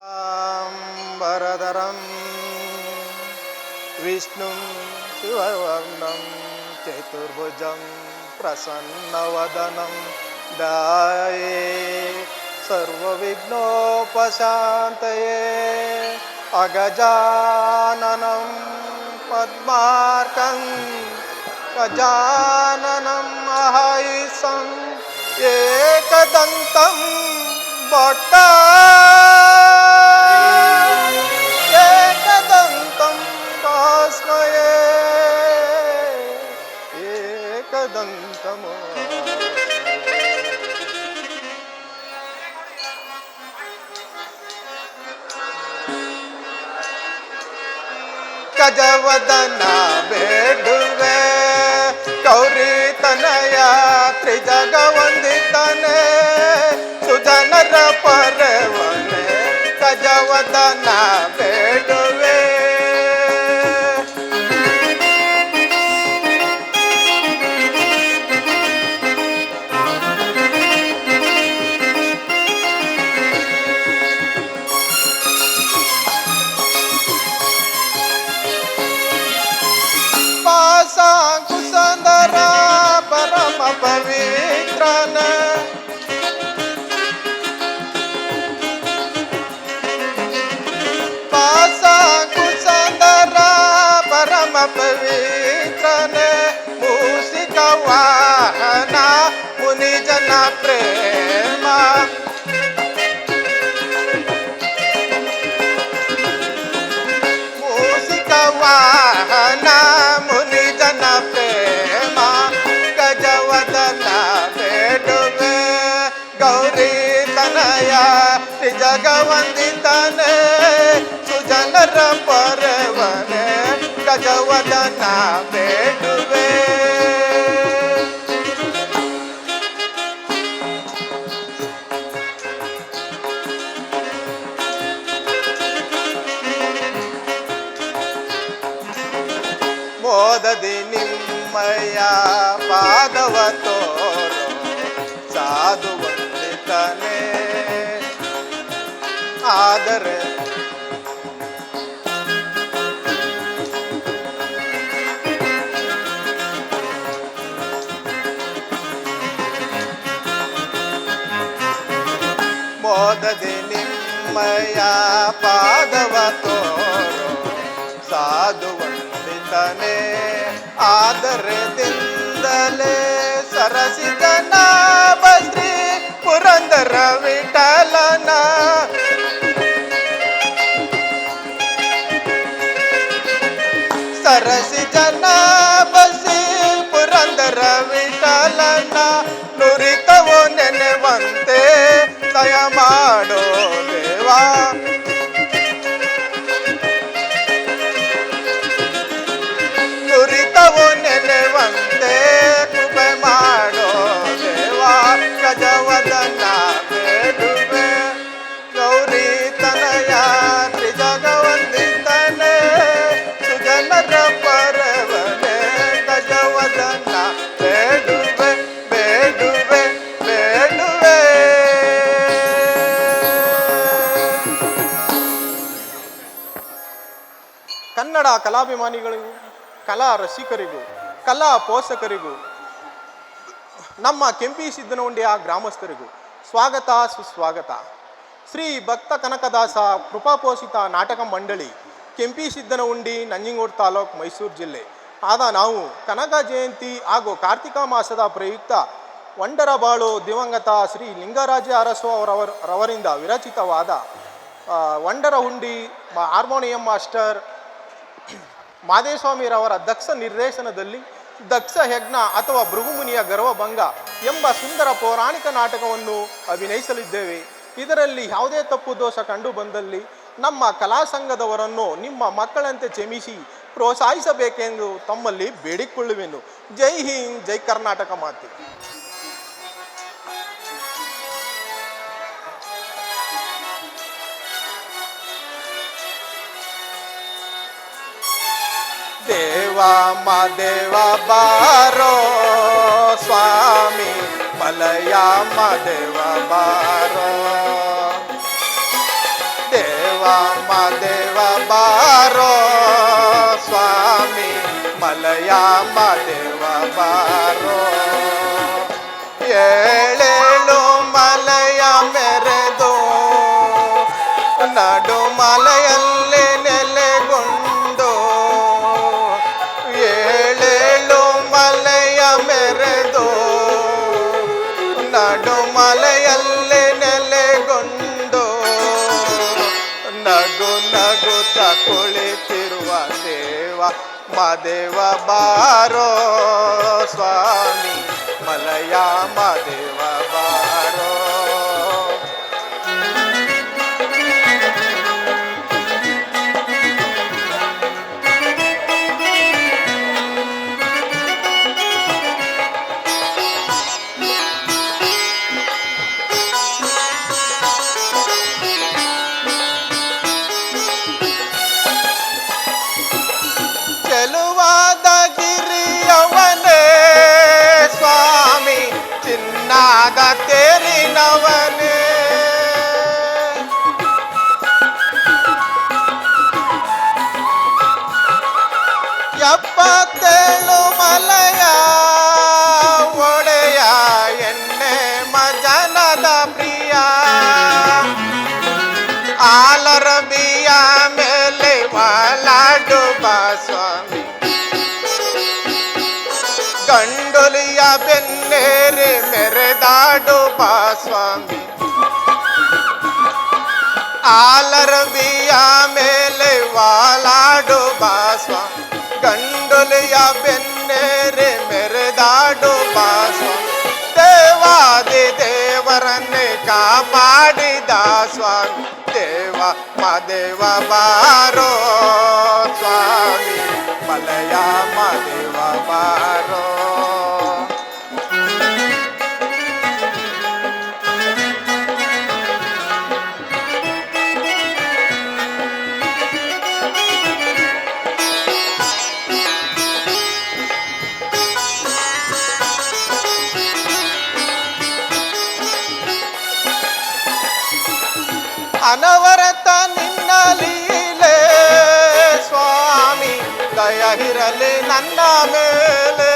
वरदरं विष्णुं शिववर्णं चतुर्भुजं प्रसन्नवदनं ध्याये सर्वविघ्नोपशान्तये अगजाननं पद्मार्कं गजाननं अहैसं एकदन्तं एकदन्तं भास्मये एकदन्तम् ಗಜವದನ ಬೇಡುವೆ ಗೌರಿ ತನಯ ತ್ರಿಜಗವಂದಿತನೆ ಸುಜನರ ಪರವನೆ ಗಜವದನ ಬೇಡುವೆ ಕುಸಂದರ ಪರಮ ಪವಿತ್ರನ ಪಾಸ ಕುಸಂದರ ಪರಮ ಪವಿತ್ರನ ಮೂಸಿಕ ವಾಹನ ಮುನಿಜನ ಪ್ರೇಮ ಮೂಸಿಕ ವಾಹನ ಮುನಿಜನ ಪ್ರೇಮ ಗಜವದನ ಬೇಡುವೆ ಗೌರಿ ತನಯ ಜಗವಂದಿತನೆ ಸುಜನರ ಪರವನೆ ಗಜವದನ ಬೇಡುವೆ ಮೋದದಿ ನಿಮ್ಮಯ ಪಾದವ ತೋರೋ ಸಾಧು ವಂದಿತನೆ ಆದರೆ ಮೋದದಿ ನಿಮ್ಮಯ ಪಾದವ ತೋರೋ ಸಾಧು ವಂದಿತನೆ ಆದರದಿಂದಲೇ ಸರಸಿದನ ಬಸ್ರಿ ಪುರಂದರ ವಿಠಲನ ಸರಸಿ ಜನ ಬಸಿ ಪುರಂದರ ವಿಠಲನ ನುರಿತವೋ ನೆನೆವಂತೆ ದಯ ಮಾಡೋ ದೇವಾ ನುರಿತವೋ ನೆನೆವಂತೆ ಕೃಪೆ ಮಾಡೋ ದೇವಾ ಗಜವದನ ಬೇಡುವೆ ಗೌರಿ ತನಯ ತ್ರಿಜಗವಂದಿತನೆ ಸುಜನರ ಪರವನೆ ಗಜವದನ ಬೇಡುವೆ ಬೇಡುವೆ ಬೇಡುವೆ. ಕನ್ನಡ ಕಲಾಭಿಮಾನಿಗಳಿಗೂ ಕಲಾ ರಸಿಕರಿಗೂ ಕಲಾ ಪೋಷಕರಿಗೂ ನಮ್ಮ ಕೆಂಪಿ ಸಿದ್ದನಹುಂಡಿಯ ಗ್ರಾಮಸ್ಥರಿಗೂ ಸ್ವಾಗತ ಸುಸ್ವಾಗತ. ಶ್ರೀ ಭಕ್ತ ಕನಕದಾಸ ಕೃಪಾಪೋಷಿತ ನಾಟಕ ಮಂಡಳಿ ಕೆಂಪಿ ಸಿದ್ದನಹುಂಡಿ ನಂಜನಗೂಡು ತಾಲೂಕು ಮೈಸೂರು ಜಿಲ್ಲೆ ಆದ ನಾವು ಕನಕ ಜಯಂತಿ ಹಾಗೂ ಕಾರ್ತಿಕ ಮಾಸದ ಪ್ರಯುಕ್ತ ವಂಡರ ಬಾಳು ದಿವಂಗತ ಶ್ರೀ ಲಿಂಗರಾಜ ಅರಸು ರವರಿಂದ ವಿರಚಿತವಾದ ವಂಡರ ಹುಂಡಿ ಹಾರ್ಮೋನಿಯಂ ಮಾಸ್ಟರ್ ಮಾದೇಸ್ವಾಮಿರವರ ದಕ್ಷ ನಿರ್ದೇಶನದಲ್ಲಿ ದಕ್ಷ ಯಜ್ಞ ಅಥವಾ ಭೃಗುಮುನಿಯ ಗರ್ವಭಂಗ ಎಂಬ ಸುಂದರ ಪೌರಾಣಿಕ ನಾಟಕವನ್ನು ಅಭಿನಯಿಸಲಿದ್ದೇವೆ. ಇದರಲ್ಲಿ ಯಾವುದೇ ತಪ್ಪು ದೋಷ ಕಂಡು ಬಂದಲ್ಲಿ ನಮ್ಮ ಕಲಾ ಸಂಘದವರನ್ನು ನಿಮ್ಮ ಮಕ್ಕಳಂತೆ ಕ್ಷಮಿಸಿ ಪ್ರೋತ್ಸಾಹಿಸಬೇಕೆಂದು ತಮ್ಮಲ್ಲಿ ಬೇಡಿಕೊಳ್ಳುವೆನು. ಜೈ ಹಿಂದ್, ಜೈ ಕರ್ನಾಟಕ ಮಾತೆ. ದೇವಾ ಮಾದೇವ ಬಾರೋ ಸ್ವಾಮಿ ಮಲಯ ಮಾದೇವ ಬಾರೋ. ಮಾದೇವ ಬಾರೋ ಸ್ವಾಮಿ ಮಲಯ ಮಾದೇವ ಬಾರೋ. ಏಳೇಳು ಮಲಯ ಮೆರೆದು ನಡು ಮಲೆಯಲ್ಲಿ ನೆಲೆಗೊಂಡು, ಏಳೇಳು ಮಲೆಯ ಮೆರೆದು ನಡು ಮಲೆಯಲ್ಲಿ ನೆಲೆಗೊಂಡು, ನಗು ನಗುತ್ತ ಕುಳಿತಿರುವ ದೇವ ಮಾದೇವ ಬಾರೋ ಸ್ವಾಮಿ ಮಲಯ ಮಾದೇವ ಬಾರೋ. ಚೆಲುವಾದ ಗಿರಿಯವನೇ ಸ್ವಾಮಿ ಚಿನ್ನಾದ ತೇರಿನವನೇ, ಎಪ್ಪತ್ತೇಳು ಮಲಯ ಒಡೆಯ ಎಣ್ಣೆ ಮಜನದ ಪ್ರಿಯ, ಆಲರಬಿಯ ಮೇಲೆ ವಾಲಾಡುವ ಸ್ವಾಮಿ, ಗಂಡುಲಿಯ ಬೆನ್ನೇರಿ ಮೆರೆದಾಡುವ ಸ್ವಾಮಿ, ಆಲರಬಿಯ ಮೇಲೆ ವಾಲಾಡುವ ಸ್ವಾಮಿ, ಗಂಡುಲಿಯ ಬೆನ್ನೇರಿ ಮೆರೆದಾಡುವ ಸ್ವಾಮಿ, ದೇವಾದಿ ದೇವರನ್ನೇ ಕಾಪಾಡಿದ ಸ್ವಾಮಿ ದೇವ ಮಾದೇವ ಬಾರೋ ಸ್ವಾಮಿ ಮಲಯ ಮಾದೇವ ಬಾರೋ. ಅನವರತ ನಿನ್ನ ಲೀಲೆ ಸ್ವಾಮಿ ದಯ ಇರಲಿ ನನ್ನ ಮೇಲೆ,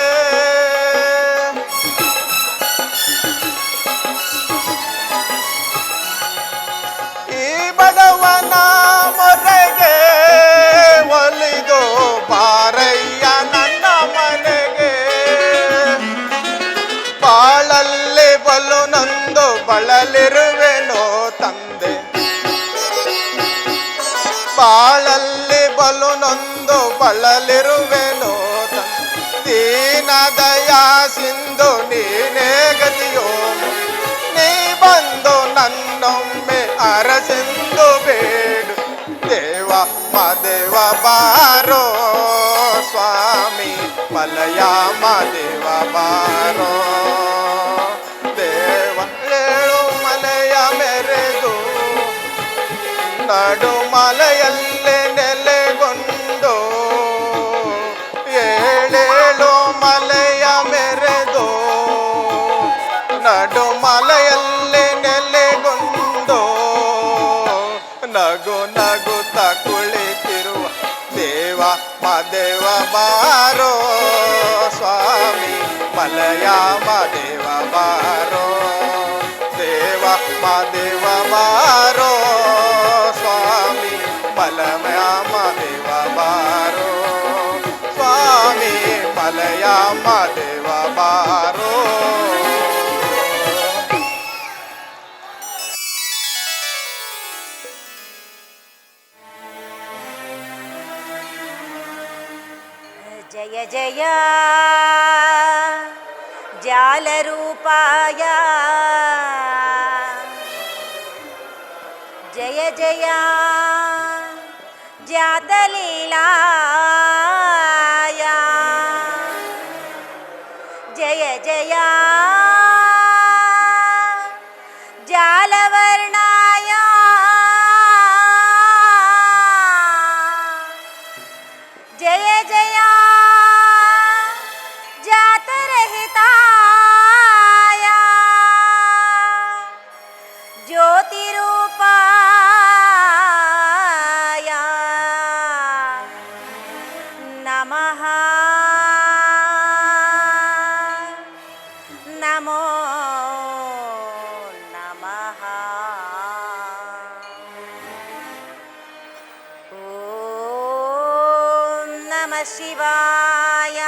ಈ ಬಡವನ ಮೊರೆಗೆ ಒಲಿದು ಬಾರಯ್ಯ ನನ್ನ ಮನೆಗೆ, ಬಾಳಲ್ಲಿ ಬಲು ನಂದು ಬಳಲಿರುವೆನೋ ತಂದೆ, ಬಾಳಲ್ಲಿ ಬಲು ನೊಂದು ಬಳಲಿರುವೆನೋ ದೀನ ದಯಾ ಸಿಂಧು ನೀನೇ ಗತಿಯೋ, ನೀ ಬಂದು ನನ್ನೊಮ್ಮೆ ಅರಸೆಂದು ಬೇಡು ದೇವ ಮಾದೇವ ಬಾರೋ ಸ್ವಾಮಿ ಮಲಯ ಮಾದೇವ ಬಾರೋ. ದೇವ ಏಳು ಮಲೆಯ ಮೆರೆದು ನಡು ಮಲೆಯಲ್ಲಿ ನೆಲೆಗೊಂಡು, ಏಳೇಳು ಮಲೆಯ ಮೆರೆದು ನಡು ಮಲೆಯಲ್ಲಿ ನೆಲೆಗೊಂಡು, ನಗು ನಗುತ್ತ ಕುಳಿತಿರುವ ದೇವ ಮಾದೇವ ಬಾರೋ ಸ್ವಾಮಿ ಮಲಯ ಮಾದೇವ ಬಾರೋ. ದೇವ ಮಾದೇವ ಬಾರೋ ಸ್ವಾಮಿ ಮಲಯ ಮಾದೇವ ಬಾರೋ, ಸ್ವಾಮಿ ಮಲಯ ಮಾದೇವ ಬಾರೋ. ಜಯ ಜಯ ಜಾಲರೂಪಾಯ, ಜಯ ಜಯ ಜಾತಲೀಲಾಯ, ಜಯ ಜಯ ಜಾಲವರ್ಣಾಯ, ಜಯ ಜಯ ಜಾತರಹಿತಾಯ, ನಮಃ. ಓಂ ನಮಃ ಶಿವಾಯ.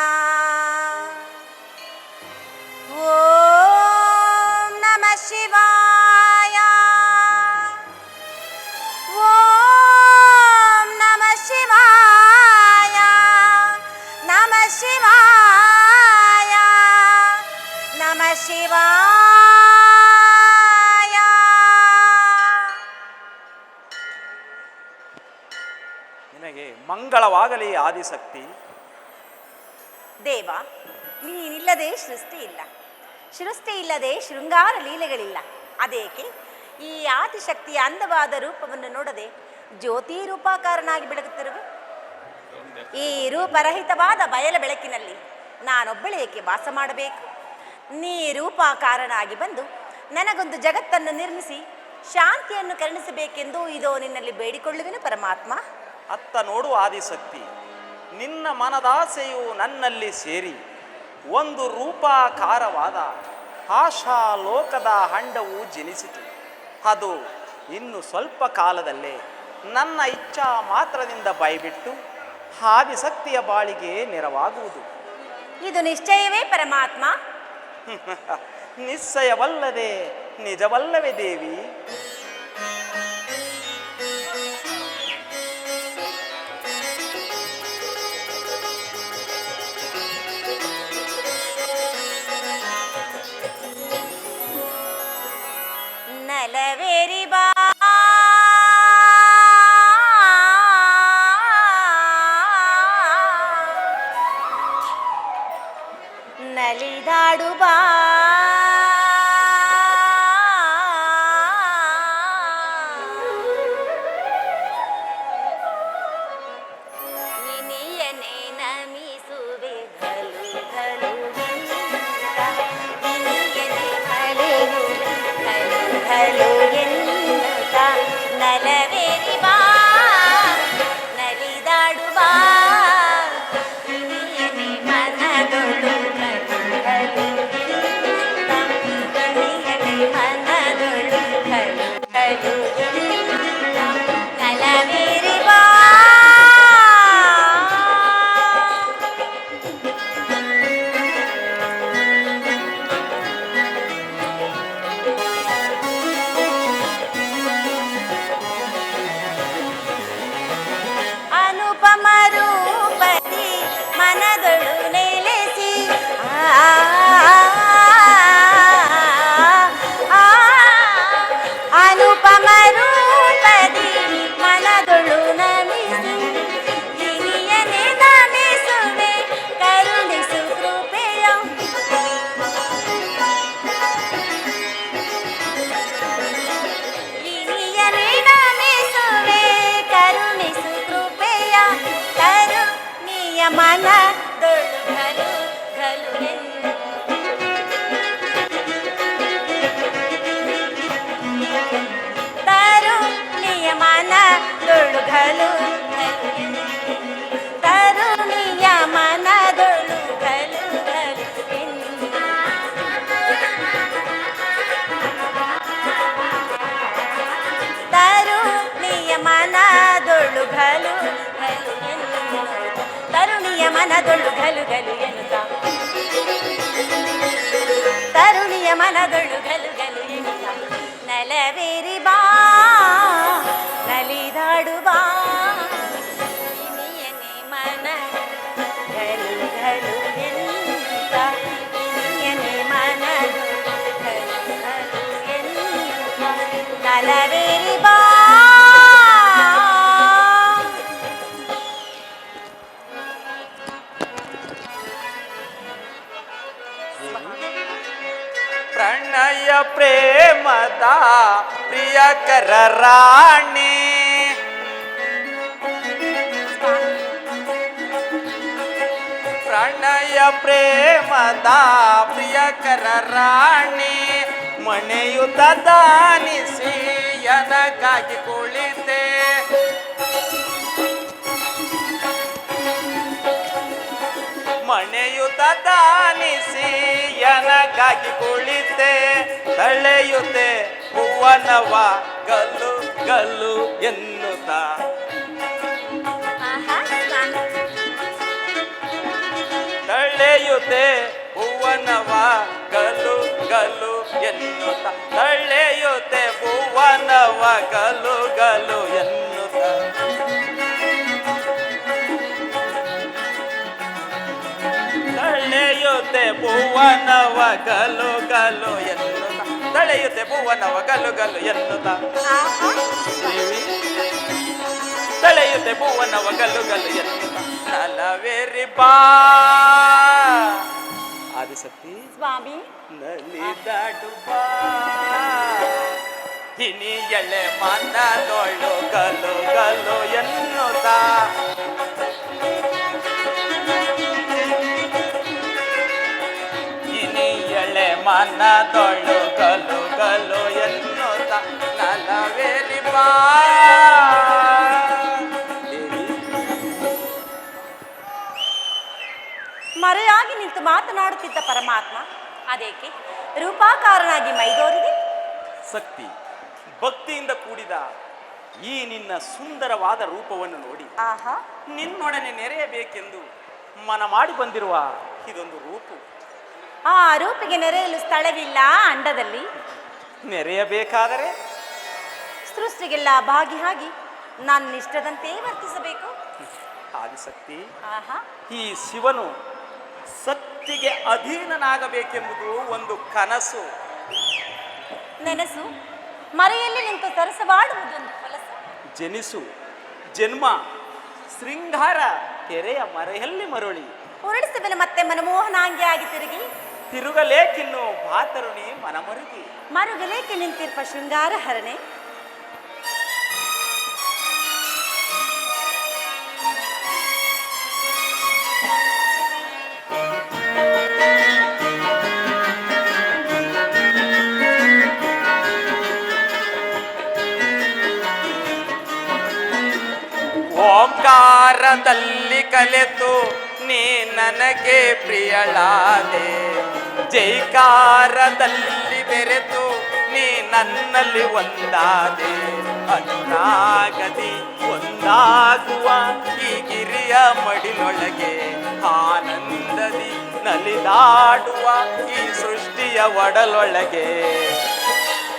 ಓಂ ನಮಃ ಶಿವಾಯ. ಓಂ ನಮಃ ಶಿವಾಯ. ನಮಃ ಶಿವಾಯ. ನಮಃ ಶಿವಾಯ. ನಿನಗೆ ಮಂಗಳವಾಗಲಿ ಆದಿಶಕ್ತಿ. ದೇವ, ನೀನಿಲ್ಲದೆ ಸೃಷ್ಟಿ ಇಲ್ಲ, ಸೃಷ್ಟಿ ಇಲ್ಲದೆ ಶೃಂಗಾರ ಲೀಲೆಗಳಿಲ್ಲ. ಅದೇಕೆ ಈ ಆದಿಶಕ್ತಿಯ ಅಂದವಾದ ರೂಪವನ್ನು ನೋಡದೆ ಜ್ಯೋತಿ ರೂಪಾಕಾರನಾಗಿ ಬೆಳಗುತ್ತಿರುವೆ? ಈ ರೂಪರಹಿತವಾದ ಬಯಲ ಬೆಳಕಿನಲ್ಲಿ ನಾನೊಬ್ಬಳೇ ಏಕೆ ವಾಸ ಮಾಡಬೇಕು? ನೀ ರೂಪಾಕಾರನಾಗಿ ಬಂದು ನನಗೊಂದು ಜಗತ್ತನ್ನು ನಿರ್ಮಿಸಿ ಶಾಂತಿಯನ್ನು ಕರುಣಿಸಬೇಕೆಂದು ಇದೋ ನಿನ್ನಲ್ಲಿ ಬೇಡಿಕೊಳ್ಳುವೆನು ಪರಮಾತ್ಮ. ಅತ್ತ ನೋಡು ಆದಿಶಕ್ತಿ, ನಿನ್ನ ಮನದಾಸೆಯು ನನ್ನಲ್ಲಿ ಸೇರಿ ಒಂದು ರೂಪಾಕಾರವಾದ ಆಶಾಲೋಕದ ಹಂಡವು ಜನಿಸಿತು. ಅದು ಇನ್ನು ಸ್ವಲ್ಪ ಕಾಲದಲ್ಲೇ ನನ್ನ ಇಚ್ಛಾ ಮಾತ್ರದಿಂದ ಬಾಯ್ಬಿಟ್ಟು ಆದಿಶಕ್ತಿಯ ಬಾಳಿಗೆ ನೆರವಾಗುವುದು. ಇದು ನಿಶ್ಚಯವೇ ಪರಮಾತ್ಮ? ನಿಶ್ಚಯವಲ್ಲದೆ ನಿಜವಲ್ಲವೇ ದೇವಿ? ನಲವೇರಿ ಬಾ ನಲಿದಾಡು ಬಾ ಇನಿಯನೆ ನಮಿಸುವೆ ಘಲು ಘಲು ಇನಿಯನೆ ಘಲು ಘಲು ಘಲು ಎನ್ನುತ್ತ ನಲವೇರಿ ಬಾ ನಲಿದಾಡು ಬಾ ಇನಿಯನೆ ಮನದೊಳು ಘಲು ಘಲು ಇನಿಯನೆ ಮನದೊಳು ಘಲು ಘಲು ನಲವೇರಿ ಬಾ. ಅನುಪಮ ರೂಪದಿ ಮನದೊಳು ನೆಲೆಸಿ ಅನುಪಮ ರೂಪದಿ ಮನದೊಳು ನಮಿಸಿ ಇನಿಯನೆ ನಮಿಸುವೆ ಕರುಣಿಸು ಕೃಪೆಯ ಇನಿಯನೆ ನಮಿಸುವೆ ಕರುಣಿಸು ಕೃಪೆಯ ಕರುಣಿಯ ಮನದೊಳು ಘಲು ಘಲು ಎಂದು ತರುಣಿಯ ಮನದೊಳು ಘಲು ಘಲು ಎಂದು ತರುಣಿಯ ಮನದೊಳು ಘಲು ಘಲು ಎಂದು ತರುಣಿಯ ಮನದೊಳು ಘಲು ಘಲು ಎನ್ನುತ್ತ ತರುಣಿಯ ಮನದೊಳು ಘಲು ಘಲು ಎನ್ನುತ್ತ ತರುಣಿಯ ಮನದೊಳು ಘಲು ಘಲು ಎನ್ನುತ್ತ ನಲವೇರಿ ಬಾ ನಲಿದಾಡು ಬಾ ಇನಿಯನೆ ಮನ ಘಲು ಘಲು ಎನ್ನುತ್ತ ಇನಿಯನೆ ಮನದೊಳು ಘಲು ಘಲು ಎನ್ನುತ್ತ ನಲವೇರಿ ಬಾ. ಪ್ರಣಯ ಪ್ರೇಮದ ಪ್ರಿಯಕರ ರಾಣಿ, ಪ್ರಣಯ ಪ್ರೇಮದ ಪ್ರಿಯಕರ ರಾಣಿ, ಮನೆಯುತ ದಾನಿಸಿ ಎನಗಾಗಿ ಕುಳಿತೆ, ಮನೆಯುತ ದಾನಿಸಿ ಎನಗಾಗಿ ಕುಳಿತೆ ತಳೆಯುತ್ತೆ ಹೂವನವ ಗಲ್ಲು ಗಲ್ಲು ಎನ್ನುತ್ತ ಆಹಾ ಸ್ವಾಮಿ. ತಳೆಯುತ್ತೆ ಹೂವನವ ಗಲ್ಲು ಗಲ್ಲು ಎನ್ನುತ್ತ ತಳೆಯುತ್ತೆ ಹೂವನವ ಗಲ್ಲು ಗಲ್ಲು ಎನ್ನುತ್ತ ತಳೆಯುತ್ತೆ ಭುವನವ ಗಲು ಗಲು ಎನ್ನುತ್ತ ತಳೆಯುತ್ತೆ ಭುವನವ ಗಲು ಗಲು ಎನ್ನುತ್ತ ಆಹಾ ದೇವಿ ತಳೆಯುತ್ತೆ ಭುವನವ ಗಲು ಗಲು ಎನ್ನುತ್ತ ನಲವೇರಿ ಬಾ ಆದಿಶಕ್ತಿ ಸ್ವಾಮಿ. ನಲಿದಾಡು ಬಾ ಹಿನಿ ಎಳೆ ಮನದೊಳು ಗಲು ಗಲು ಎನ್ನುತ್ತ ಎಳೆ ಮನದೊಳು ಗಲು ಗಲು ಎನ್ನುತ್ತ ನಲವೇರಿ ಬಾ ಮರೆಯಾಗಿ ನಿಂತು ಮಾತನಾಡುತ್ತಿದ್ದ ಪರಮಾತ್ಮ ಅದೇಕೆ ರೂಪಾಕಾರನಾಗಿ ಮೈದೋರಿದೆ? ಶಕ್ತಿ ಭಕ್ತಿಯಿಂದ ಕೂಡಿದ ಈ ನಿನ್ನ ಸುಂದರವಾದ ರೂಪವನ್ನು ನೋಡಿ ಆಹಾ ನಿನ್ನೊಡನೆ ನೆರೆಯಬೇಕೆಂದು ಮನ ಮಾಡಿ ಬಂದಿರುವ ಇದೊಂದು ರೂಪು. ಆ ರೂಪಿಗೆ ನೆರೆಯಲು ಸ್ಥಳವಿಲ್ಲ ಅಂಡದಲ್ಲಿ. ನೆರೆಯಬೇಕಾದರೆ ಸೃಷ್ಟಿಗೆಲ್ಲ ಭಾಗಿಯಾಗಿ ನಾನು ಇಷ್ಟದಂತೆ ವರ್ತಿಸಬೇಕು. ಆದಿಶಕ್ತಿ ಆಹಾ ಈ ಶಿವನು ಶಕ್ತಿಗೆ ಅಧೀನನಾಗಬೇಕೆಂಬುದು ಒಂದು ಕನಸು. ನೆನಸು ಮರೆಯಲ್ಲಿ ನಿಂತು ಸರಸವಾಡುವುದೊಂದು ಹೊಲಸು. ಜನಿಸು ಜನ್ಮ ಶೃಂಗಾರ ತೆರೆಯ ಮರೆಯಲ್ಲಿ ಮರುಳಿ ಉರುಳಿಸುವೆನು ಮತ್ತೆ ಮನಮೋಹನಾಂಗಿಯಾಗಿ ತಿರುಗಿ ತಿರುಗಲೇಕಿನ್ನು ಭಾತರುಣಿ ಮನಮರುಗಿ ಮರುಗಲೇಕೆ ನಿಂತಿರ್ಪ ಶೃಂಗಾರ ಹರಣೆ. ಓಂಕಾರದಲ್ಲಿ ಕಲೆತು ನೀ ನನಗೆ ಪ್ರಿಯಳಾದೆ, ಜೈಕಾರದಲ್ಲಿ ಬೆರೆತು ನೀ ನನ್ನಲ್ಲಿ ಒಂದಾದೆ. ಅನುರಾಗದಿ ಒಂದಾಗುವ ಈ ಗಿರಿಯ ಮಡಿಲೊಳಗೆ ಆನಂದದಿ ನಲಿದಾಡುವ ಈ ಸೃಷ್ಟಿಯ ಒಡಲೊಳಗೆ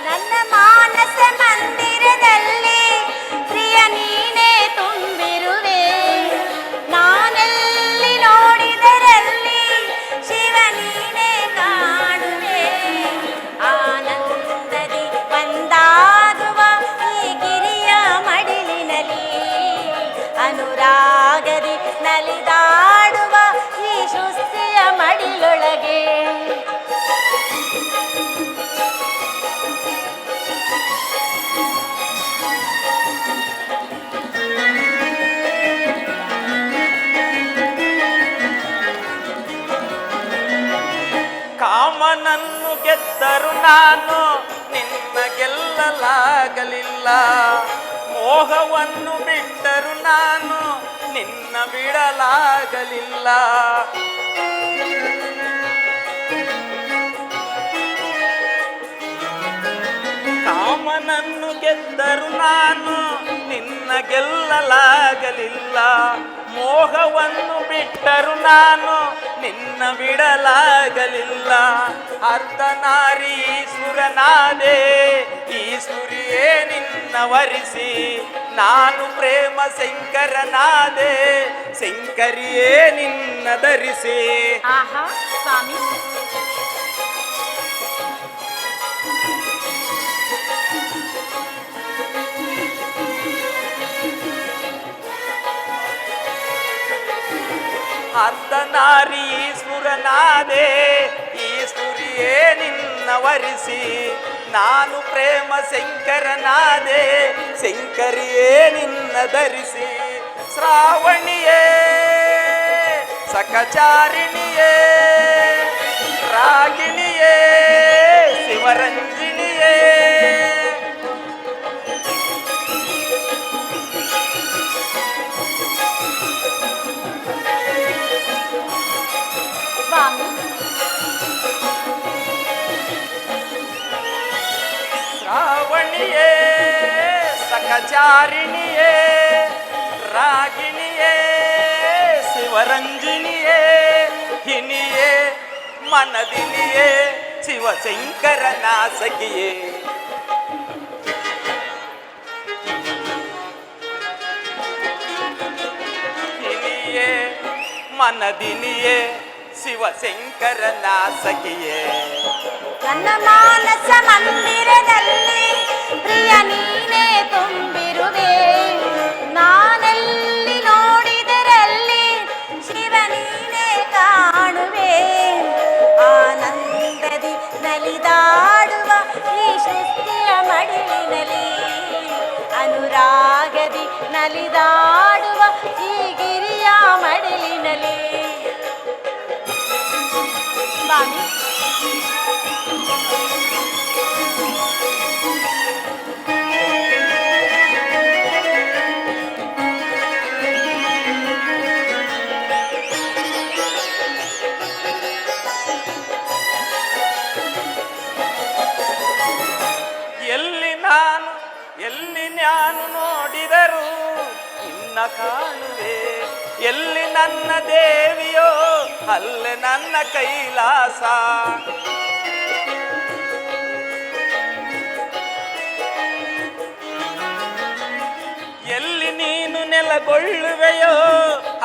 ನನ್ನ ಮಾನಸ ಮಂದಿರದಲ್ಲಿ ಪ್ರಿಯ ನೀನೇ ತುಂಬಿರುವೆ. ನಾನೆಲ್ಲಿ ನೋಡಿದರಲ್ಲಿ ಶಿವ ನೀನೇ ಕಾಣುವೆ. ಆನಂದದಿ ಒಂದಾಗುವ ಈ ಗಿರಿಯ ಮಡಿಲಿನಲ್ಲಿ ಅನುರಾಗದಿ ನಲಿದಾಡುವ ಈ ಸೃಷ್ಟಿಯ ಮಡಿಲೊಳಗೆ ಕಾಮನನ್ನು ಗೆದ್ದರು ನಾನು ನಿನ್ನ ಗೆಲ್ಲಲಾಗಲಿಲ್ಲ, ಮೋಹವನ್ನು ಬಿಟ್ಟರು ನಾನು ನಿನ್ನ ಬಿಡಲಾಗಲಿಲ್ಲ. ಕಾಮನನ್ನು ಗೆದ್ದರು ನಾನು ನಿನ್ನ ಗೆಲ್ಲಲಾಗಲಿಲ್ಲ, ಮೋಹವನ್ನು ಬಿಟ್ಟರು ನಾನು ನಿನ್ನ ಬಿಡಲಾಗಲಿಲ್ಲ. ಅರ್ಧನಾರಿ ಈಶ್ವರನಾದೆ, ಈಶ್ವರಿಯೇ ನಿನ್ನ ವರಿಸಿ, ನಾನು ಪ್ರೇಮ ಶಂಕರನಾದೆ, ಶಂಕರಿಯೇ ನಿನ್ನ ಧರಿಸಿ. ಆಹಾ ಸ್ವಾಮಿ. ಅರ್ಧನಾರಿ ಈಶ್ವರನಾದೆ, ಈಶ್ವರಿಯೇ ನಿನ್ನ ವರಿಸಿ, ನಾನು ಪ್ರೇಮ ಶಂಕರನಾದೆ, ಶಂಕರಿಯೇ ನಿನ್ನ ಧರಿಸಿ. ಶ್ರಾವಣಿಯೇ ಸಖಚಾರಿಣಿಯೇ ರಾಗಿಣಿಯೇ ಶಿವರಂಜಿಣಿಯೇ, ಸ್ವಾಮಿ ಶ್ರಾವಣಿಯೇ ಸಕಚಾರಿಣಿಯೇ ರಾಗಿಣಿಯೇ ಶಿವರಂಜಿನಿಯೇ ಹಿನಿಯೇ ಮನದಿನಿಯೇ ಶಿವಶಂಕರನ ಸಖಿಯೇ ಹಿನಿಯೇ ಮನದಿನಿಯೇ ಶಿವಶಂಕರನ ಸಖಿಯೇ ನನ್ನ ಮಾನಸ ಮಂದಿರದಲ್ಲಿ ಪ್ರಿಯ ನೀನೇ ತುಂಬಿರುವೆ ನಾನೆಲ್ಲಿ ನೋಡಿದರಲ್ಲಿ ಶಿವ ನೀನೇ ಕಾಣುವೆ ಆನಂದದಿ ನಲಿದಾಡುವ ಈ ಸೃಷ್ಟಿಯ ಮಡಿಲಿನಲ್ಲಿ ಅನುರಾಗದಿ ನಲಿದಾಡುವ ಈ ಗಿರಿಯ ಮಡಿಲಿನಲ್ಲಿ ಬಾನಿ ಎಲ್ಲಿ ನಾನು ನೋಡಿದರು ನಿನ್ನ ಕಾಣುವೆ ಎಲ್ಲಿ ನನ್ನ ದೇವಿಯೋ ಅಲ್ಲೇ ನನ್ನ ಕೈಲಾಸ ಎಲ್ಲಿ ನೀನು ನೆಲೆಗೊಳ್ಳುವೆಯೋ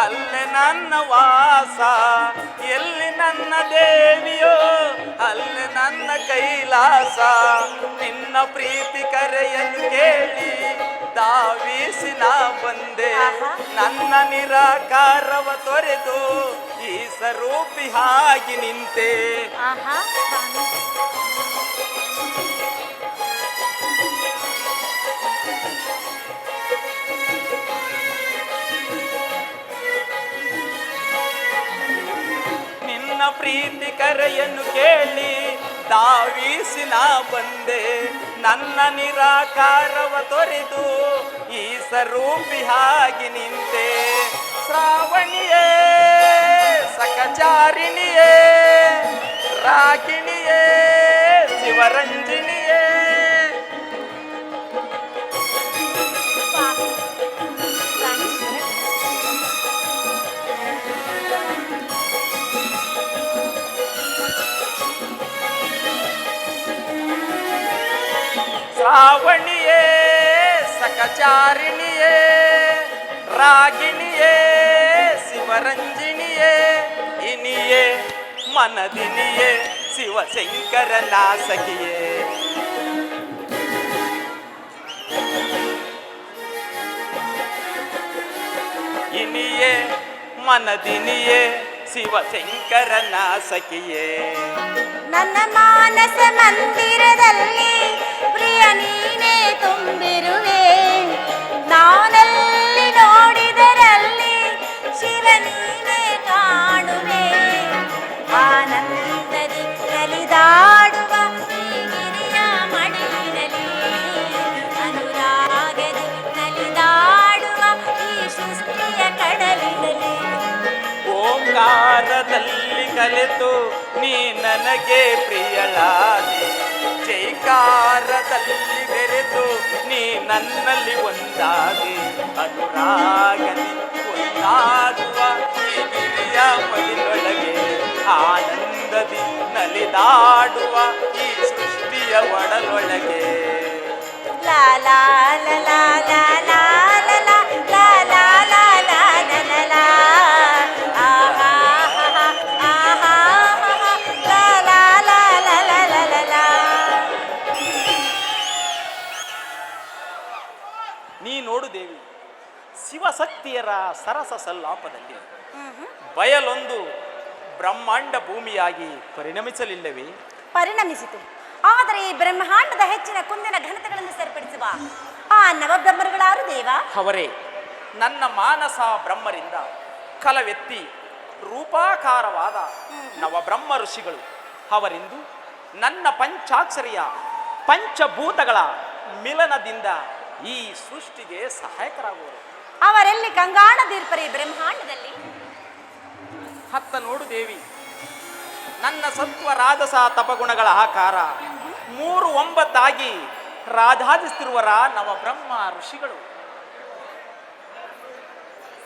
ಅಲ್ಲೇ ನನ್ನ ವಾಸ ಎಲ್ಲಿ ನನ್ನ ದೇವಿಯೋ ಅಲ್ಲೇ ನನ್ನ ಕೈಲಾಸ ನಿನ್ನ ಪ್ರೀತಿ ಕರೆಯನ್ನು ಕೇಳಿ ಧಾವಿಸಿ ನಾ ಬಂದೆ ನನ್ನ ನಿರಾಕಾರವ ತೊರೆದು ಈ ಸ್ವರೂಪಿ ಹಾಗೆ ನಿಂತೆ ನಿನ್ನ ಪ್ರೀತಿ ಕರೆಯನ್ನು ಕೇಳಿ ಧಾವಿಸಿ ನಾ ಬಂದೆ ನನ್ನ ನಿರಾಕಾರವ ತೊರೆದು ಈ ಸ್ವರೂಪಿ ಹಾಗೆ ನಿಂತೆ ಶ್ರಾವಣಿಯೇ ಸಕಚಾರಿಣಿಯೇ ರಾಗಿಣಿಯೇ ಶಿವರಂಜಿನಿಯೇ ಶ್ರಾವಣಿಯೇ ಸಕಚಾರಿಣಿಯೇ ರಾಗಿಣಿಯೇ ಶಿವರಂಜಿನಿಯೇ ಇನಿಯೇ ಮನದಿನಿಯೇ ಶಿವಶಂಕರನ ಸಖಿಯೇ ಇನಿಯೇ ಮನದಿನಿಯೇ ಶಿವಶಂಕರನ ಸಖಿಯೇ ನನ್ನ ಮಾನಸ ಮಂದಿರದಲ್ಲಿ ಪ್ರಿಯ ನೀನೇ ತುಂಬಿರುವೆ ನಾನಲ್ಲಿ ನೋಡಿದರಲ್ಲಿ ಶಿವ ನೀನೇ ಕಾಣುವೆ ಆನಂದದಿ ನಲಿದಾಡುವ ಈ ಗಿರಿಯ ಮಡಿಲಿನಲ್ಲಿ ಅನುರಾಗದಿ ನಲಿದಾಡುವ ಈ ಸೃಷ್ಟಿಯ ಕಡಲಿನಲ್ಲಿ ಓಂಕಾರದಲ್ಲಿ ಕಲೆತು ನೀ ನನಗೆ ಪ್ರಿಯಳಾದೆ ಜೈಕಾರದಲ್ಲಿ ಬೆರೆತು ನೀ ನನ್ನಲ್ಲಿ ಒಂದಾದೆ ಅನುರಾಗದಿ ಒಂದಾಗುವ ಈ ಗಿರಿಯ ಮಡಿಲೊಳಗೆ ಆನಂದದಿ ನಲಿದಾಡುವ ಈ ಸೃಷ್ಟಿಯ ಒಡಲೊಳಗೆ ಲಾ ಲಾ ಲಾ ಲಾ ಲಾ ಲಾ ಲಾ ಲಾ ಲಾ ಲಾ ಲಾ ಲಾ ಲಾ ಆಹಾ ಆಹಾ ಲಾ ಲಾ ಲಾ ಲಾ ಲಾ ಲಾ ಲಾ. ನೀ ನೋಡು ದೇವಿ ಶಿವಶಕ್ತಿಯರ ಸರಸ ಸಲ್ಲಾಪದಲ್ಲಿ ಬಯಲೊಂದು ಬ್ರಹ್ಮಾಂಡ ಭೂಮಿಯಾಗಿ ಪರಿಣಮಿಸಲಿಲ್ಲವೇ? ಪರಿಣಮಿಸಿತು. ಆದರೆ ಈ ಬ್ರಹ್ಮಾಂಡದ ಹೆಚ್ಚಿನ ಕುಂದಿನ ಘನತೆಗಳನ್ನು ಸರಿಪಡಿಸುವ ಆ ನವಬ್ರಹ್ಮರುಗಳಾರು ದೇವ ಅವರೇ ನನ್ನ ಮಾನಸ ಬ್ರಹ್ಮರಿಂದ ಕಲವೆತ್ತಿ ರೂಪಾಕಾರವಾದ ನವಬ್ರಹ್ಮ ಋಷಿಗಳು ಅವರಿಂದು ನನ್ನ ಪಂಚಾಕ್ಷರಿಯ ಪಂಚಭೂತಗಳ ಮಿಲನದಿಂದ ಈ ಸೃಷ್ಟಿಗೆ ಸಹಾಯಕರಾಗುವರು. ಅವರೆಲ್ಲಿ ಕಂಗಾಣದೀರ್ಪರಿ ಬ್ರಹ್ಮಾಂಡದಲ್ಲಿ ಹತ್ತ ನೋಡು ದೇವಿ ನನ್ನ ಸತ್ವ ರಾಜಸ ತಪಗುಣಗಳ ಆಕಾರ 3 9 ಆಗಿ ರಾಧಾದಿಸ್ತಿರುವರ ನವಬ್ರಹ್ಮ ಋಷಿಗಳು.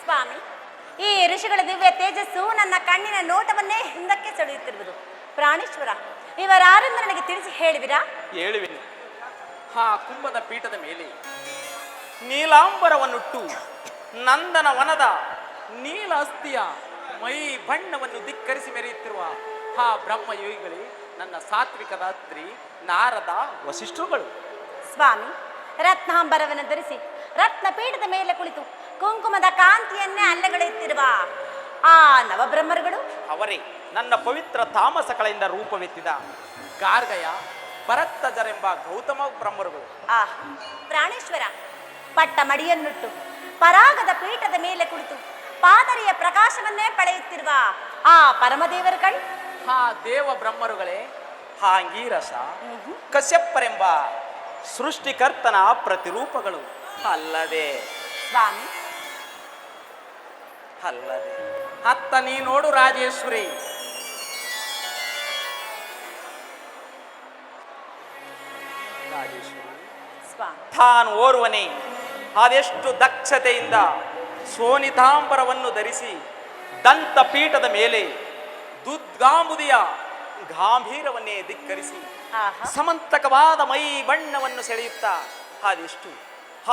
ಸ್ವಾಮಿ, ಈ ಋಷಿಗಳ ದಿವ್ಯ ತೇಜಸ್ಸು ನನ್ನ ಕಣ್ಣಿನ ನೋಟವನ್ನೇ ಹಿಂದಕ್ಕೆ ಸೆಳೆಯುತ್ತಿರುವುದು. ಪ್ರಾಣೇಶ್ವರ, ಇವರಾರೆಂದು ನನಗೆ ತಿಳಿಸಿ ಹೇಳಿವಿರಾ? ಹೇಳುವೆನು. ಆ ಕುಂಭದ ಪೀಠದ ಮೇಲೆ ನೀಲಾಂಬರವನ್ನುಟ್ಟು ನಂದನವನದ ನೀಲ ಅಸ್ಥಿಯ ಮೈ ಬಣ್ಣವನ್ನು ಧಿಕ್ಕರಿಸಿ ಮೆರೆಯುತ್ತಿರುವ ಆ ಬ್ರಹ್ಮಯೋಗಿಗಳೇ ನನ್ನ ಸಾತ್ವಿಕದ ಅತ್ರಿ ನಾರದ ವಸಿಷ್ಠರುಗಳು. ಸ್ವಾಮಿ, ರತ್ನಾಂಬರವನ್ನು ಧರಿಸಿ ರತ್ನಪೀಠದ ಮೇಲೆ ಕುಳಿತು ಕುಂಕುಮದ ಕಾಂತಿಯನ್ನೇ ಅಲ್ಲಗಳೆಯುತ್ತಿರುವ ಆ ನವಬ್ರಹ್ಮರುಗಳು ಅವರೇ ನನ್ನ ಪವಿತ್ರ ತಾಮಸ ಕಳೆಯಿಂದ ರೂಪವೆತ್ತಿದ ಗಾರ್ಗಯ ಭರತ್ತಜರೆಂಬ ಗೌತಮ ಬ್ರಹ್ಮರುಗಳು. ಪ್ರಾಣೇಶ್ವರ, ಪಟ್ಟ ಮಡಿಯನ್ನುಟ್ಟು ಪರಾಗದ ಪೀಠದ ಮೇಲೆ ಕುಳಿತು ಪಾದರಿಯ ಪ್ರಕಾಶವನ್ನೇ ಪಡೆಯುತ್ತಿರುವ ಆ ಪರಮದೇವರುಗಳು. ಆ ದೇವ ಬ್ರಹ್ಮರುಗಳೇ ಆ ಅಂಗೀರಸ ಕಶ್ಯಪರೆಂಬ ಸೃಷ್ಟಿಕರ್ತನ ಪ್ರತಿರೂಪಗಳು. ಅಲ್ಲದೆ ಸ್ವಾಮಿ, ಅಲ್ಲದೆ ಅತ್ತ ನೀ ನೋಡು ರಾಜೇಶ್ವರಿ, ಸ್ವಾಮಿ, ತಾನು ಓರ್ವನೇ ಅದೆಷ್ಟು ದಕ್ಷತೆಯಿಂದ ಸೋನಿತಾಂಬರವನ್ನು ಧರಿಸಿ ದಂತ ಪೀಠದ ಮೇಲೆ ದುದ್ಗಾಂಬುದಿಯ ಗಾಂಭೀರವನ್ನೇ ಧಿಕ್ಕರಿಸಿ ಸಮಂತಕವಾದ ಮೈ ಬಣ್ಣವನ್ನು ಸೆಳೆಯುತ್ತಾ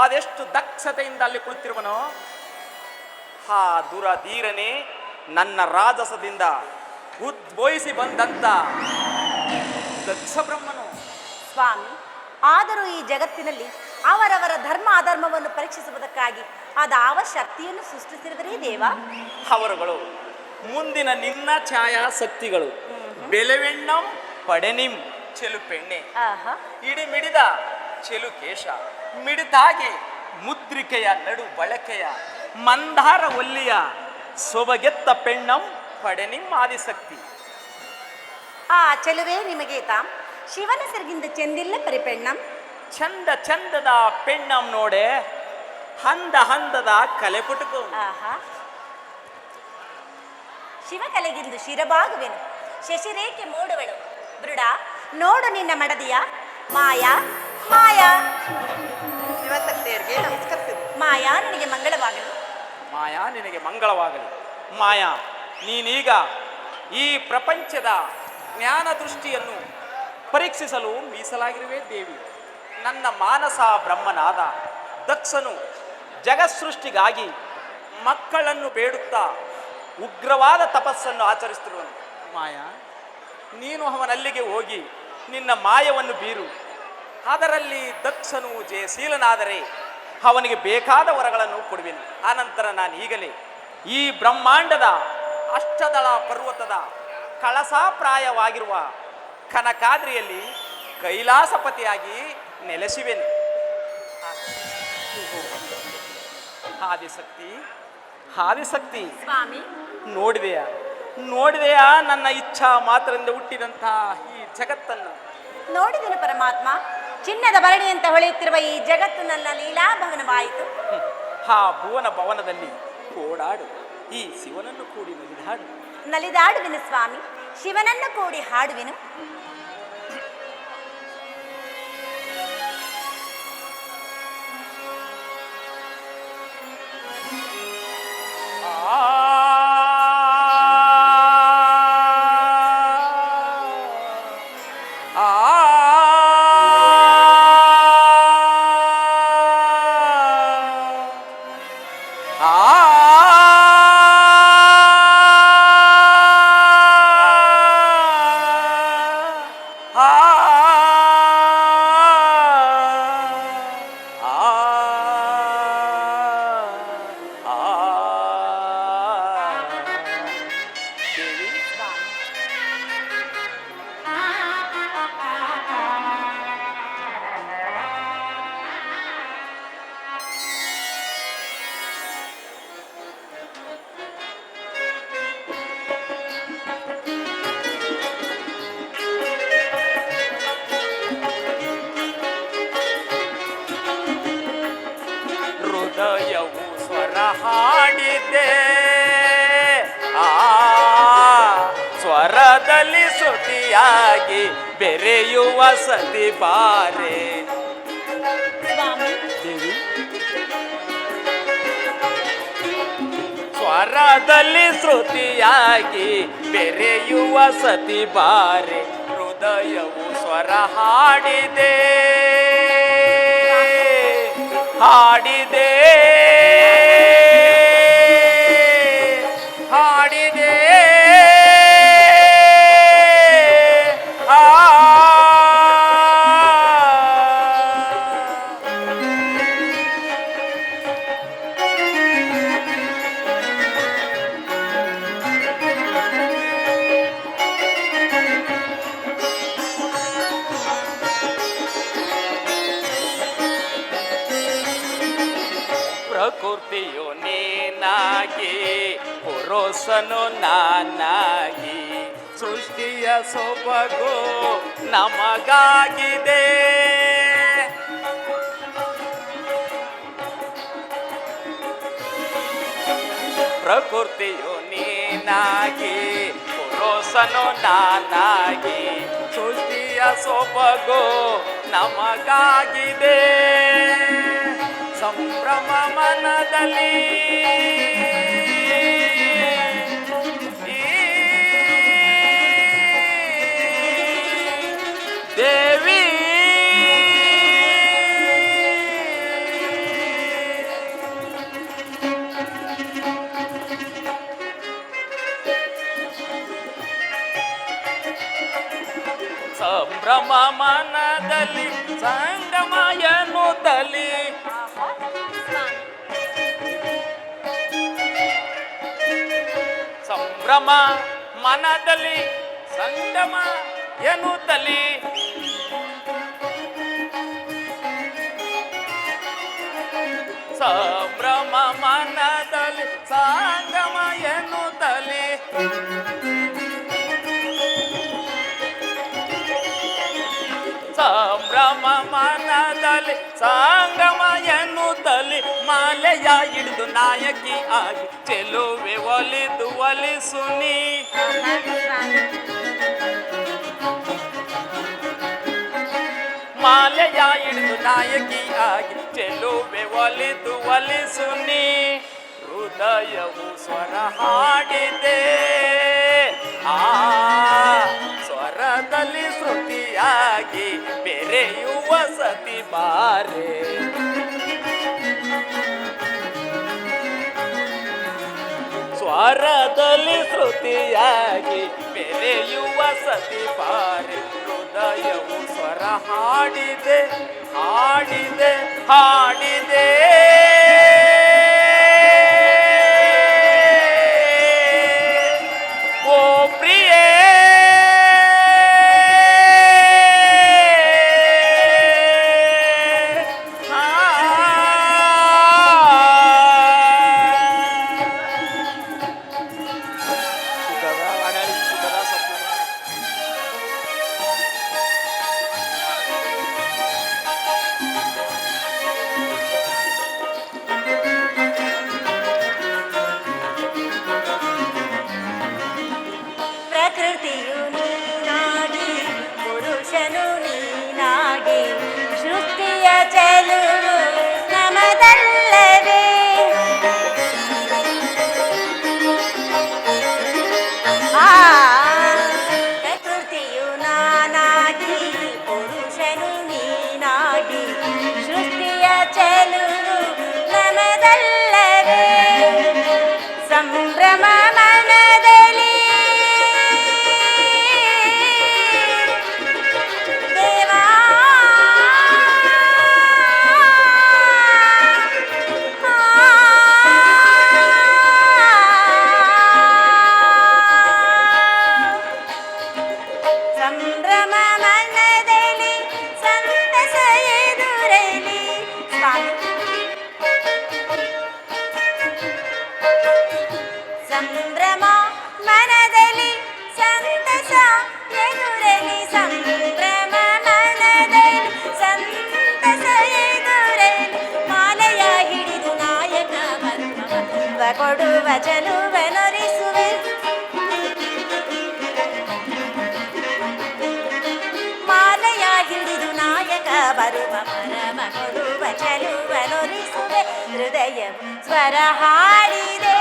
ಅದೆಷ್ಟು ದಕ್ಷತೆಯಿಂದ ಅಲ್ಲಿ ಕುಳಿತಿರುವನೋ ಆ ದುರಧೀರನೇ ನನ್ನ ರಾಜಸದಿಂದ ಉದ್ಭವಿಸಿ ಬಂದಂತ ದಕ್ಷ ಬ್ರಹ್ಮನು. ಸ್ವಾಮಿ, ಆದರೂ ಈ ಜಗತ್ತಿನಲ್ಲಿ ಅವರವರ ಧರ್ಮ ಅಧರ್ಮವನ್ನು ಪರೀಕ್ಷಿಸುವುದಕ್ಕಾಗಿ ಅದಾವ ಶಕ್ತಿಯನ್ನು ಸೃಷ್ಟಿಸಿರುವರೇ ದೇವ. ಅವರುಗಳು ಮುಂದಿನ ನಿನ್ನ ಛಾಯಾಶಕ್ತಿಗಳು. ಬೆಲೆವೆಣ್ಣಂ ಪಡೆನಿಂ ಚೆಲುಪೆಣ್ಣೆ, ಇಡಿಮಿಡಿದ ಚೆಲುಕೇಶ, ಮಿಡಿತಾಗೆ ಮುದ್ರಿಕೆಯ ನಡು ಬಳಕೆಯ ಮಂದಾರ ಒಲ್ಲಿಯ ಸೊಬಗೆತ್ತ ಪೆಣ್ಣಂ ಪಡೆನಿಂ ಆದಿಶಕ್ತಿ. ಆ ಚೆಲುವೆ ನಿಮಗೆ ತಾಂ ಶಿವನ ಸೆರಗಿಂದ ಚೆಂದಿಲ್ಲ ಪರಿಪೆಣ್ಣಂ. ಚಂದ ಚಂದದ ಪೆಣ್ಣಂ ನೋಡೆ ಹಂದ ಹಂದದ ಕಲೆಪುಟುಕು. ಶಿವಕಲೆಗಿಂದು ಶಿರಬಾಗುವೆನು, ಶಶಿರೇಖೆ ಮೂಡುವೆಳು. ಬೃಡ ನೋಡು ನಿನ್ನ ಮಡದಿಯ ಮಾಯಾ ಮಾಯಾ. ಶಿವಶಕ್ತಿಯರಿಗೆ ನಮಸ್ಕರಿಸಿದೆ. ಮಾಯಾ ನಿನಗೆ ಮಂಗಳವಾಗಲಿ. ಮಾಯಾ ನಿನಗೆ ಮಂಗಳವಾಗಲಿ. ಮಾಯಾ, ನೀನೀಗ ಈ ಪ್ರಪಂಚದ ಜ್ಞಾನ ದೃಷ್ಟಿಯನ್ನು ಪರೀಕ್ಷಿಸಲು ಮೀಸಲಾಗಿರುವೆ ದೇವಿ. ನನ್ನ ಮಾನಸ ಬ್ರಹ್ಮನಾದ ದಕ್ಷನು ಜಗತ್ಸೃಷ್ಟಿಗಾಗಿ ಮಕ್ಕಳನ್ನು ಬೇಡುತ್ತಾ ಉಗ್ರವಾದ ತಪಸ್ಸನ್ನು ಆಚರಿಸುತ್ತಿರುವನು. ಮಾಯಾ, ನೀನು ಅವನಲ್ಲಿಗೆ ಹೋಗಿ ನಿನ್ನ ಮಾಯವನ್ನು ಬೀರು. ಅದರಲ್ಲಿ ದಕ್ಷನು ಜಯಶೀಲನಾದರೆ ಅವನಿಗೆ ಬೇಕಾದ ವರಗಳನ್ನು ಕೊಡುವೆನು. ಆನಂತರ ನಾನು ಈಗಲೇ ಈ ಬ್ರಹ್ಮಾಂಡದ ಅಷ್ಟದಳ ಪರ್ವತದ ಕಳಸಾಪ್ರಾಯವಾಗಿರುವ ಕನಕಾದ್ರಿಯಲ್ಲಿ ಕೈಲಾಸಪತಿಯಾಗಿ ನೆಲೆಸುವೆನು. ಆದಿಶಕ್ತಿ, ಆದಿಶಕ್ತಿ, ಸ್ವಾಮಿ, ನೋಡಿದೆಯಾ ನನ್ನ ಇಚ್ಛಾ ಮಾತ್ರದಿಂದ ಹುಟ್ಟಿದಂತಹ ಈ ಜಗತ್ತನ್ನು? ನೋಡಿದೆನು ಪರಮಾತ್ಮ. ಚಿನ್ನದ ಭರಣಿಯಂತೆ ಹೊಳೆಯುತ್ತಿರುವ ಈ ಜಗತ್ತು ನನ್ನ ಲೀಲಾಭವನವಾಯಿತು. ಆ ಭುವನ ಭವನದಲ್ಲಿ ಓಡಾಡು, ಈ ಶಿವನನ್ನು ಕೂಡಿ ನಲಿದಾಡುವೆನು ಸ್ವಾಮಿ, ಶಿವನನ್ನು ಕೂಡಿ ಹಾಡುವೆನು. ಹೃದಯವು ಸ್ವರ ಹಾಡಿದೆ, ಸ್ವರದಲ್ಲಿ ಶ್ರುತಿಯಾಗಿ ಬೆರೆಯುವ ಸತಿ ಬಾರೆ. ಸ್ವರದಲ್ಲಿ ಶ್ರುತಿಯಾಗಿ ಬೆರೆಯುವ ಸತಿ ಬಾರೆ ಹೃದಯವು ಸ್ವರ ಹಾಡಿದೆ ಹಾಡಿದೆ ಹಾಡಿದೆ ಪ್ರಕೃತಿಯು ನೀನಾಗಿ ಪುರುಷನು ನಾನಾಗಿ ಸೃಷ್ಟಿಯ ಸೊಬಗು ನಮಗಾಗಿದೆ ಪ್ರಕೃತಿಯು ನೀನಾಗಿ ಪುರುಷನು ನಾನಾಗಿ ಸೃಷ್ಟಿಯ ಸೊಬಗು ನಮಗಾಗಿದೆ ಸಂಭ್ರಮ ಮನದಲ್ಲಿ ದೇವಿ ಸಂಭ್ರಮ ಮನದಲ್ಲಿ ಸಂಗಮಯನುದಲ್ಲಿ ಸಂಭ್ರಮ ಮನದಲ್ಲಿ ಸಂಗಮ ಎನ್ನುತ್ತಲಿ ಸಂಭ್ರಮ ಮನದಲ್ಲಿ ಸಂಗಮ ಎನ್ನುತ್ತಲಿ ಸಂಭ್ರಮ ಮನದಲ್ಲಿ ಸಂಗಮ ಎನ್ನುತ್ತಲಿ ಮಾಲೆಯ ಹಿಡಿದು ನಾಯಕಿ ಆಗಿ ಚೆಲುವೆ ಒಲಿದು ಒಲಿಸುನಿ ಮಾಲೆಯ ಹಿಡಿದು ನಾಯಕಿ ಆಗಿ ಚೆಲುವೆ ಒಲಿದು ಒಲಿಸುನಿ ಹೃದಯವು ಸ್ವರ ಹಾಡಿದೆ ಆ ಸ್ವರದಲ್ಲಿ ಶ್ರುತಿಯಾಗಿ ಬೆರೆಯುವ ಸತಿ ಬಾರೆ ಸ್ವರದಲ್ಲಿ ಶ್ರುತಿಯಾಗಿ ಬೆರೆಯುವ ಸತಿ ಬಾರೆ ಹೃದಯವು ಸ್ವರ ಹಾಡಿದೆ ಹಾಡಿದೆ ಹಾಡಿದೆ ಓ ಪ್ರಿಯೇ ಪ್ರಕೃತಿಯು ನೀನಾಗಿ ಪುರುಷನು ನೀನಾಗಿ ಸೃಷ್ಟಿಯ ಚೆಲುವು ನಮದಲ್ಲವೇ ಪ್ರಕೃತಿಯು ನಾನಾಗಿ ಪುರುಷನು ನೀನಾಗಿ ಸೃಷ್ಟಿಯ ಚೆಲುವು ನಮದಲ್ಲವೇ ಸಂಭ್ರಮ ಮನದಲ್ಲಿ ಸಂಭ್ರಮ ಮನದಲ್ಲಿ ಸಂತಸ ಎದುರಲಿ ಸಂಭ್ರಮ ಮನದಲ್ಲಿ ಸಂತಸ ಎದುರಲಿ ಸಂಭ್ರಮ ಮನದಲ್ಲಿ ಸಂತಸ ಎದುರಲಿ ಮಾಲೆಯ ಹಿಡಿದು ನಾಯಕ ಬರುವ ಕೊಡುವ ಚೆಲುವನೊರಿಸುವೆ ಮಾಲೆಯ ಹಿಡಿದು ನಾಯಕ ಬರುವ ಪರಮ ಕೊಡುವ ಚೆಲುವನೊರಿಸುವೆ ಹೃದಯ ಸ್ವರ ಹಾಡಿದೆ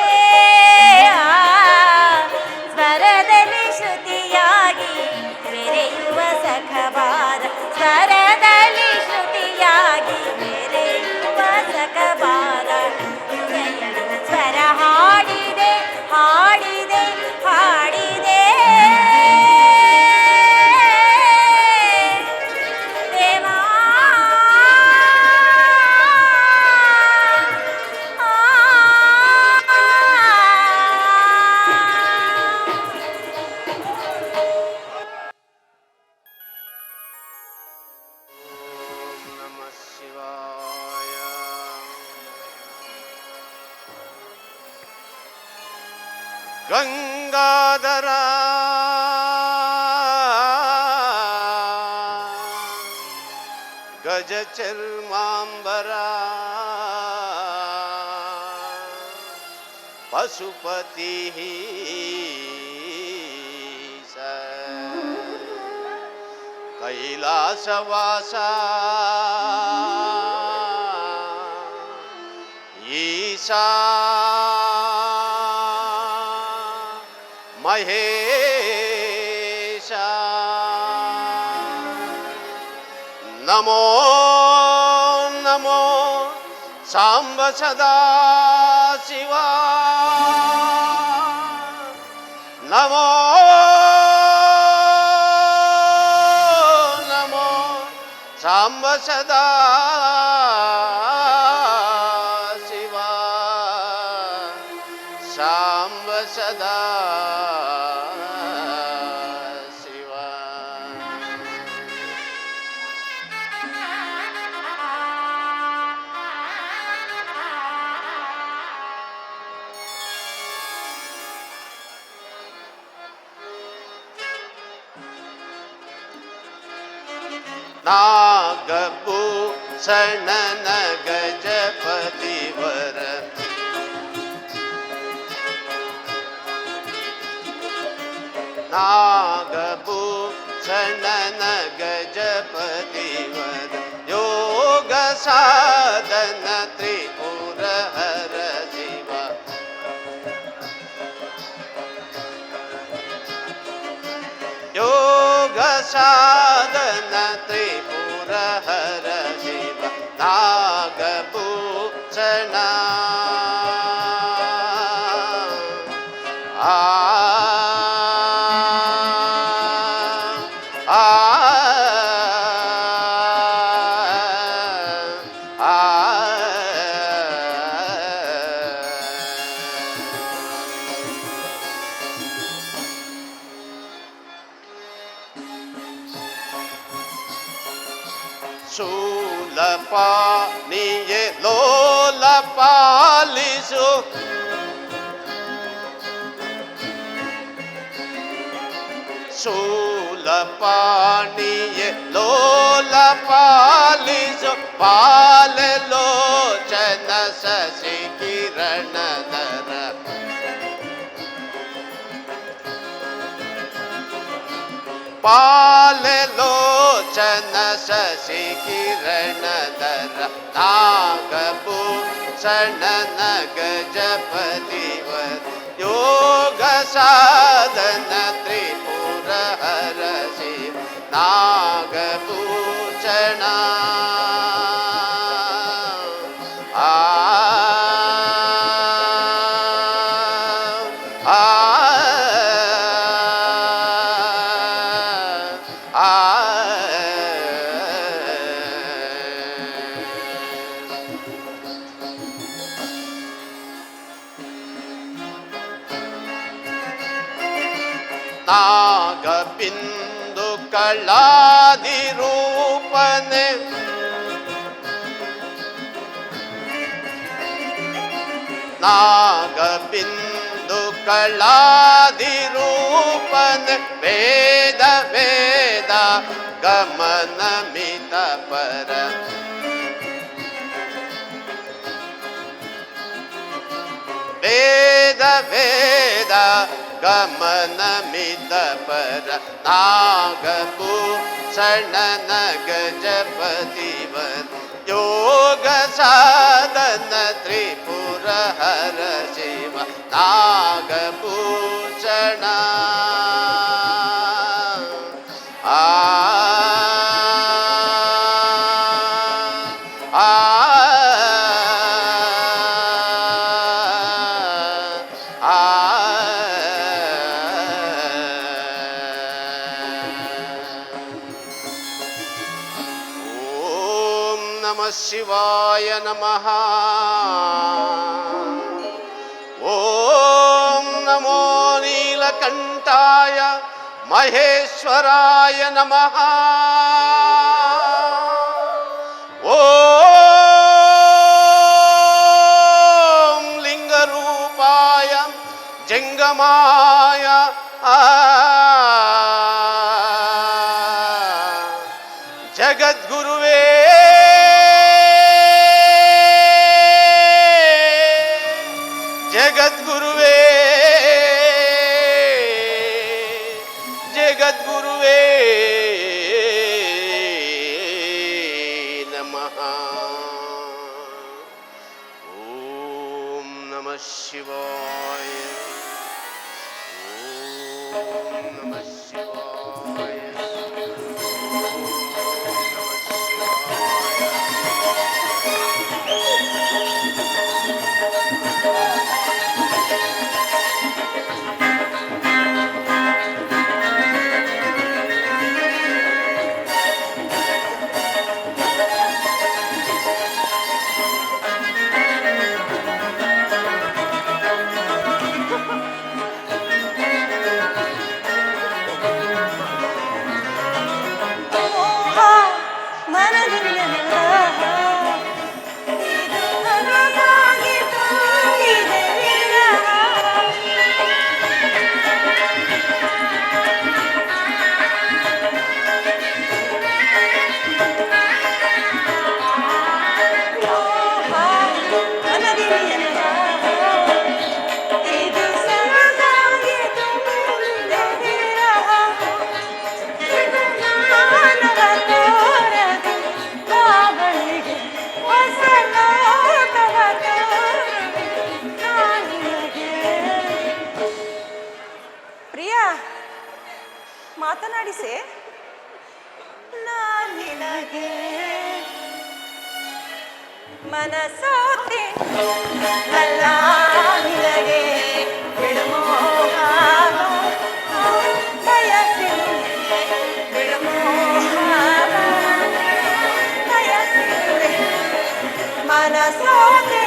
ಸಕಬಾರ ಸ್ವರದಲ್ಲಿ ಶ್ರುತಿಯಾಗಿ ಮೆರೆಯುವ ಸಕಬಾರ ಸ್ವರ ಹಾಡಿದೆ ಹಾಡಿದೆ ಹಾಡಿದೆ ದೇವಾ ನಮಃ ಶಿವಾಯ. ಗಂಗಾಧರ ಗಜ ಚರ್ಮಾಂಬರ ಪಶುಪತಿ ಕೈಲಾಸವಾಸ ಈಶಾ ಮಹೇಶ ನಮೋ ನಮೋ ಸಾಂಬ ಸದಾ ಶಿವ ನಮೋ ನಮೋ ಸಾಂಬ ಸದಾ ಶಿವ ಸಾಂಬ ಸದಾ ಶಿವ. ನಾಗಭೂಷಣನ ಗಜಪತಿವರ ನಾಗಭೂಷಣನ ಗಜಪತಿವರ ಯೋಗ ಸಾಧನ ತ್ರಿಪುರ ಹರ ಶಿವ ಯೋಗ ಸಾಧನ ತ್ರಿಪುರ ಹರ ಶಿವ ನಾಗಭೂಷಣ ಆ ಆ ಆ ಶೂಲಪಾಣಿಯೇ ಲೋಲ ಪಾಲಿಸು ಶೂಲಪಾಣಿಯೇ ಲೋಲ ಪಾಲಿಸು ಪಾಲಲೋಚನ ಶಶಿ ಕಿರಣಧರ ಪಾಲಲೋಚನ ಶಶಿ ಕಿರಣಧರ ನಾಗಭೂಷಣನ ಗಜಪತಿವರ ಯೋಗ ಸಾಧನ ತ್ರಿಪುರ ಹರ ಶಿವ ನಾಗಭೂಷಣ ಆ ಆ ನಾಗಬಿಂದು ಕಳಾದಿರೂಪನೆ ನಾಗಬಿಂದು ಕಳಾದಿರೂಪನೆ ವೇದ ವೇದ ಗಮನ ಮಿತ ಪರ ವೇದ ವೇದ ಗಮನ ಮಿತ ಪರ ನಾಗಭೂಷಣನ ಗಜಪತಿವರ ಯೋಗ ಸಾಧನ ತ್ರಿಪುರ ಹರ ಶಿವ ನಾಗಭೂಷಣ ಆ ನಮಃ ಶಿವಾಯ ನಮಃ. ಓಂ ನಮೋ ನೀಲಕಂಠಾಯ ಮಹೇಶ್ವರಾಯ ನಮಃ. ಓಂ ಲಿಂಗರೂಪಾಯ ಜಂಗಮಾಯ ಜಗದ್ಗುರುವೇ ಜಗದ್ಗುರುವೇ ಜಗದ್ಗುರುವೇ ನಮಃ. ಓಂ ನಮಃ ಶಿವಾಯ. ಓಂ ನಮಃ ಶಿವಾಯ. ಮಾತನಾಡಿಸೆ ನಾನಿನಗೆ ಮನಸೋತೆ ಅಲ್ಲ ನಿನಗೆ ಬಿಡುಮೋಹ ಬಯಸಿ ಬಿಡುಮೋಹ ಬಯಸಿ ಮನಸೋತೆ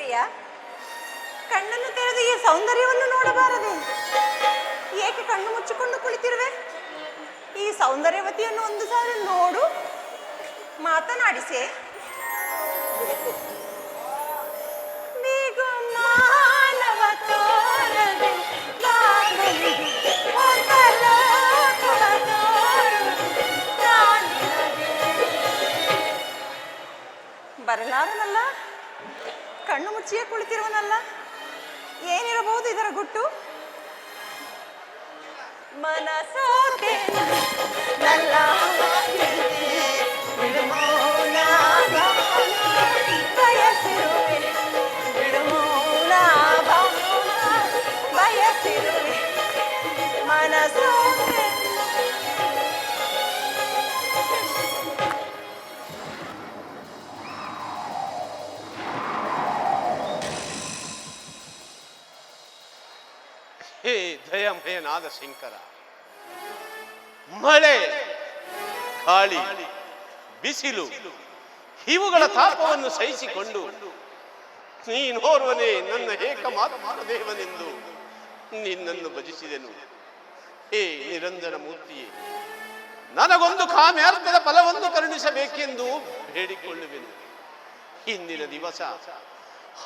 ಪ್ರಿಯ, ಕಣ್ಣನ್ನು ತೆರೆದು ಈ ಸೌಂದರ್ಯವನ್ನು ನೋಡಬಾರದೆ? ಏಕೆ ಕಣ್ಣು ಮುಚ್ಚಿಕೊಂಡು ಕುಳಿತಿರುವೆ? ಈ ಸೌಂದರ್ಯವತಿಯನ್ನು ಒಂದು ಸಾರಿ ನೋಡು, ಮಾತನಾಡಿಸೆ. ಮಾನವ ತೋರದೆ ಬಾಳಲಿಗೆ ಹೊಸ ಲೋಕವ ತೋರು ಪ್ರಾಣಿಗಳಿಗೆ. ಬರಲಾರನಲ್ಲ, ಕಣ್ಣು ಮುಚ್ಚಿಯೇ ಕುಳಿತಿರುವನಲ್ಲ, ಏನಿರಬಹುದು ಇದರ ಗುಟ್ಟು? ಮನಸೋತೆ ನಲ್ಲ ಬಯಸಿರುವೆ, ಬಿಡುಮೂಲ ಬಯಸಿರುವೆ ಮನಸೋತೆ. ಹೇ ದಯಮಯನಾದ ಶಂಕರ, ಮಳೆ, ಗಾಳಿ, ಬಿಸಿಲು ಇವುಗಳ ತಾಪವನ್ನು ಸಹಿಸಿಕೊಂಡು ನೀನೋರ್ವನೇ ನನ್ನ ಏಕಮಾತ್ರ ದೇವನೆಂದು ನಿನ್ನನ್ನು ಭಜಿಸಿದೆನು. ಹೇ ನಿರಂಜನ ಮೂರ್ತಿಯೇ, ನನಗೊಂದು ಕಾಮ್ಯಾರ್ಥದ ಫಲವನ್ನು ಕರುಣಿಸಬೇಕೆಂದು ಬೇಡಿಕೊಳ್ಳುವೆನು. ಇಂದಿನ ದಿವಸ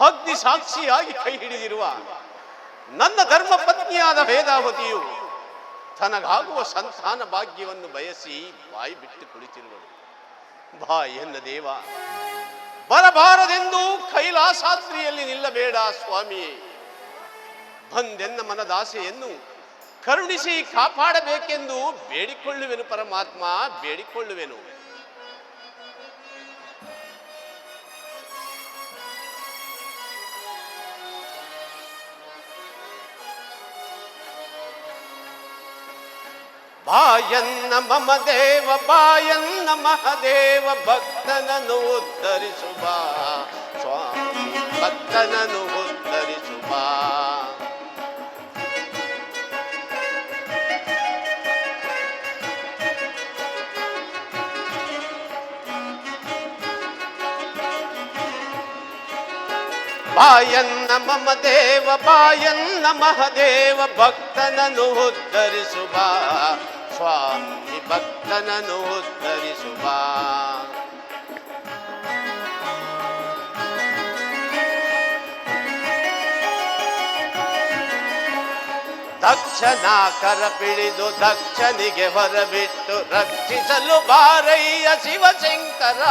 ಅಗ್ನಿ ಸಾಕ್ಷಿಯಾಗಿ ಕೈ ಹಿಡಿದಿರುವ ನನ್ನ ಧರ್ಮ ಪತ್ನಿಯಾದ ವೇದಾವತಿಯು ತನಗಾಗುವ ಸಂತಾನ ಭಾಗ್ಯವನ್ನು ಬಯಸಿ ಬಾಯಿ ಬಿಟ್ಟು ಕುಳಿತಿರುವಳು. ಬಾ ಎನ್ನ ದೇವ, ಬರಬಾರದೆಂದು ಕೈಲಾಸಾದ್ರಿಯಲ್ಲಿ ನಿಲ್ಲಬೇಡ ಸ್ವಾಮಿಯೇ. ಬಂದೆನ್ನ ಮನದಾಸೆಯನ್ನು ಕರುಣಿಸಿ ಕಾಪಾಡಬೇಕೆಂದು ಬೇಡಿಕೊಳ್ಳುವೆನು ಪರಮಾತ್ಮ, ಬೇಡಿಕೊಳ್ಳುವೆನು. ಬಾಯನ್ನ ಮಮ ದೇವ, ಬಾಯನ್ನ ಮಹದೇವ, ಭಕ್ತನನ್ನು ಉದ್ಧರಿಸು ಬಾ ಸ್ವಾಮಿ, ಭಕ್ತನನ್ನು ಉದ್ಧರಿಸು ಬಾ. ಬಾಯನ್ನ ಮಮ ದೇವ, ಬಾಯನ್ನ ಮಹದೇವ, ಭಕ್ತನನ್ನು ಉದ್ಧರಿಸು ಬಾ ಸ್ವಾಮಿ, ಭಕ್ತನನ್ನು ಉದ್ಧರಿಸು ಬಾ. ದಕ್ಷನ ಕರ ಪಿಡಿದು ದಕ್ಷನಿಗೆ ಹೊರಬಿಟ್ಟು ರಕ್ಷಿಸಲು ಬಾರಯ್ಯ ಶಿವಶಂಕರ.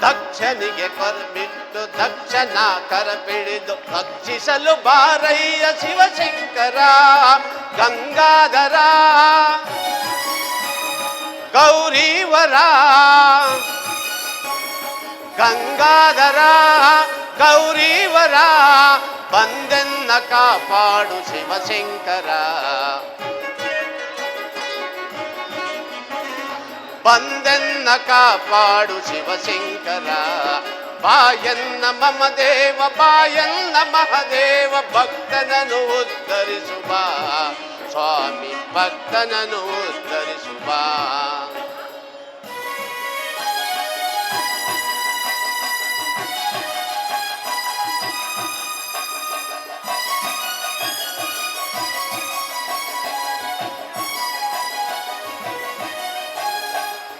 ದಕ್ಷನಿಗೆ ಕೊರಬಿಟ್ಟು ದಕ್ಷನ ಕರ ಪಿಡಿದು ರಕ್ಷಿಸಲು ಬಾರಯ್ಯ ಶಿವಶಂಕರ. ಗಂಗಾಧರ ಗೌರೀವರ, ಗಂಗಾಧರ ಗೌರೀವರ, ಬಂದೆನ್ನ ಕಾಪಾಡು ಶಿವಶಂಕರ. ಬಂದೆನ್ನ ಕಾಪಾಡು ಶಿವಶಂಕರ. ಬಾಯನ್ನ ಮಮ ದೇವ, ಬಾಯನ್ನ ಮಹದೇವ, ಭಕ್ತನನ್ನು ಉದ್ಧರಿಸು ಬಾ ಸ್ವಾಮಿ, ಭಕ್ತನನ್ನು ಉದ್ಧರಿಸು ಬಾ.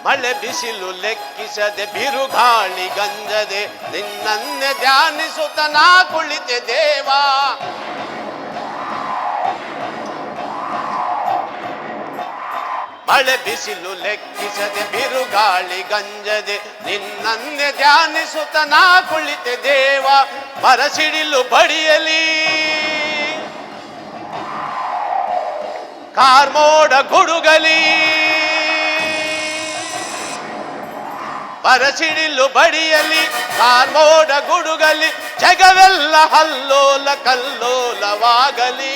ಮಳೆ ಬಿಸಿಲು ಲೆಕ್ಕಿಸದೆ ಬಿರುಗಾಳಿ ಗಂಜದೆ ನಿನ್ನನ್ನೇ ಧ್ಯಾನಿಸುತ್ತ ನಾ ಕುಳಿತೆ ದೇವ. ಮಳೆ ಬಿಸಿಲು ಲೆಕ್ಕಿಸದೆ ಬಿರುಗಾಳಿ ಗಂಜದೆ ನಿನ್ನನ್ನೇ ಧ್ಯಾನಿಸುತ್ತ ನಾ ಕುಳಿತೆ ದೇವ. ಬರಸಿಡಿಲು ಬಡಿಯಲಿ ಕಾರ್ಮೋಡ ಗುಡುಗಲಿ, ಬರಸಿಡಿಲು ಬಡಿಯಲಿ ಕಾರ್ಮೋಡ ಗುಡುಗಲಿ, ಜಗವೆಲ್ಲ ಹಲ್ಲೋಲ ಕಲ್ಲೋಲವಾಗಲಿ.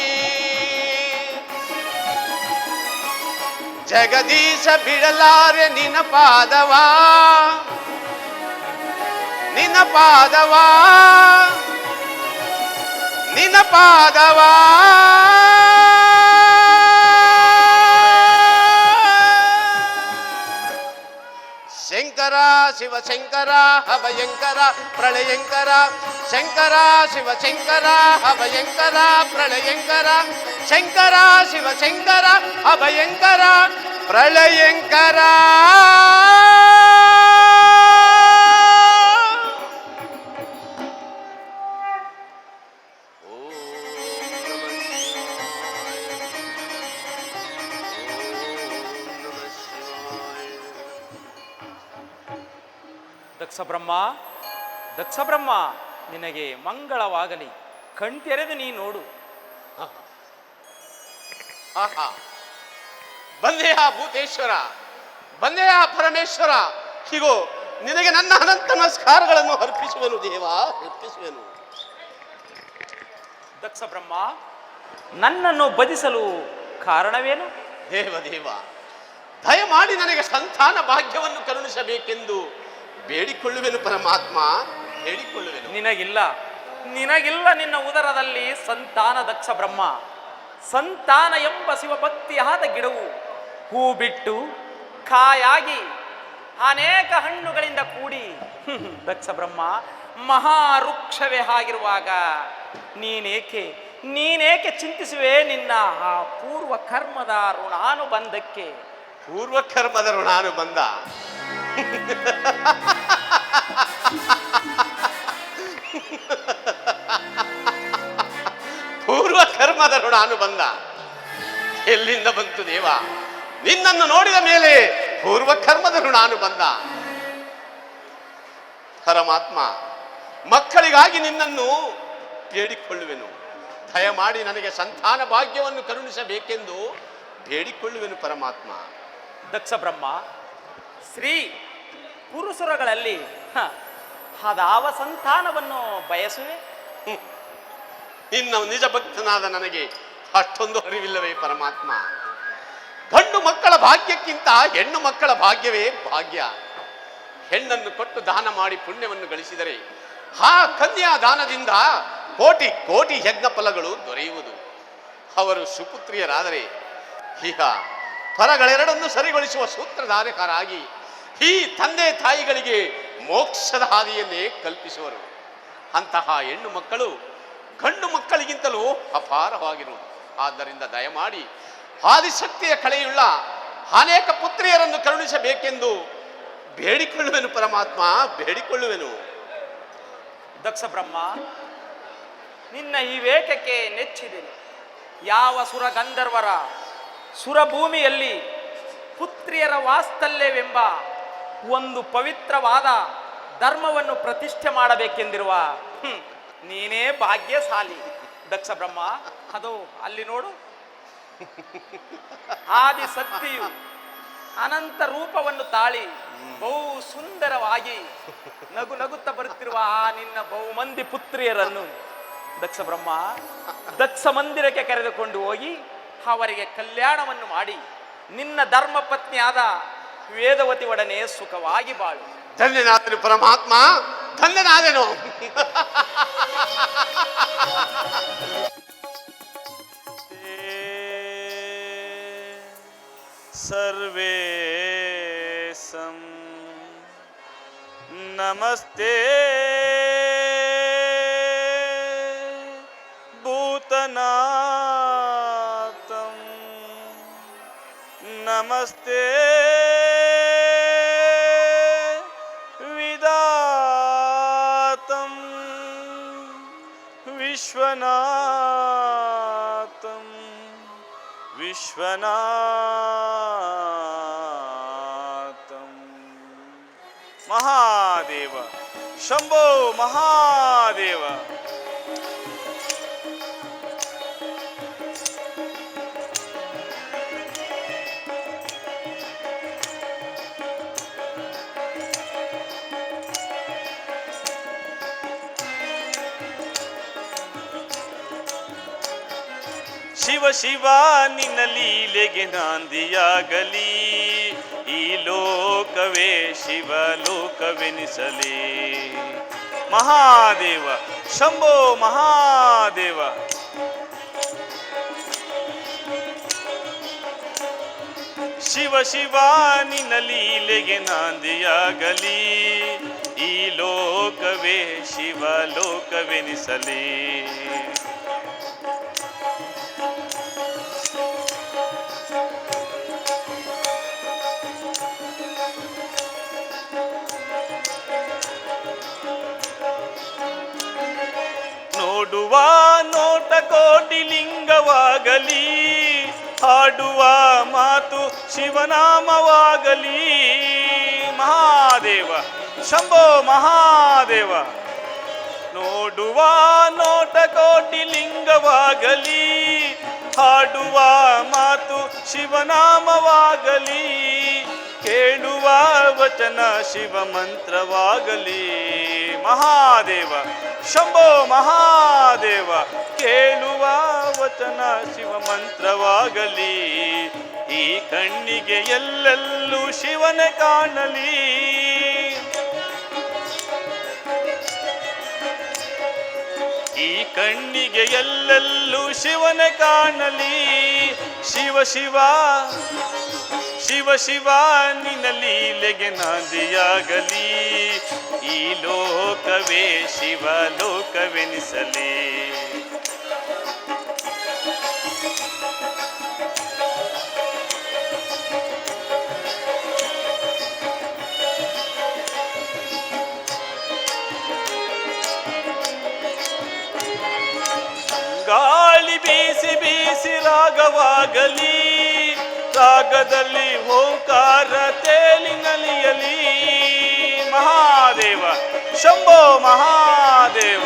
ಜಗದೀಶ ಬಿಡಲಾರೆ ನಿನ ಪಾದವಾ, ನಿನ ಪಾದವಾ, ನಿನ ಪಾದವಾ. ಶಂಕರ ಶಂಕರ ಶಿವಶಂಕರ ಅಭಯಂಕರ ಪ್ರಳಯಂಕರ ಶಂಕರ ಶಿವಶಂಕರ ಅಭಯಂಕರ ಪ್ರಳಯಂಕರ ಶಂಕರ ಶಿವಶಂಕರ ಅಭಯಂಕರ ಪ್ರಳಯಂಕರ. ದಕ್ಷ ಬ್ರಹ್ಮ ನಿನಗೆ ಮಂಗಳವಾಗಲಿ. ಕಣ್ತೆರೆದು ನೀ ನೋಡು. ಆಹಾ, ಬಂದೆಯ ಭೂತೇಶ್ವರ, ಬಂದೆಯ ಪರಮೇಶ್ವರ, ಹೀಗೋ ನಿನಗೆ ನನ್ನ ಅನಂತ ನಮಸ್ಕಾರಗಳನ್ನು ಅರ್ಪಿಸುವೆನು ದೇವ, ಅರ್ಪಿಸುವೆನು. ದಕ್ಷ ಬ್ರಹ್ಮ, ನನ್ನನ್ನು ಬದಿಸಲು ಕಾರಣವೇನು? ದೇವ ದೇವ, ದಯಮಾಡಿ ನನಗೆ ಸಂತಾನ ಭಾಗ್ಯವನ್ನು ಕರುಣಿಸಬೇಕೆಂದು ಬೇಡಿಕೊಳ್ಳುವೆನು ಪರಮಾತ್ಮ, ಬೇಡಿಕೊಳ್ಳುವೆನು. ನಿನಗಿಲ್ಲ ನಿನ್ನ ಉದರದಲ್ಲಿ ಸಂತಾನ. ದಕ್ಷ ಬ್ರಹ್ಮ, ಸಂತಾನ ಎಂಬ ಶಿವಭಕ್ತಿಯಾದ ಗಿಡವು ಹೂ ಬಿಟ್ಟು ಕಾಯಾಗಿ ಅನೇಕ ಹಣ್ಣುಗಳಿಂದ ಕೂಡಿ ದಕ್ಷ ಬ್ರಹ್ಮ ಮಹಾವೃಕ್ಷವೇ ಆಗಿರುವಾಗ ನೀನೇಕೆ ಚಿಂತಿಸುವೆ ನಿನ್ನ ಆ ಪೂರ್ವ ಕರ್ಮದ ಋಣಾನುಬಂಧಕ್ಕೆ? ಪೂರ್ವ ಕರ್ಮದ ಋಣಾನುಬಂಧ ಪೂರ್ವ ಕರ್ಮದ ಋಣಾನುಬಂಧ ಎಲ್ಲಿಂದ ಬಂತು ದೇವ? ನಿನ್ನನ್ನು ನೋಡಿದ ಮೇಲೆ ಪೂರ್ವ ಕರ್ಮದ ಋಣಾನುಬಂಧ. ಪರಮಾತ್ಮ, ಮಕ್ಕಳಿಗಾಗಿ ನಿನ್ನನ್ನು ಬೇಡಿಕೊಳ್ಳುವೆನು. ದಯಮಾಡಿ ನನಗೆ ಸಂತಾನ ಭಾಗ್ಯವನ್ನು ಕರುಣಿಸಬೇಕೆಂದು ಬೇಡಿಕೊಳ್ಳುವೆನು ಪರಮಾತ್ಮ. ದಕ್ಷ ಬ್ರಹ್ಮ, ಶ್ರೀ ಪುರುಷರುಗಳಲ್ಲಿ ಅದಾವ ಸಂತಾನವನ್ನು ಬಯಸುವೆ? ಇನ್ನು ನಿಜ ಭಕ್ತನಾದ ನನಗೆ ಅಷ್ಟೊಂದು ಅರಿವಿಲ್ಲವೇ ಪರಮಾತ್ಮ? ಗಂಡು ಮಕ್ಕಳ ಭಾಗ್ಯಕ್ಕಿಂತ ಹೆಣ್ಣು ಮಕ್ಕಳ ಭಾಗ್ಯವೇ ಭಾಗ್ಯ. ಹೆಣ್ಣನ್ನು ಕೊಟ್ಟು ದಾನ ಮಾಡಿ ಪುಣ್ಯವನ್ನು ಗಳಿಸಿದರೆ ಆ ಕನ್ಯಾ ದಾನದಿಂದ ಕೋಟಿ ಕೋಟಿ ಯಜ್ಞ ಫಲಗಳು ದೊರೆಯುವುದು. ಅವರು ಸುಪುತ್ರಿಯರಾದರೆ ಈಗ ಫಲಗಳೆರಡನ್ನು ಸರಿಗೊಳಿಸುವ ಸೂತ್ರಧಾರಕರಾಗಿ ಈ ತಂದೆ ತಾಯಿಗಳಿಗೆ ಮೋಕ್ಷದ ಹಾದಿಯನ್ನೇ ಕಲ್ಪಿಸುವರು. ಅಂತಹ ಹೆಣ್ಣು ಮಕ್ಕಳು ಗಂಡು ಮಕ್ಕಳಿಗಿಂತಲೂ ಅಪಾರವಾಗಿರುವುದು. ಆದ್ದರಿಂದ ದಯಮಾಡಿ ಆದಿಶಕ್ತಿಯ ಕಳೆಯುಳ್ಳ ಅನೇಕ ಪುತ್ರಿಯರನ್ನು ಕರುಣಿಸಬೇಕೆಂದು ಬೇಡಿಕೊಳ್ಳುವೆನು ಪರಮಾತ್ಮ, ಬೇಡಿಕೊಳ್ಳುವೆನು. ದಕ್ಷ ಬ್ರಹ್ಮ, ನಿನ್ನ ಈ ವೇಗಕ್ಕೆ ನೆಚ್ಚಿದೆನು. ಯಾವ ಸುರ ಗಂಧರ್ವರ ಸುರಭೂಮಿಯಲ್ಲಿ ಪುತ್ರಿಯರ ವಾಸ್ತಲ್ಯವೆಂಬ ಒಂದು ಪವಿತ್ರವಾದ ಧರ್ಮವನ್ನು ಪ್ರತಿಷ್ಠೆ ಮಾಡಬೇಕೆಂದಿರುವ ನೀನೇ ಭಾಗ್ಯಶಾಲಿ. ದಕ್ಷ ಬ್ರಹ್ಮ, ಅದು ಅಲ್ಲಿ ನೋಡು, ಆದಿ ಸತ್ಯು ಅನಂತ ರೂಪವನ್ನು ತಾಳಿ ಬಹು ಸುಂದರವಾಗಿ ನಗು ನಗುತ್ತಾ ಬರುತ್ತಿರುವ ಆ ನಿನ್ನ ಬಹುಮಂದಿ ಪುತ್ರಿಯರನ್ನು ದಕ್ಷ ಬ್ರಹ್ಮ ದಕ್ಷ ಮಂದಿರಕ್ಕೆ ಕರೆದುಕೊಂಡು ಹೋಗಿ ಅವರಿಗೆ ಕಲ್ಯಾಣವನ್ನು ಮಾಡಿ ನಿನ್ನ ಧರ್ಮ ಪತ್ನಿಯಾದ ವೇದವತಿ ಒಡನೆ ಸುಖವಾಗಿ ಬಾಳು. ಧನ್ಯನಾದನು ಪರಮಾತ್ಮ, ಧನ್ಯನಾದನು. ಸರ್ವೇಸಂ ನಮಸ್ತೆ ಭೂತನಾಥಂ ನಮಸ್ತೆ ವಿದಾತಂ ವಿಶ್ವನಾಥಂ ವಿಶ್ವನಾಥಂ. ಮಹಾದೇವ ಶಂಭೋ ಮಹಾದೇವ. ಶಿವ ಶಿವ ನಿನ್ನ ಲೀಲೆಗೆ ನಾಂದಿಯಾಗಲಿ, ಈ ಲೋಕವೇ ಶಿವಲೋಕವೆನಿಸಲಿ. ಮಹಾದೇವ ಶಂಭೋ ಮಹಾದೇವ. ಶಿವ ಶಿವ ಶಿವ ನಿನ್ನ ಲೀಲೆಗೆ ನಾಂದಿಯಾಗಲಿ, ಈ ಲೋಕವೇ ಶಿವ ಲೋಕವೆನಿಸಲಿ. ನೋಡುವ ನೋಟ ಕೋಟಿ ಲಿಂಗವಾಗಲಿ, ಹಾಡುವ ಮಾತು ಶಿವನಾಮವಾಗಲಿ. ಮಹಾದೇವ ಶಂಭೋ ಮಹಾದೇವ. ನೋಡುವ ನೋಟ ಕೋಟಿ ಲಿಂಗವಾಗಲಿ, ಹಾಡುವ ಮಾತು ಶಿವನಾಮವಾಗಲಿ. ಕೇಳುವ ವಚನ ಶಿವ ಮಂತ್ರವಾಗಲಿ. ಮಹಾದೇವ ಶಂಭೋ ಮಹಾದೇವ. ಕೇಳುವ ವಚನ ಶಿವ ಮಂತ್ರವಾಗಲಿ, ಈ ಕಣ್ಣಿಗೆ ಎಲ್ಲೆಲ್ಲೂ ಶಿವನೇ ಕಾಣಲಿ. ಈ ಕಣ್ಣಿಗೆ ಎಲ್ಲೆಲ್ಲೂ ಶಿವನೇ ಕಾಣಲಿ. ಶಿವ ಶಿವ ಶಿವ ಶಿವ ನಿನ್ನ ಲೀಲೆಗೆ ನಾಂದಿಯಾಗಲಿ, ಈ ಲೋಕವೇ ಶಿವ ಲೋಕವೆನಿಸಲಿ. ಗಾಳಿ ಬೀಸಿ ಬೀಸಿ ರಾಗವಾಗಲಿ, ರಾಗದಲ್ಲಿ ಓಂಕಾರ ತೇಲಿ ನಲಿಯಲಿ. ಮಹಾದೇವ ಶಂಭೋ ಮಹಾದೇವ.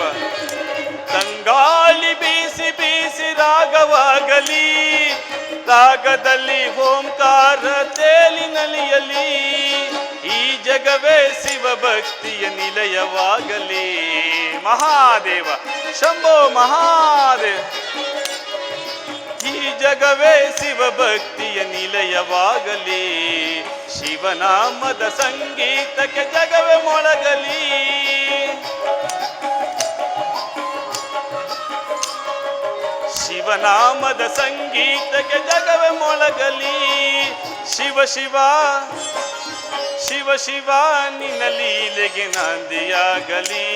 ತಂಗಾಳಿ ಬೀಸಿ ಬೀಸಿ ರಾಗವಾಗಲಿ, ರಾಗದಲ್ಲಿ ಓಂಕಾರ ತೇಲಿ ನಲಿಯಲಿ. ಈ ಜಗವೇ ಶಿವ ಭಕ್ತಿಯ ನಿಲಯವಾಗಲಿ. ಮಹಾದೇವ ಶಂಭೋ ಮಹಾದೇವ. ಈ ಜಗವೇ ಶಿವ ಭಕ್ತಿಯ ನಿಲಯವಾಗಲಿ, ಶಿವನಾಮದ ಸಂಗೀತಕ್ಕೆ ಜಗವೇ ಮೊಳಗಲಿ. ಶಿವನಾಮದ ಸಂಗೀತಕ್ಕೆ ಜಗವೇ ಮೊಳಗಲಿ. ಶಿವ ಶಿವ ಶಿವ ಶಿವ ನಿನ್ನ ಲೀಲೆಗೆ ನಾಂದಿಯಾಗಲಿ,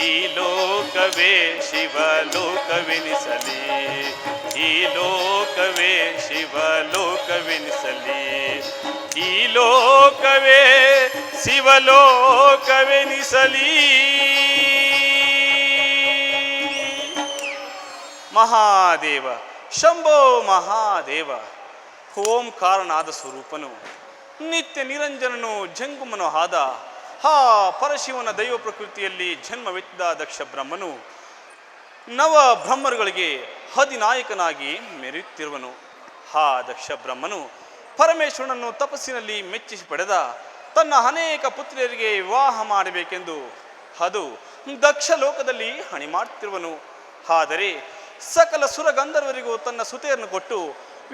ಈ ಲೋಕವೇ ಶಿವ ಲೋಕವೆನಿಸಲಿ. ಈ ಲೋಕವೇ ಶಿವ ಲೋಕವೆನಿಸಲಿ. ಈ ಲೋಕವೇ ಶಿವ ಲೋಕವೆನಿಸಲಿ. ಮಹಾದೇವ ಶಂಭೋ ಮಹಾದೇವ. ಓಂಕಾರನಾದ ಸ್ವರೂಪನು, ನಿತ್ಯ ನಿರಂಜನನು, ಜಂಗುಮನು ಆದ ಹಾ ಪರಶಿವನ ದೈವ ಪ್ರಕೃತಿಯಲ್ಲಿ ಜನ್ಮವೆತ್ತಿದ ದಕ್ಷ ಬ್ರಹ್ಮನು ನವ ಬ್ರಹ್ಮರುಗಳಿಗೆ ಅಧಿನಾಯಕನಾಗಿ ಮೆರೆಯುತ್ತಿರುವನು. ಹಾ ದಕ್ಷ ಬ್ರಹ್ಮನು ಪರಮೇಶ್ವರನನ್ನು ತಪಸ್ಸಿನಲ್ಲಿ ಮೆಚ್ಚಿಸಿ ಪಡೆದ ತನ್ನ ಅನೇಕ ಪುತ್ರಿಯರಿಗೆ ವಿವಾಹ ಮಾಡಬೇಕೆಂದು ಅದು ದಕ್ಷ ಲೋಕದಲ್ಲಿ ಹಣಿ ಮಾಡುತ್ತಿರುವನು. ಆದರೆ ಸಕಲ ಸುರಗಂಧರ್ವರಿಗೂ ತನ್ನ ಸುತೆಯನ್ನು ಕೊಟ್ಟು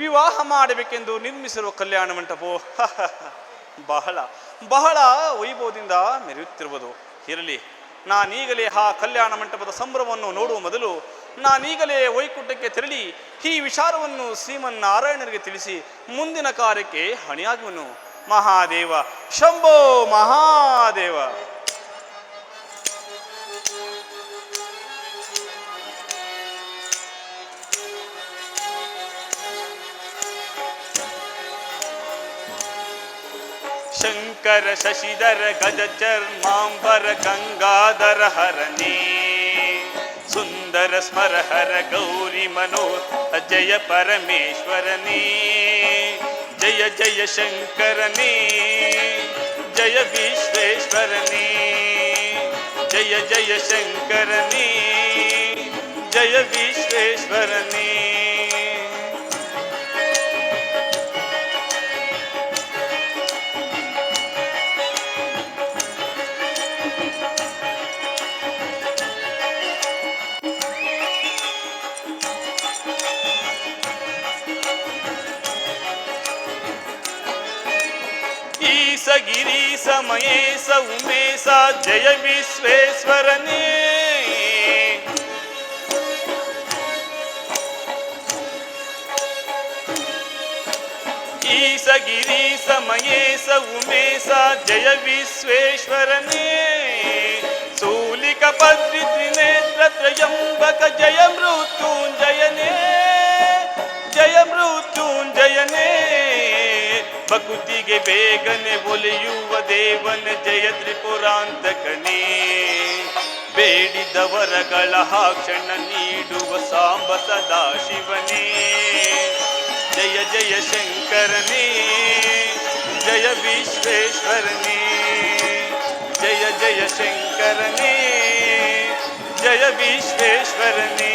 ವಿವಾಹ ಮಾಡಬೇಕೆಂದು ನಿರ್ಮಿಸಿರುವ ಕಲ್ಯಾಣ ಮಂಟಪವು ಬಹಳ ಬಹಳ ವೈಭವದಿಂದ ಮೆರೆಯುತ್ತಿರುವುದು. ಇರಲಿ, ನಾನೀಗಲೇ ಆ ಕಲ್ಯಾಣ ಮಂಟಪದ ಸಂಭ್ರಮವನ್ನು ನೋಡುವ ಮೊದಲು ನಾನೀಗಲೇ ವೈಕುಂಠಕ್ಕೆ ತೆರಳಿ ಈ ವಿಚಾರವನ್ನು ಶ್ರೀಮನ್ನಾರಾಯಣರಿಗೆ ತಿಳಿಸಿ ಮುಂದಿನ ಕಾರ್ಯಕ್ಕೆ ಹಣಿಯಾಗುವನು. ಮಹಾದೇವ ಶಂಭೋ ಮಹಾದೇವ. ಶಂಕರ ಶಶಿಧರ ಗಜ ಚರ್ಮಾಂಬರ ಗಂಗಾಧರ ಹರನೇ, ಸುಂದರ ಸ್ಮರಹರ ಗೌರಿ ಮನೋತ್ ಜಯ ಪರಮೇಶ್ವರನೇ. ಜಯ ಜಯ ಶಂಕರನೇ, ಜಯ ವಿಶ್ವೇಶ್ವರನೇ. ಜಯ ಜಯ ಶಂಕರನೇ, ಜಯ ವಿಶ್ವೇಶ್ವರನೇ. ಗಿರೀಶ ಮಹೇಶ ಉಮೇಶ ಜಯ ವಿಶ್ವೇಶ್ವರನೇ. ಈಶ ಗಿರೀಶ ಮಹೇಶ ಉಮೇಶ ಜಯ ವಿಶ್ವೇಶ್ವರನೇ ಸೂಲಿಕ ಪದ್ರಿ ತ್ರಿನೇತ್ರ ತ್ರಯಂಬಕ ಜಯ ಮೃತ್ಯುಂಜಯನೇ ಜಯ ಮೃತ್ಯುಂಜಯನೇ ಭಕುತಿಗೆ ಬೇಗನೆ ಒಲಿಯುವ ದೇವನ ಜಯ ತ್ರಿಪುರಾಂತಕನೇ ಬೇಡಿದ ವರಗಳ ಕ್ಷಣ ನೀಡುವ ಸಾಂಬ ಸದಾ ಶಿವನೇ ಜಯ ಜಯ ಶಂಕರನೇ ಜಯ ವಿಶ್ವೇಶ್ವರನೇ ಜಯ ಜಯ ಶಂಕರನೇ ಜಯ ವಿಶ್ವೇಶ್ವರನೇ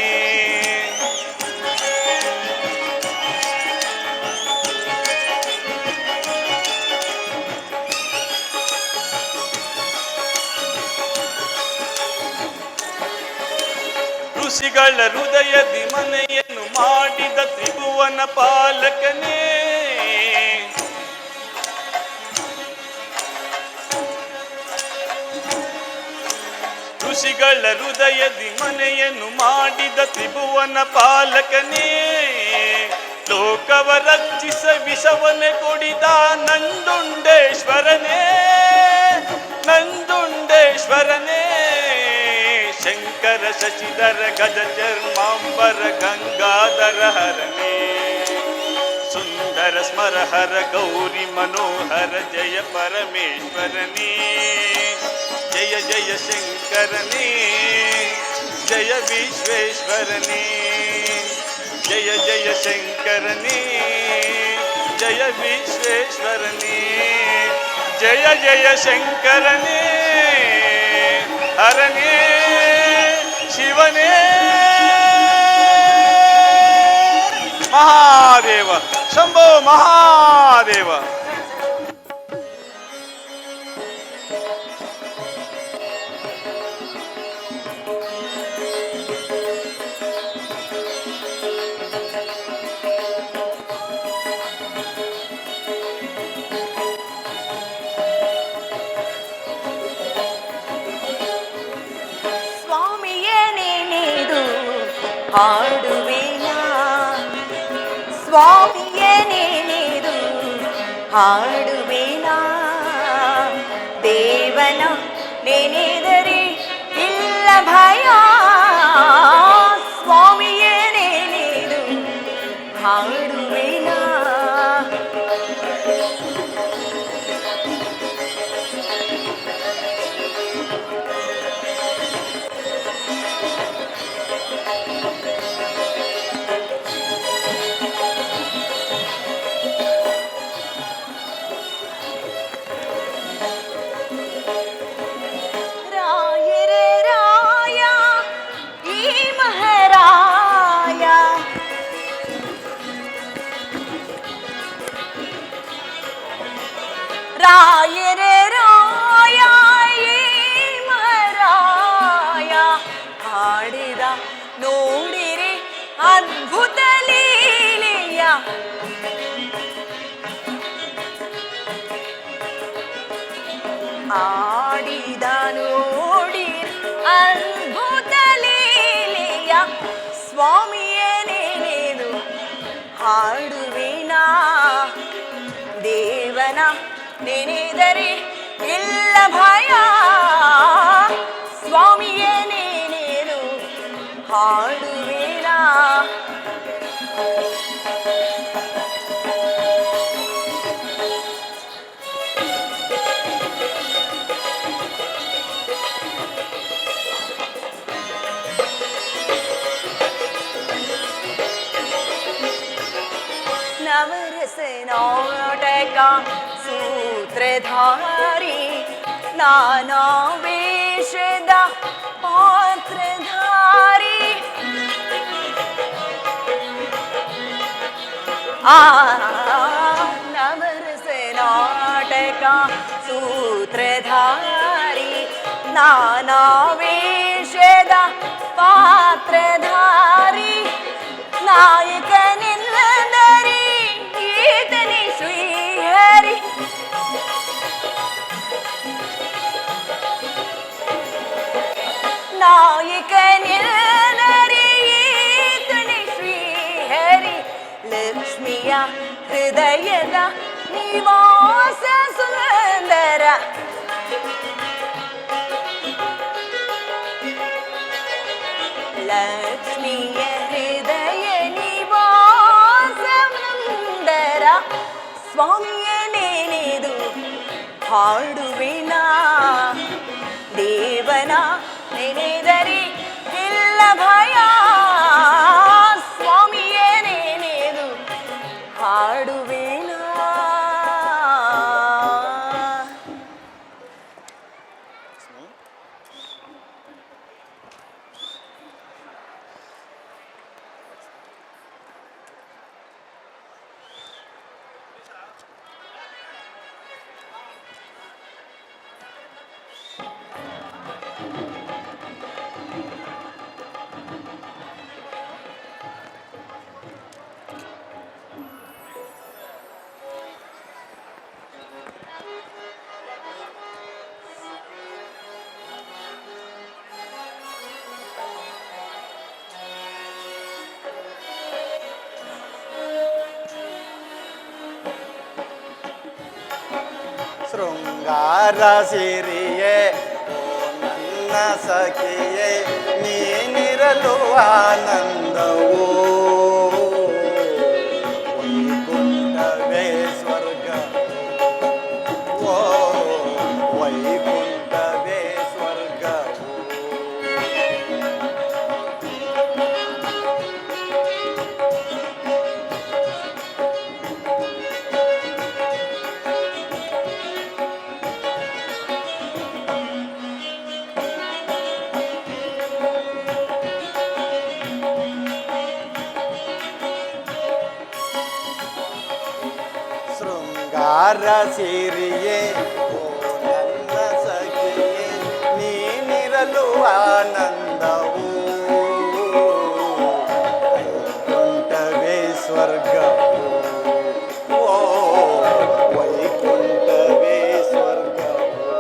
ಋಷಿಗಳ ಹೃದಯದಿ ಮನೆಯನ್ನು ಮಾಡಿದ ತ್ರಿಭುವನ ಪಾಲಕನೇ ಋಷಿಗಳ ಹೃದಯದಿ ಮನೆಯನ್ನು ಮಾಡಿದ ತ್ರಿಭುವನ ಪಾಲಕನೇ ಲೋಕವ ರಕ್ಷಿಸ ವಿಷವನ್ನೇ ಕೊಡಿದ ನಂಜುಂಡೇಶ್ವರನೇ ನಂಜುಂಡೇಶ್ವರನೇ ಶಂಕರ ಶಶಿಧರ ಗಜ ಚರ್ಮಾಂಬರ ಗಂಗಾಧರ ಹರನೇ ಸುಂದರ ಸ್ಮರಹರ ಗೌರಿ ಮನೋಹರ ಜಯ ಪರಮೇಶ್ವರನೇ ಜಯ ಜಯ ಶಂಕರನೇ ಜಯ ವಿಶ್ವೇಶ್ವರನೇ ಜಯ ಜಯ ಶಂಕರನೇ ಜಯ ವಿಶ್ವೇಶ್ವರನೇ ಜಯ ಜಯ ಶಂಕರನೇ ಹರನೇ ಶಿವನೇ ಮಹಾದೇವ ಶಂಭೋ ಮಹಾದೇವ ಹಾಡುವೆನಾ ಸ್ವಾಮಿಯೇ ನೀನಿದು ಹಾಡುವೆನಾ ದೇವನ ನೆನೆದರೆ ಇಲ್ಲ ಭಯ ಸ್ವಾಮಿಯೇ ನೀನಿದು ಹಾಡುವೆನಾ ರಾಯರೇ ರಾಯ ಮಹಾರಾಯ ಹಾಡಿದ ನೋಡಿರಿ ಅದ್ಭುತ ಲೀಲೆಯ ಆಡಿದ ನೋಡಿರಿ ಅದ್ಭುತ ಲೀಲೆಯ ಸ್ವಾಮಿಯೇ ನೀನು ಹಾಡುವಿನಾ ದೇವನ ನೆನೆದರೆ ಇಲ್ಲ ಭಯ ಸ್ವಾಮಿಯೇ ನೀನೇನು ಹಾಡುವೇನಾ ನವರಸ ನಾಟಕ सूत्रधारी नाना वेशद पात्रधारी नवरस नाटक सूत्रधारी नाना वेशद पात्रधारी नायक निंदरी गीतनी श्रीहरि नायक निंदरी गीतनी श्रीहरि लक्ष्मिया हृदयದ ನಿವಾಸ ಸುಂದರ ಲಕ್ಷ್ಮಿಯ ಹೃದಯ ನಿವಾಸ ಸುಂದರ ಸ್ವಾಮಿಯ ನೆನೆದು ಹಾಡುವಿನ ದೇವನ ನೆನೆದರೆ ಇಲ್ಲ ಭಯ ಸ್ವಾಮಿಯ ನೆನೆದು ಹಾಡುವಿನ ಶೃಂಗಾರ ಸಿರಿಯೇ ಓ ನನ್ನ ಸಖಿಯೇ ನೀನಿರಲು ಆನಂದವೋ ವೈಕುಂಠವೇ ಸ್ವರ್ಗ ಓ ವೈಕುಂಠವೇ ಸ್ವರ್ಗ ಶೃಂಗಾರ ಸಿರಿಯೇ ಓ ನನ್ನ ಸಖಿಯೇ ನೀನಿರಲು ಆನಂದವೋ ವೈಕುಂಠವೇ ಸ್ವರ್ಗವೋ ಓ ವೈಕುಂಠವೇ ಸ್ವರ್ಗವೋ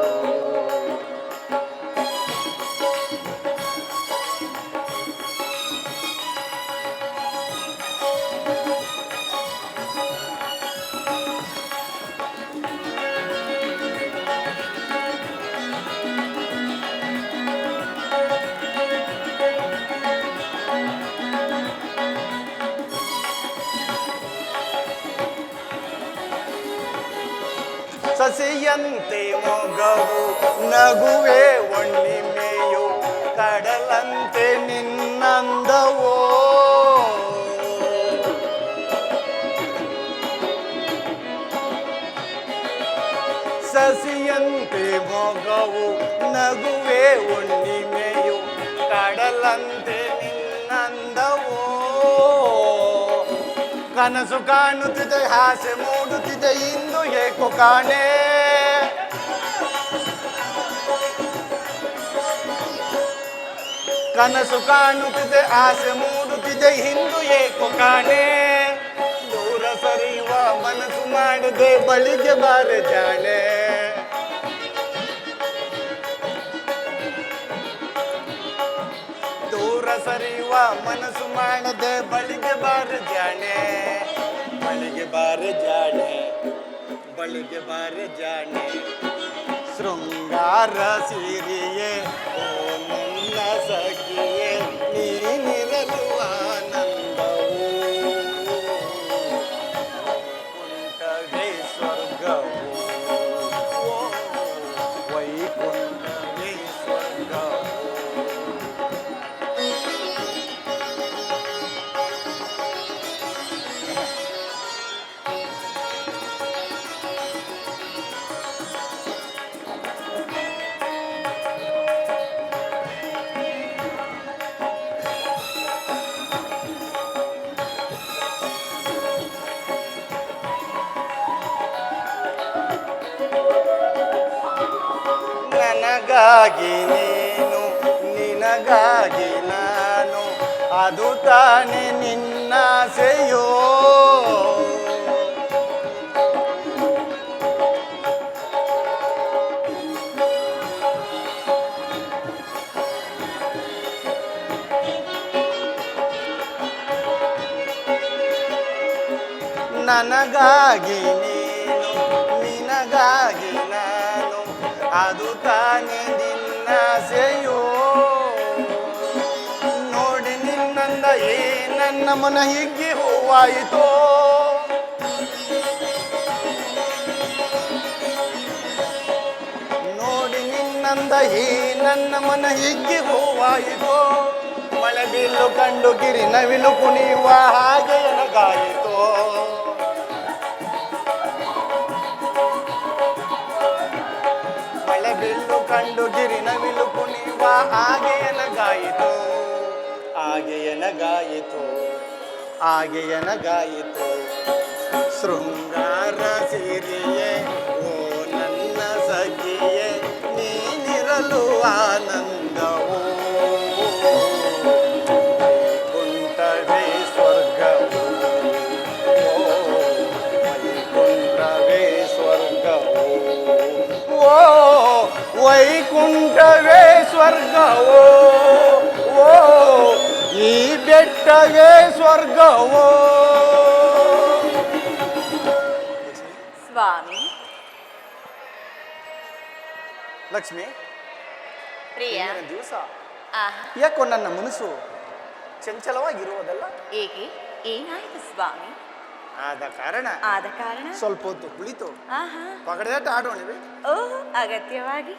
ಸಸಿಯಂತೆ ಮೊಗವು ನಗುವೆ ಒಣ್ಣಿಮೆಯು ಕಡಲಂತೆ ನಿನ್ನಂದವೋ ಸಸಿಯಂತೆ ಮೊಗವು ನಗುವೆ ಒಣ್ಣಿಮೆಯು ಕಡಲಂತೆ ನಿನ್ನಂದವೋ ಕನಸು ಕಾಣುತ್ತಿದೆ ಆಸೆ ಮೂಡುತ್ತಿದೆ ಇಂದು ಏಕೋ ಕಾಣೆ ಕನಸು ಕಾಣುತ್ತಿದೆ ಆಸೆ ಮೂಡುತ್ತಿದೆ ಇಂದು ಏಕೋ ಕಾಣೆ ದೂರ ಸರಿಯುವ ಮನಸ್ಸು ಮಾಡದೆ ಬಳಿಗೆ ಬಾರೆ ಜಾಣೆ ದೂರ ಸರಿಯುವ ಮನಸ್ಸು ಮಾಡದೆ ಬಳಿಗೆ ಬಾರೆ ಜಾಣೆ ಬಳಿಗೆ ಬಾರೆ ಜಾಣೆ ಬಳಿಗೆ ಬಾರೆ ಜಾಣೆ ಶೃಂಗಾರ ಸಿರಿಯೇ ಓ ನನ್ನ ಸಖಿಯೇ ನೀನಿರಲು ಆನಂದವೋ ವೈಕುಂಠವೇ ಸ್ವರ್ಗವೋ ಓ ವೈಕುಂಠವೇ ಸ್ವರ್ಗವೋ ನನಗಾಗಿ ನೀನು ನಿನಗಾಗಿ ನಾನು ಅದು ತಾನೆ ನಿನ್ನಾಸೆಯೋ ನನಗಾಗಿ ನೀನು ಅದು ತಾನೇ ನಿನ್ನಾಸೆಯೋ ನೋಡಿ ನಿನ್ನಂದ ನನ್ನ ಮನ ಹಿಗ್ಗಿ ಹೂವಾಯಿತೋ ನೋಡಿ ನಿನ್ನಂದ ನನ್ನ ಮನ ಹಿಗ್ಗಿ ಹೂವಾಯಿತೋ ಮಳೆ ಬಿಲ್ಲು ಕಂಡು ಗಿರಿ ನವಿಲು ಕುಣಿಯುವ ಹಾಗೆ ಎನಗಾಯಿತೋ ಮಳೆ ಬಿಲ್ಲು ಕಂಡು ಗಿರಿ ನವಿಲು ಕುಣಿಯುವ ಹಾಗೆ ಎನಗಾಯಿತೋ ಹಾಗೆ ಎನಗಾಯಿತೋ ಹಾಗೆ ಎನಗಾಯಿತೋ ಶೃಂಗಾರ ಸಿರಿಯೇ ಓ ನನ್ನ ಸಖಿಯೇ ನೀನಿರಲು ಆನಂದವೋ ಕುಂಠವೇ ಸ್ವರ್ಗವೋ ವೈಕುಂಠವೇ ಸ್ವರ್ಗವೋ ಓ ವೈಕುಂಠವೇ ಸ್ವರ್ಗವೋ ಓ ಈ ಬೆಟ್ಟವೇ ಸ್ವರ್ಗವೋ ಸ್ವಾಮಿ ಲಕ್ಷ್ಮಿ ಪ್ರಿಯ ದಿವಸ ಆಹಾ ಯಾಕೋ ನನ್ನ ಮನಸ್ಸು ಚಂಚಲವಾಗಿರುವುದಲ್ಲ ಏಕೆ ಏನಾಯಿತು ಸ್ವಾಮಿ ಆದ ಕಾರಣ ಆದ ಕಾರಣ ಸ್ವಲ್ಪ ಹೊತ್ತು ಕುಳಿತು ಆಹಾ ಪಗಡೆದಾಟ ಆಡೋಣವೇ ಓ ಅಗತ್ಯವಾಗಿ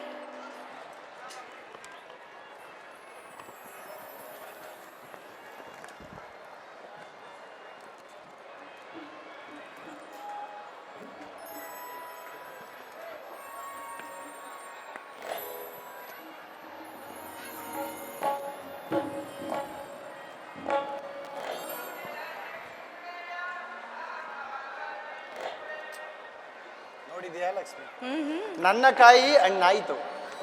ನೋಡಿದ್ಯಾ ಲಕ್ಷ್ಮಿ ನನ್ನ ಕಾಯಿ ಹಣ್ಣಾಯಿತು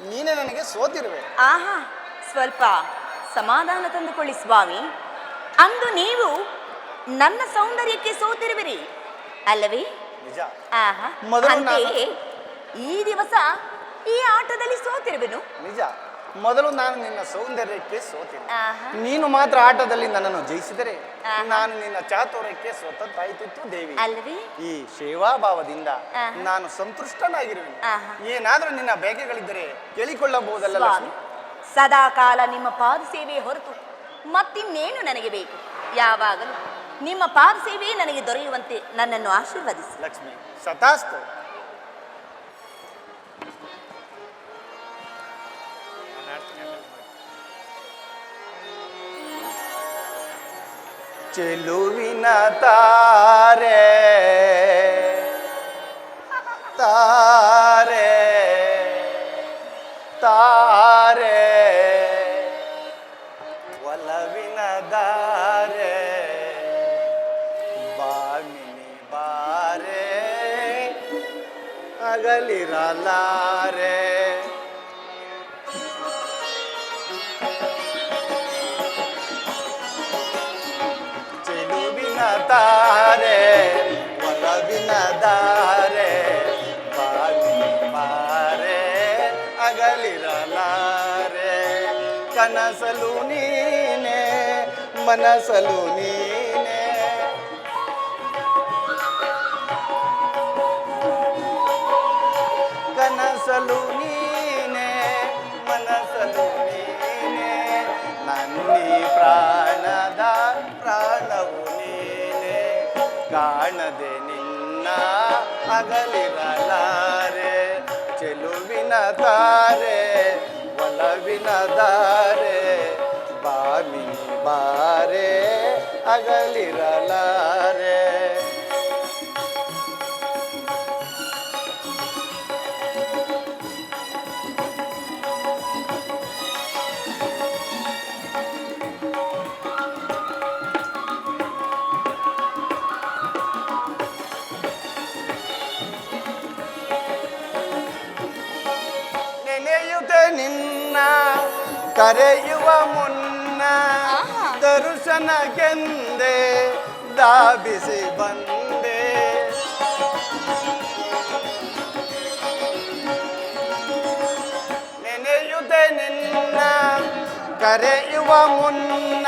ನೀನೇ ನನಗೆ ಸೋತಿರುವೆ ಆಹಾ ಸ್ವಲ್ಪ ಸಮಾಧಾನ ತಂದುಕೊಳ್ಳಿ ಸ್ವಾಮಿ ಅಂದು ನೀವು ನನ್ನ ಸೌಂದರ್ಯಕ್ಕೆ ಸೋತಿರುವಿರಿ ಅಲ್ಲವೇ ನಿಜ ಆಹಾ ಮೊದಲು ಅಂತೆಯೇ ಈ ದಿವಸ ಈ ಆಟದಲ್ಲಿ ಸೋತಿರುವೆನು ನಿಜ ಮೊದಲು ನಾನು ನಿನ್ನ ಸೌಂದರ್ಯಕ್ಕೆ ಸೋತಿದ್ದೆ ಆಹಾ ನೀನು ಮಾತ್ರ ಆಟದಲ್ಲಿ ನನ್ನನ್ನು ಜಯಿಸಿದರೆ ಆಹಾ. ನಾನು ನಿನ್ನ ಚಾತುರ್ಯಕ್ಕೆ ಸ್ವತಂತ್ರಾಯ್ತಿತ್ತು ದೇವಿ ಅಲ್ಲವೇ ಈ ಸೇವಾಭಾವದಿಂದ ಆಹಾ. ನಾನು ಸಂತುಷ್ಟನಾಗಿರುವೆ ಆಹಾ. ಏನಾದ್ರೂ ನಿನ್ನ ಬೇಕೆಗಳಿದ್ದರೆ ಕೇಳಿಕೊಳ್ಳಬಹುದಲ್ಲ ಸ್ವಾಮಿ ಲಕ್ಷ್ಮಿ ಸದಾ ಕಾಲ ನಿಮ್ಮ ಪಾದ ಸೇವೆ ಹೊರತು ಮತ್ತಿನ್ನೇನು ನನಗೆ ಬೇಕು ಯಾವಾಗಲೂ ನಿಮ್ಮ ಪಾದ ಸೇವೆ ನನಗೆ ದೊರೆಯುವಂತೆ ನನ್ನನ್ನು ಆಶೀರ್ವದಿಸಿ ಲಕ್ಷ್ಮಿ ಸತಾಸ್ತು ಚೆಲುವಿನ ತಾರೆ ತಾರೆ ತಾರೆ ಒಲವಿನ ದಾರೆ ಬಾಮಿನಿ ಬಾರೆ ಅಗಲಿರಲಾರೆ ಚೆಲುವಿನ ತಾರೆ ಒಲವಿನ ದಾರೆ ಬಾಮಿನಿ ಬಾರೆ ಅಗಲಿರಲಾರೆ ಕನಸಲು ನೀನೆ ಮನಸಲು ನೀನೆ ಕನಸಲು ನೀನೆ ಮನಸಲು ನೀನೆ ನನ್ನಿ ಪ್ರಾಣದ ಪ್ರಾಣವು ನೀನೆ ಕಾಣದೆ ನಿನ್ನ ಅಗಲಿರಲಾರೆ ಚೆಲುವಿನ ತಾರೆ ಒಲವಿನ ದಾರೆ ಬಾಮಿನಿ ಬಾರೆ ಅಗಲಿರಲಾರೆ ನೆನೆಯುತ್ತೆ ನಿನ್ನ ಕರೆಯುವ ಮುನ್ನ ದರ್ಶನಕ್ಕೆಂದೆ ಧಾವಿಸಿ ಬಂದೆ ನೆನೆಯುತ್ತೆ ನಿನ್ನ ಕರೆಯುವ ಮುನ್ನ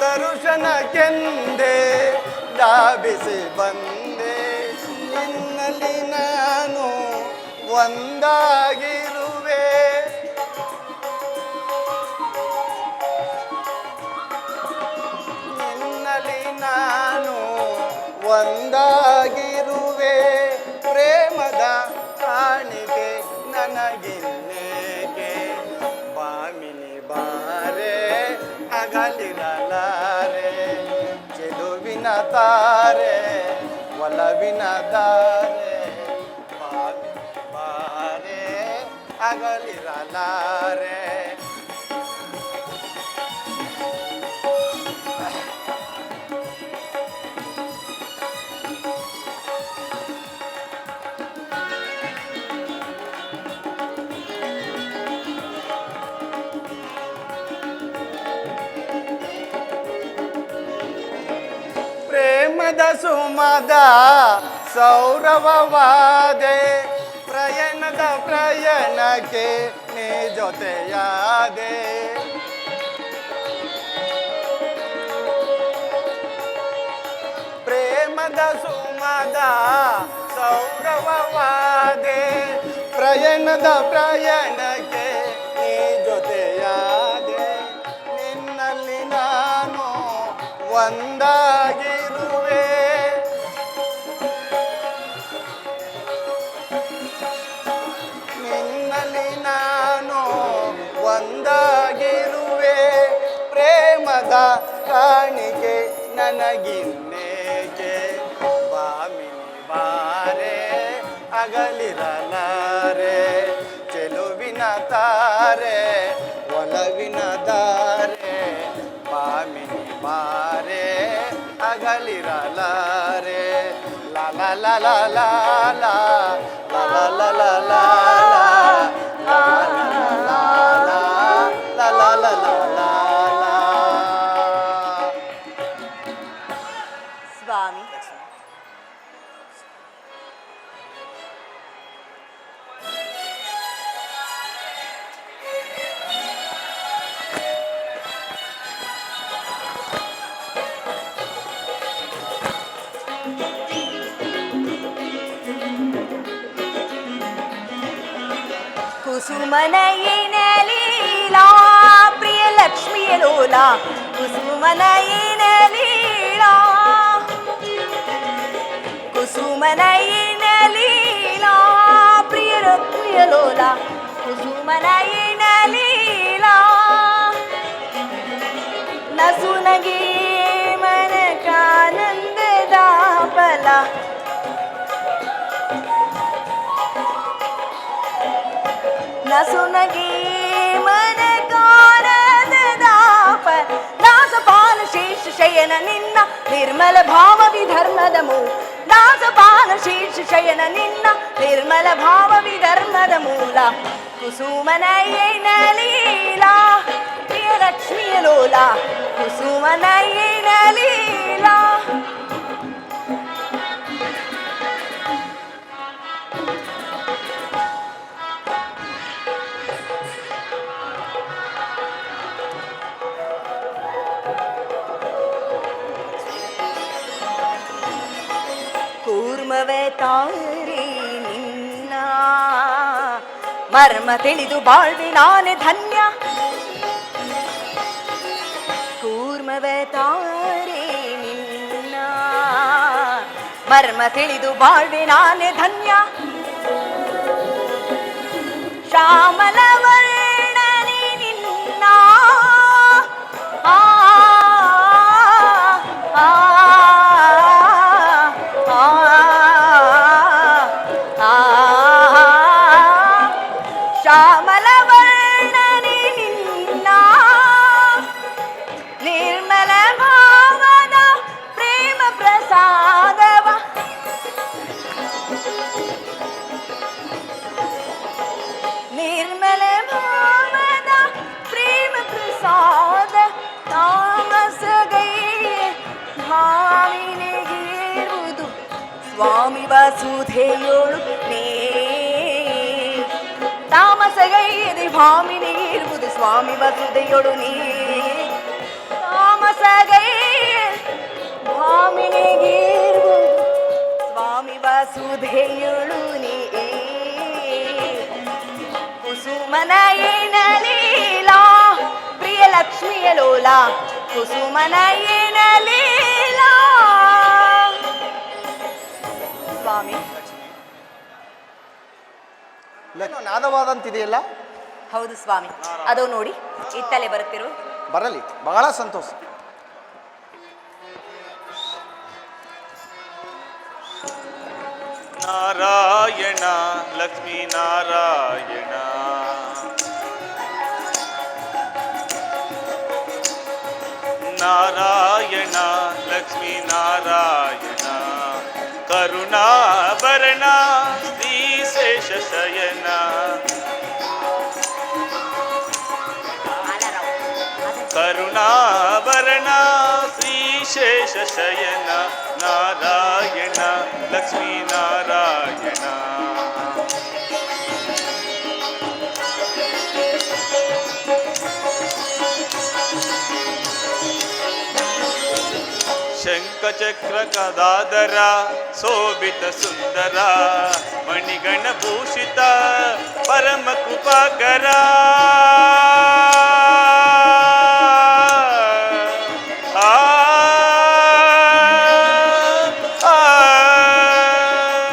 ದರ್ಶನಕ್ಕೆಂದೆ ಧಾವಿಸಿ ಬಂದೆ ನಿನ್ನಲ್ಲಿ ನಾನು ಒಂದಾಗಿರು ಒಂದಾಗಿರುವೆ ಪ್ರೇಮದ ಕಾಣಿಕೆ ನನಗಿನ್ನೇಕೆ ಬಾಮಿನಿ ಬಾರೆ ಅಗಲಿರಲಾರೆ ಚೆಲುವಿನ ತಾರೆ ಒಲವಿನ ದಾರೆ ಬಾಮಿನಿ ಬಾರೆ ಅಗಲಿರಲಾರೆ ಪ್ರೇಮದ ಸುಮದ ಸೌರಭವಾದೆ ಪ್ರಯಾಣದ ಪ್ರಯಾಣಕ್ಕೆ ನೀ ಜೊತೆಯಾದೆ ಪ್ರೇಮದ ಸುಮದ ಸೌರಭವಾದೆ ಪ್ರಯಾಣದ ಪ್ರಯಾಣಕ್ಕೆ ನೀ ಜೊತೆಯಾದೆ ನಿನ್ನಲ್ಲಿ ನಾನು ಒಂದಾಗಿರುವೆ ನಿನ್ನಲ್ಲಿ ನಾನು ಒಂದಾಗಿರುವೆ ಪ್ರೇಮದ ಕಾಣಿಕೆ ನನಗಿನ್ನೇಕೆ ಬಾಮಿನಿ ಬಾರೆ ಅಗಲಿರಲಾರೆ ಚೆಲುವಿನ ತಾರೆ ಒಲವಿನ ದಾರೆ ಬಾಮಿನಿ ಬಾರೆ ಅಗಲಿರಲಾರೆ ಲಾ ಲಾ ಲಾ ಲಾ ಲಾ ಲಾ ಲಾ ಲಾ ಲಾ ಲಾ ಲಾ ಲಾ ಲಾ ಲಾ ಲಾ. ಸ್ವಾಮಿ ಕುಸುಮನಯಿನಲೀಲಾ ಪ್ರಿಯ ಲಕ್ಷ್ಮಿಯ ಲೋಲ ಕುಸುಮನಯಿನಲೀಲಾ ಕುಸುಮನಯಿನಲೀಲಾ ಪ್ರಿಯ ಲಕ್ಷ್ಮಿಯ ಲೋಲ ಕುಸುಮನಯಿನಲೀಲಾ ನಸುನಗಿ ಮನಕಾನಂದದ ಫಲ ನಸುನಗಿ ಮನಕಾನಂದದ ಫಲ ದಾಸಪಾಲ ಶೇಷ ಶಯನ ನಿನ್ನ ನಿರ್ಮಲ ಭಾವ ವಿಧರ್ಮದ ಮೂಲ ದಾಸಪಾಲ ಶೇಷ ಶಯನ ನಿನ್ನ ನಿರ್ಮಲ ಭಾವ ವಿಧರ್ಮದ ಮೂಲ ಕುಸುಮನಯನ ಲೀಲಾ ಪ್ರಿಯ ಲಕ್ಷ್ಮಿಯ ಲೋಲ ಕುಸುಮನಯನ ಲೀಲಾ ಕೂರ್ಮವೇ ತಾರಿ ನಿನ್ನ ಮರ್ಮ ತಿಳಿದು ಬಾಳ್ವಿ ನಾನೇ ಧನ್ಯ ಕೂರ್ಮವೇ ತಾರಿ ನಿನ್ನ ಮರ್ಮ ತಿಳಿದು ಬಾಳ್ವಿ ನಾನೇ ಧನ್ಯ ಶ್ಯಾಮಲ ವರ್ಣನೆ ನಿನ್ನ ಆ ಆ ಶ್ಯಾಮಲ ವರ್ಣನೆ ನಿನ್ನ ನಿರ್ಮಲ ಭಾವದ ಪ್ರೇಮ ಪ್ರಸಾದವ ನಿರ್ಮಲ ಭಾವದ ಪ್ರೇಮ ಪ್ರಸಾದ ತಾಮಸಗೈ ಭಾವಿನಿಗಿರುವುದು ಸ್ವಾಮಿ ವಸುಧೆಯೋಳು ನೀ ತಾಮಸಗೈಯದೆ ಭಾಮಿನಿಗಿರುವುದು ಸ್ವಾಮಿ ವಸುಧೆಯೋಳು ನೀ ತಾಮಸಗೈ ಭಾಮಿನಿಗಿರುವುದು ಸ್ವಾಮಿ ವಸುಧೆಯೋಳು ನೀ ಕುಸುಮನಯನ ಲೀಲಾ ಪ್ರಿಯ ಲಕ್ಷ್ಮಿಯ ಲೋಲ ಕುಸುಮನಯನ ಲೀಲಾ ಸ್ವಾಮಿ. ಏನೋ ನಾದವಾದಂತಿದೆಯಲ್ಲ. ಹೌದು ಸ್ವಾಮಿ, ಅದು ನೋಡಿ ಇತ್ತಲೇ ಬರುತ್ತಿರು. ಬರಲಿ, ಬಹಳ ಸಂತೋಷ. ನಾರಾಯಣ ಲಕ್ಷ್ಮೀ ನಾರಾಯಣ ನಾರಾಯಣ ಲಕ್ಷ್ಮೀ ನಾರಾಯಣ ಕರುಣಾಭರಣ ಶ್ರೀ ಶೇಷ ಶಯನ ಕರುಣಾಭರಣ ಶ್ರೀ ಶೇಷ ಶಯನ ನಾರಾಯಣ ಲಕ್ಷ್ಮೀ ನಾರಾಯಣ ಶಂಖಚಕ್ರ ಗದಾಧರ ಶೋಭಿತ ಸುಂದರ ಮಣಿಗಣ ಭೂಷಿತ ಪರಮ ಕೃಪಾಕರ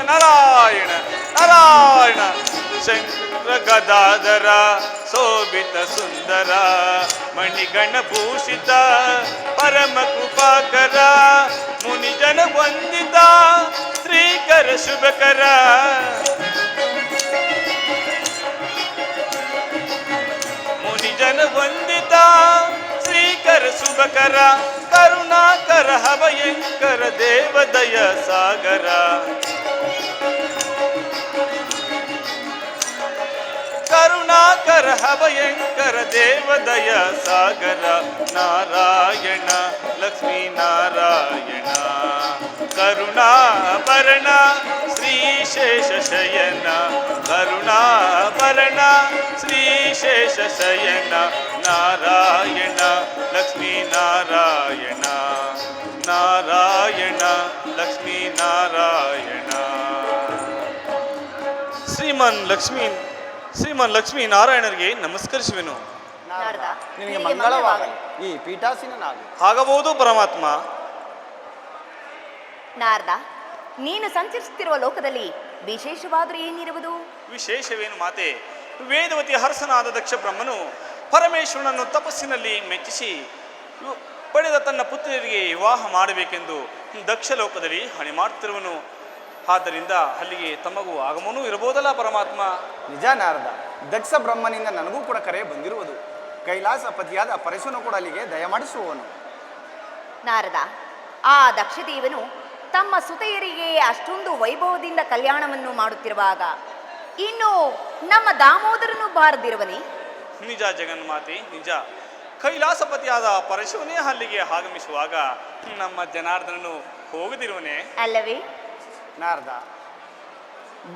ನಾರಾಯಣ ನಾರಾಯಣ ಶಂಕರ ಗದಾಧರ ಶೋಭಿತ ಸುಂದರ ಮಣಿಗಣ ಭೂಷಿತ ಪರಮ ಕೃಪಾಕರ ಮುನಿಜನ ವಂದಿತ ಶ್ರೀಕರ ಶುಭಕರ ಮುನಿಜನ ವಂದಿತ ಶ್ರೀಕರ ಶುಭಕರ ಕರುಣಾಕರ ಭಯಂಕರ ದೇವದಯ ಸಾಗರ ಕರುಣಾಕರ ಭಯಂಕರ ದೇವದಯ ಸಾಗರ ನಾರಾಯಣ ಲಕ್ಷ್ಮೀ ನಾರಾಯಣ ಕರುಣಾಭರಣ ಶ್ರೀ ಶೇಷ ಶಯನ ಕರುಣಾಭರಣ ಶ್ರೀ ಶೇಷ ಶಯನ ನಾರಾಯಣ ಲಕ್ಷ್ಮೀ ನಾರಾಯಣ ನಾರಾಯಣ ಲಕ್ಷ್ಮೀ ನಾರಾಯಣ ಶ್ರೀಮನ್ ಲಕ್ಷ್ಮೀ ನಾರಾಯಣರಿಗೆ ನಮಸ್ಕರಿಸುವೆನು. ನಾರದ, ನಿನಗೆ ಮಂಗಳವಾಗಲಿ. ಈ ಪೀಠಾಸೀನನಾಗು. ಆಗಬಹುದು ಪರಮಾತ್ಮ. ನಾರದ, ನೀನು ಸಂಚರಿಸುತ್ತಿರುವ ಲೋಕದಲ್ಲಿ ವಿಶೇಷವಾದರೂ ಏನಿರುವುದು? ವಿಶೇಷವೇನು ಮಾತೆ? ವೇದವತಿ ಹರಸನಾದ ದಕ್ಷ ಬ್ರಹ್ಮನು ಪರಮೇಶ್ವರನನ್ನು ತಪಸ್ಸಿನಲ್ಲಿ ಮೆಚ್ಚಿಸಿ ಪಡೆದ ತನ್ನ ಪುತ್ರಿಯರಿಗೆ ವಿವಾಹ ಮಾಡಬೇಕೆಂದು ದಕ್ಷ ಲೋಕದಲ್ಲಿ ಹಣೆ ಮಾಡುತ್ತಿರುವನು. ಆದ್ದರಿಂದ ಅಲ್ಲಿಗೆ ತಮಗೂ ಆಗಮನೂ ಇರಬಹುದಲ್ಲ ಪರಮಾತ್ಮ? ನಿಜ ನಾರದ, ದಕ್ಷ ಬ್ರಹ್ಮನಿಂದ ನನಗೂ ಕೂಡ ಕರೆ ಬಂದಿರುವುದು. ಕೈಲಾಸ ಪತಿಯಾದ ಪರಶುನು ಕೂಡ ಅಲ್ಲಿಗೆ ದಯಮಾಡಿಸುವವನು. ನಾರದ, ಆ ದಕ್ಷದೇವನು ತಮ್ಮ ಸುತೆಯರಿಗೆ ಅಷ್ಟೊಂದು ವೈಭವದಿಂದ ಕಲ್ಯಾಣವನ್ನು ಮಾಡುತ್ತಿರುವಾಗ ಇನ್ನು ನಮ್ಮ ದಾಮೋದರನು ಬಾರದಿರುವನೇ? ನಿಜ ಜಗನ್ಮಾತೆ, ನಿಜ. ಕೈಲಾಸಪತಿಯಾದ ಪರಶುವನೇ ಅಲ್ಲಿಗೆ ಆಗಮಿಸುವಾಗ ನಮ್ಮ ಜನಾರ್ದನನು ಹೋಗದಿರುವನೇ ಅಲ್ಲವೇ? ನಾರದ,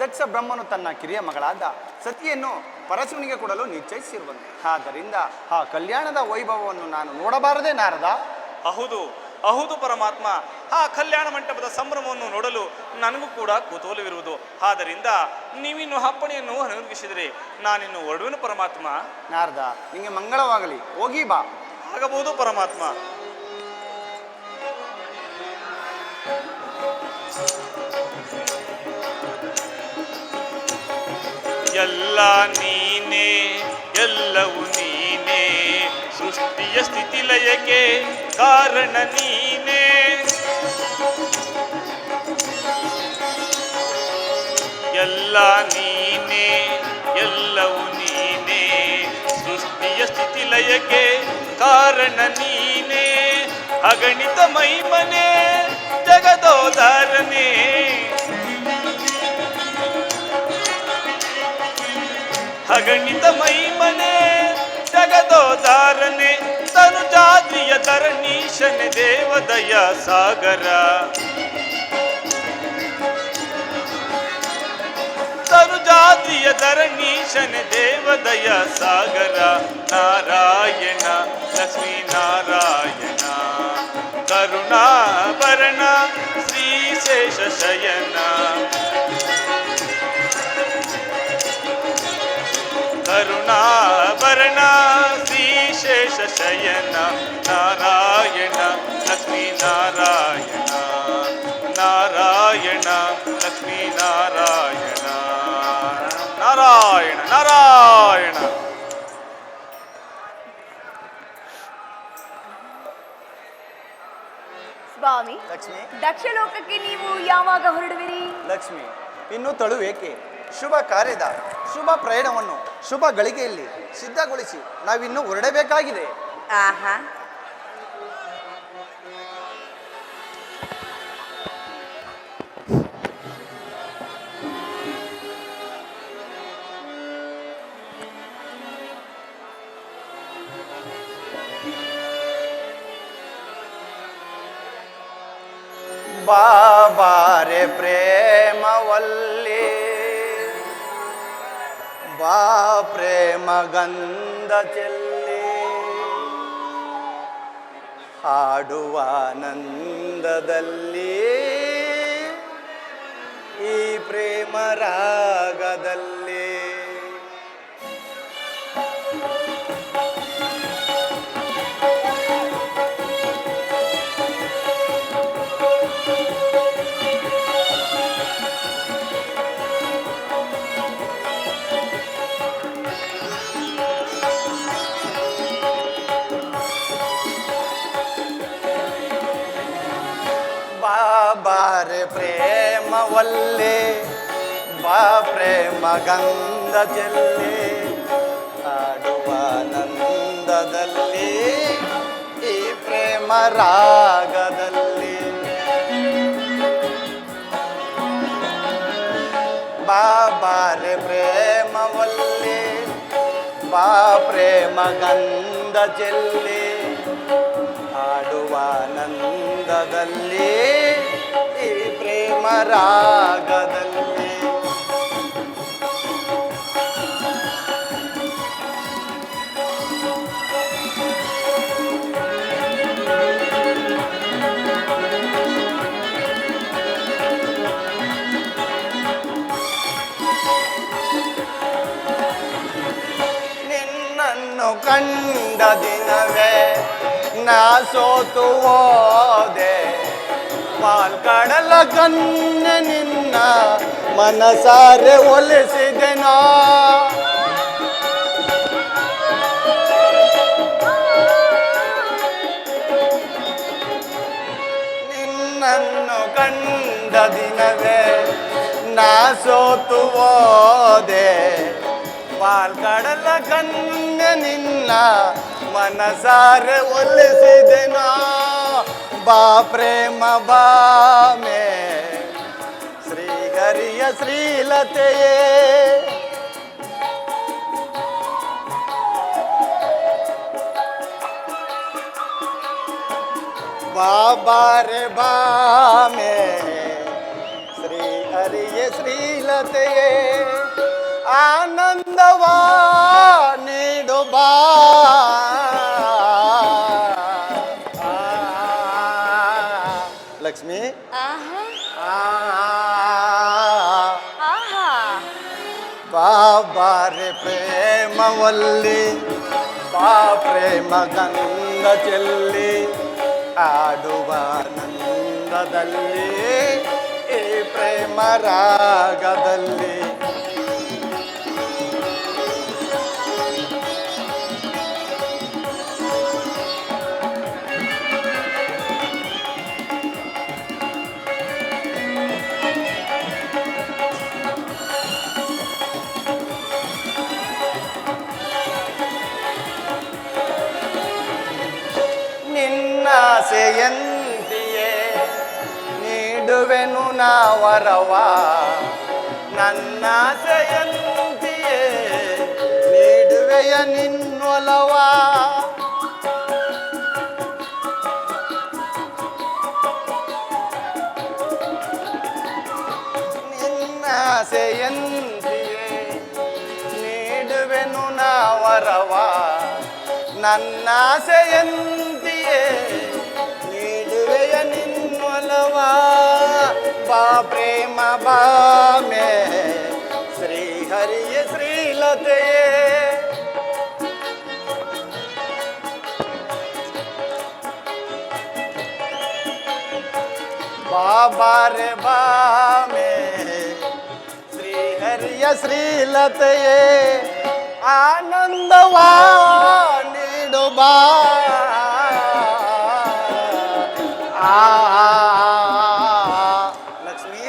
ದಕ್ಷ ಬ್ರಹ್ಮನು ತನ್ನ ಕಿರಿಯ ಮಗಳಾದ ಸತಿಯನ್ನು ಪರಶುವನಿಗೆ ಕೊಡಲು ನಿಶ್ಚಯಿಸಿರುವನು. ಆದ್ದರಿಂದ ಆ ಕಲ್ಯಾಣದ ವೈಭವವನ್ನು ನಾನು ನೋಡಬಾರದೆ ನಾರದ? ಹೌದು ಹೌದು ಪರಮಾತ್ಮ. ಆ ಕಲ್ಯಾಣ ಮಂಟಪದ ಸಂಭ್ರಮವನ್ನು ನೋಡಲು ನನಗೂ ಕೂಡ ಕುತೂಹಲವಿರುವುದು. ಆದ್ದರಿಂದ ನೀವಿನ್ನು ಅಪ್ಪಣೆಯನ್ನು ಅನುಗ್ರಹಿಸಿದರೆ ನಾನಿನ್ನು ಹೊರಡುವೆನು ಪರಮಾತ್ಮ. ನಾರದ, ನಿಮಗೆ ಮಂಗಳವಾಗಲಿ. ಹೋಗಿ ಬಾ. ಆಗಬಹುದು ಪರಮಾತ್ಮ. ಎಲ್ಲ ನೀನೇ, ಎಲ್ಲವೂ ನೀನೇ, ಸೃಷ್ಟಿಯ ಸ್ಥಿತಿ ಲಯಕ್ಕೆ ಕಾರಣ ನೀನೇ. ಎಲ್ಲ ನೀನೇ, ಎಲ್ಲವೂ ನೀನೇ, ಸೃಷ್ಟಿಯ ಸ್ಥಿತಿ ಲಯಕ್ಕೆ ಕಾರಣ ನೀನೇ. ಅಗಣಿತ ಮೈಮನೆ ಜಗದೋದಾರನೇ, ಅಗಣಿತ ಮೈಮನೆ ಜಗದೋದಾರನೆ, ತನು ಜಾತಿಯ ಧರಣೀಶನೆ ದೇವದಯ ಸಾಗರ. ತನು ಜಾತಿಯ ಧರಣೀಶನೆ ದೇವದಯ ಸಾಗರ. ನಾರಾಯಣ ಲಕ್ಷ್ಮೀ ನಾರಾಯಣ ಕರುಣಾಭರಣ ಶ್ರೀ ಶೇಷ ಶಯನ ಕರುಣಾಭರಣ ಶ್ರೀ ಶೇಷ ಶಯನ. ನಾರಾಯಣ ಲಕ್ಷ್ಮೀ ನಾರಾಯಣ ನಾರಾಯಣ ಲಕ್ಷ್ಮೀ ನಾರಾಯಣ ನಾರಾಯಣ. ಸ್ವಾಮಿ, ಲಕ್ಷ್ಮಿ ದಕ್ಷಲೋಕಕ್ಕೆ ನೀವು ಯಾವಾಗ ಹೊರಡುವಿರಿ? ಲಕ್ಷ್ಮಿ, ಇನ್ನು ತಳುವೇಕೆ? ಶುಭ ಕಾರ್ಯದ ಶುಭ ಪ್ರಯಾಣವನ್ನು ಶುಭ ಗಳಿಗೆಯಲ್ಲಿ ಸಿದ್ಧಗೊಳಿಸಿ ನಾವಿನ್ನು ಹೊರಡಬೇಕಾಗಿದೆ. ಆಹಾ, ಬಾಬಾರೆ ಪ್ರೇಮವಲ್ಲಿ ಬಾ ಪ್ರೇಮ ಗಂಧ ಚೆಲ್ಲಿ ಹಾಡುವ ಆನಂದದಲ್ಲಿ ಈ ಪ್ರೇಮ ರಾಗದಲ್ಲಿ ಬಾಬಾರೆ ಪ್ರೇಮವಲ್ಲಿ ಬಾ ಪ್ರೇಮ ಗಂಧ ಚೆಲ್ಲಿ ಹಾಡುವ ಆನಂದದಲ್ಲಿ ಈ ಪ್ರೇಮ ರಾಗದಲ್ಲಿ ಬಾಬಾರೆ ಪ್ರೇಮವಲ್ಲಿ ಬಾ ಪ್ರೇಮ ಗಂಧ ಚೆಲ್ಲಿ ಹಾಡುವ ಆನಂದದಲ್ಲಿ ಈ ಪ್ರೇಮ ರಾಗದಲ್ಲಿ ನಿನ್ನನ್ನು ಕಂಡ ದಿನವೇ ನಾ ಸೋತು ಹೋದೆ, ಪಾಲ್ಕಡಲ ಕನ್ನೆ ನಿನ್ನ ಮನಸಾರೆ ಒಲಿಸಿದೆನೋ. ನಿನ್ನನ್ನು ಕಂಡ ದಿನವೇ ನಾ ಸೋತು ಹೋದೆ, ಪಾಲ್ಕಡಲ ಕನ್ನೆ ನಿನ್ನ ಮನಸಾರೆ ಒಲಿಸಿದೆನೋ. ಬಾ ಪ್ರೇಮ ಬಾಮೆ ಶ್ರೀಹರಿಯ ಶ್ರೀಲತೆಯೇ, ಬಾಬಾರೆ ಬಾಮೆ ಶ್ರೀಹರಿಯ ಶ್ರೀಲತೆಯೇ, ಆನಂದವಾ ನೀಡು ಬಾ. ಲಕ್ಷ್ಮಿ ಆಹಾ, ಆ ಆಹಾ. ಬಾಬಾರೆ ಪ್ರೇಮವಲ್ಲಿ ಬಾ ಪ್ರೇಮ ಗಂಧ ಚೆಲ್ಲಿ ಆಡುವ ಆನಂದದಲ್ಲಿ ಈ ಪ್ರೇಮ ರಾಗದಲ್ಲಿ ನಿನ್ನಾಸೆಯಂತೆಯೇ ನೀಡುವೆನು ನಾ ವರವ, ನನ್ನಾಸೆಯಂತೆಯೇ ನೀಡುವೆಯ ನಿನ್ನೊಲವ. ನಿನ್ನಾಸೆಯಂತೆಯೇ ನೀಡುವೆನು ನಾ ವರವ, ನನ್ನಾಸೆಯಂತೆಯೇ ನೀಡುವೆಯ ನಿನ್ನೊಲವ. ಬಾ ಪ್ರೇಮ ಬಾಮೆ ಶ್ರೀಹರಿಯ ಶ್ರೀಲತೆಯೇ, ಬಾಬಾರೆ ಬಾಮೆ ಶ್ರೀಹರಿಯ ಸುಂದರಿಯ ಶ್ರೀಲತೆಯೇ ಆನಂದವ ನೀಡು ಬಾ ಲಕ್ಷ್ಮಿ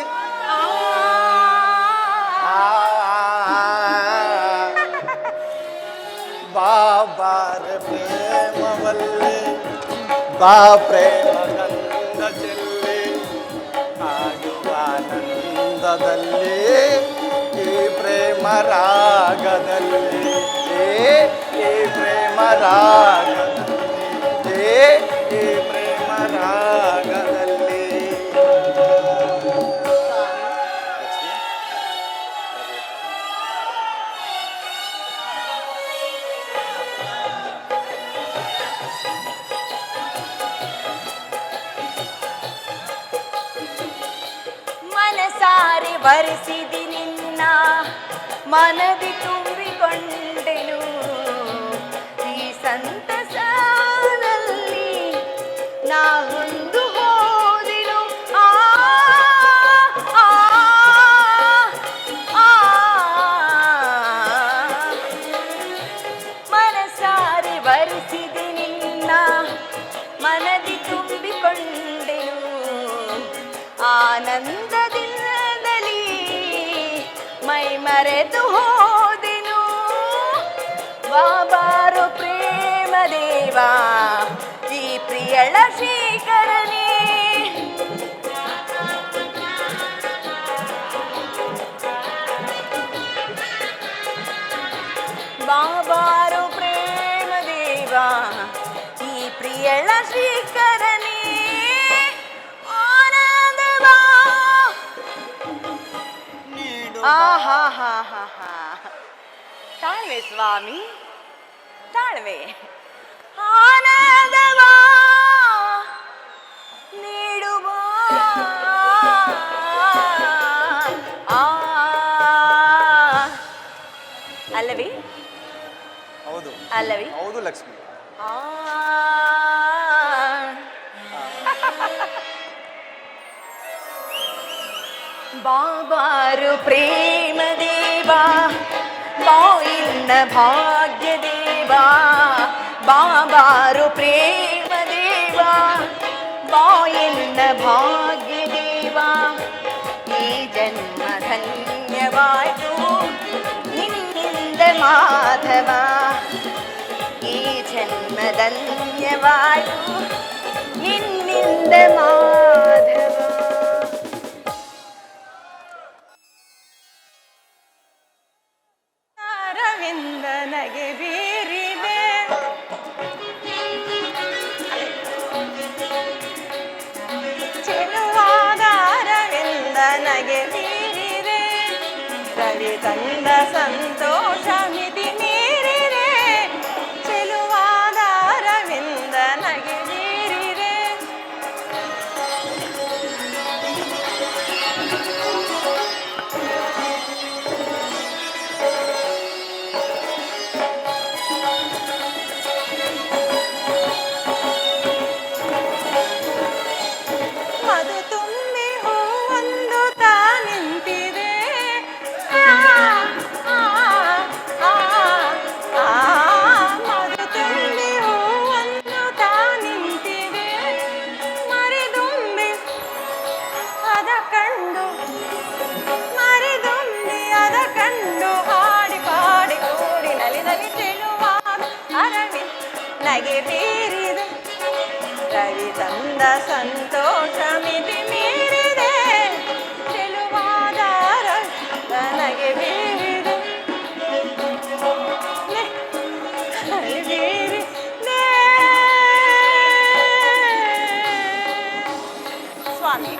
ಬಾಬಾರ ಪ್ರೇಮವಲ್ಲಿ ಬಾ ಪ್ರೇಮ ಗಂಧ ಚೆಲ್ಲಿ ಆಗುವ ಆನಂದದಲ್ಲಿ ಈ ಪ್ರೇಮ ರಾಗದಲ್ಲಿ ಈ ಪ್ರೇಮ ರಾಗದಲ್ಲಿ ಈ ಪ್ರೇಮ ರಾಗದಲ್ಲಿ ಮನಸಾರಿ ಬರೆಸಿದಿ ನಿನ್ನ ಮನದಿ ತುಂಬಿಕೊಂಡೆನು ಈ ಸಂತಸದಲ್ಲಿ ನಾ ಹೊಂದು ಹೋದೆನು ಆ ಆ, ಆ. ಮನಸಾರಿ ಬರೆಸಿದಿ ನಿನ್ನ ಮನದಿ ತುಂಬಿಕೊಂಡೆನು ಆನಂದದಿಂದಲೇ ಮೈ ಮರೆತು ಹೋದೆನು ಬಾಬಾರು ಪ್ರೇಮ ದೇವ ಈ ಪ್ರಿಯಳ ಶ್ರೀಕರನೇ ಬಾಬಾರು ಪ್ರೇಮ ದೇವ ಈ ಪ್ರಿಯಳ ಶ್ರೀಕರನೇ ಆಹಾಹಾಹಾಹಾ. ತಾಳ್ವೆ ಸ್ವಾಮಿ ತಾಳ್ವೆ ಆನಂದವ ನೀಡುವ ಅಲ್ಲವೇ ಹೌದು ಅಲ್ಲವೇ ಹೌದು ಲಕ್ಷ್ಮಿ ಆ ಬಾಬಾರು ಪ್ರೇಮ ದೇವಾ ಬಾಯಿನ್ನ ಭಾಗ್ಯ ದೇವಾ ಬಾಬಾರು ಪ್ರೇಮ ದೇವಾ ಬಾಯಿನ್ನ ಭಾಗ್ಯ ದೇವಾ ಈ ಜನ್ಮ ಧನ್ಯವಾಯಿತು ನಿನ್ನಿಂದ ಮಾಧವ ಈ ಜನ್ಮ ಧನ್ಯವಾಯಿತು ನಿನ್ನಿಂದ ಮಾಧವ ಅರವಿಂದನಗೆ ಬೀರಿದೆ ಚೆಲುವಾದ ಅರವಿಂದನಗೆ ಬೀರಿದೆ ರವಿ ತಂದ ಸಂತೋಷ ಮಿತಿ ಮೀರಿದೆ ಚೆಲುವಾದ ಅರವಿಂದನಗೆ ಬೀರಿದೆ ಮಧು ತುಂಬಿ ಹೂವೊಂದು ತಾ ನಿಂತಿದೆ ಮಧು ತುಂಬಿ ಹೂವೊಂದು ತಾ ನಿಂತಿದೆ ಮರಿದುಂಬಿ ಅದ ಕಂಡು ಮರಿದುಂಬಿ ಅದ ಕಂಡು ಹಾಡಿ ಪಾಡಿ ಕೂಡಿ ನಲಿ ನಲಿ ಚೆಲುವಾದ ಅರವಿ ನಗೆ ಬೀರಿದೆ ರವಿ ತಂದ ಸಂತೋಷ ಮಿತಿ ಮೀರಿದೆ ಚೆಲುವಾದ ನನಗೆ ಬೀರಿದೆ ಸ್ವಾಮಿ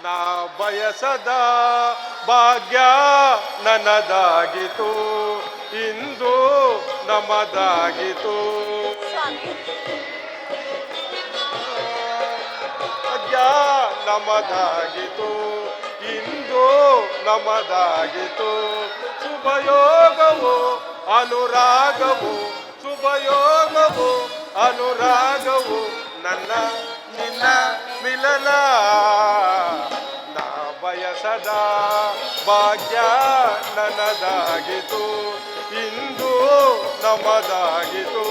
ನಾ ಬಯಸದ ಭಾಗ್ಯ ನನ್ನದಾಗಿತು ಇಂದು ನಮ್ಮದಾಗಿತು ಸ್ವಾಮಿ ಭಾಗ್ಯ ನಮ್ಮದಾಗಿತು ಇಂದು ನಮ್ಮದಾಗಿತು ಶುಭಯೋಗವು ಅನುರಾಗವು ಶುಭ ಶುಭಯೋಗವು ಅನುರಾಗವು ನನ್ನ ನಿನ್ನ ಮಿಲನ ನಾ ಬಯಸದ ಭಾಗ್ಯ ನನ್ನದಾಗಿತು ಇಂದು ನಮ್ಮದಾಗಿತು.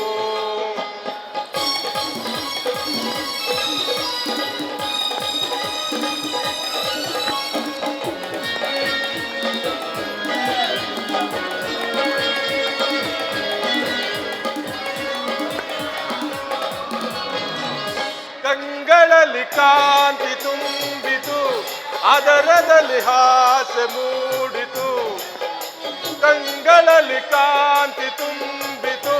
ಕಂಗಳಲ್ಲಿ ಕಾಂತಿ ತುಂಬಿತು ಅದರದಲ್ಲಿ ಹಾಸ್ಯ ಮೂಡಿತು. ಕಂಗಳಲ್ಲಿ ಕಾಂತಿ ತುಂಬಿತು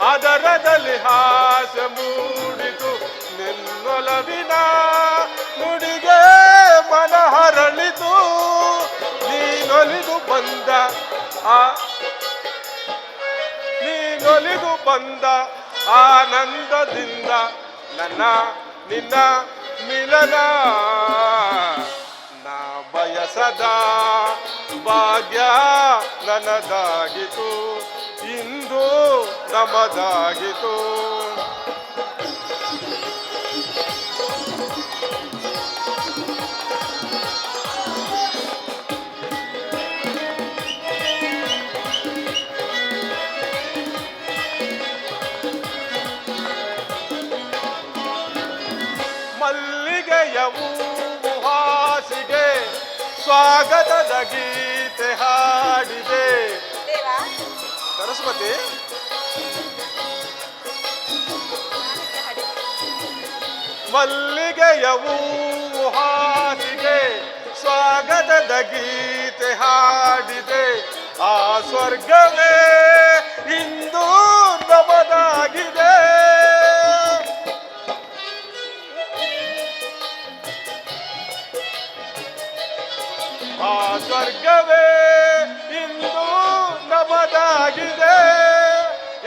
ಅದರದಲ್ಲಿ ಹಾಸ್ಯ ಮೂಡಿತು. ನಿನ್ನೊಲವಿನ ನುಡಿಗೆ ಮನ ಹರಳಿತು. ನೀನೊಲಿದು ಬಂದ ನೀನೊಲಿದು ಬಂದ ಆನಂದದಿಂದ ನನ್ನ ನಿನ್ನ ಮಿಲನ ನಾ ಬಯಸದ ಭಾಗ್ಯ ನನ್ನದಾಗಿತು ಇಂದು ನಮ್ಮದಾಗಿತು. ಮಲ್ಲಿಗೆಯ ಹೂವು ಹಾಸಿಗೆ ಸ್ವಾಗತದ ಗೀತೆ ಹಾಡಿದೆ. ದೇವಾ ಸರಸ್ವತಿ ಮಲ್ಲಿಗೆಯ ಹೂವು ಹಾಸಿಗೆ ಸ್ವಾಗತದ ಗೀತೆ ಹಾಡಿದೆ. ಆ ಸ್ವರ್ಗವೇ ಇಂದು ನಮ್ಮದಾಗಿದೆ. ಆ ಸ್ವರ್ಗವೇ ಇಂದು ನಮ್ಮದಾಗಿದೆ.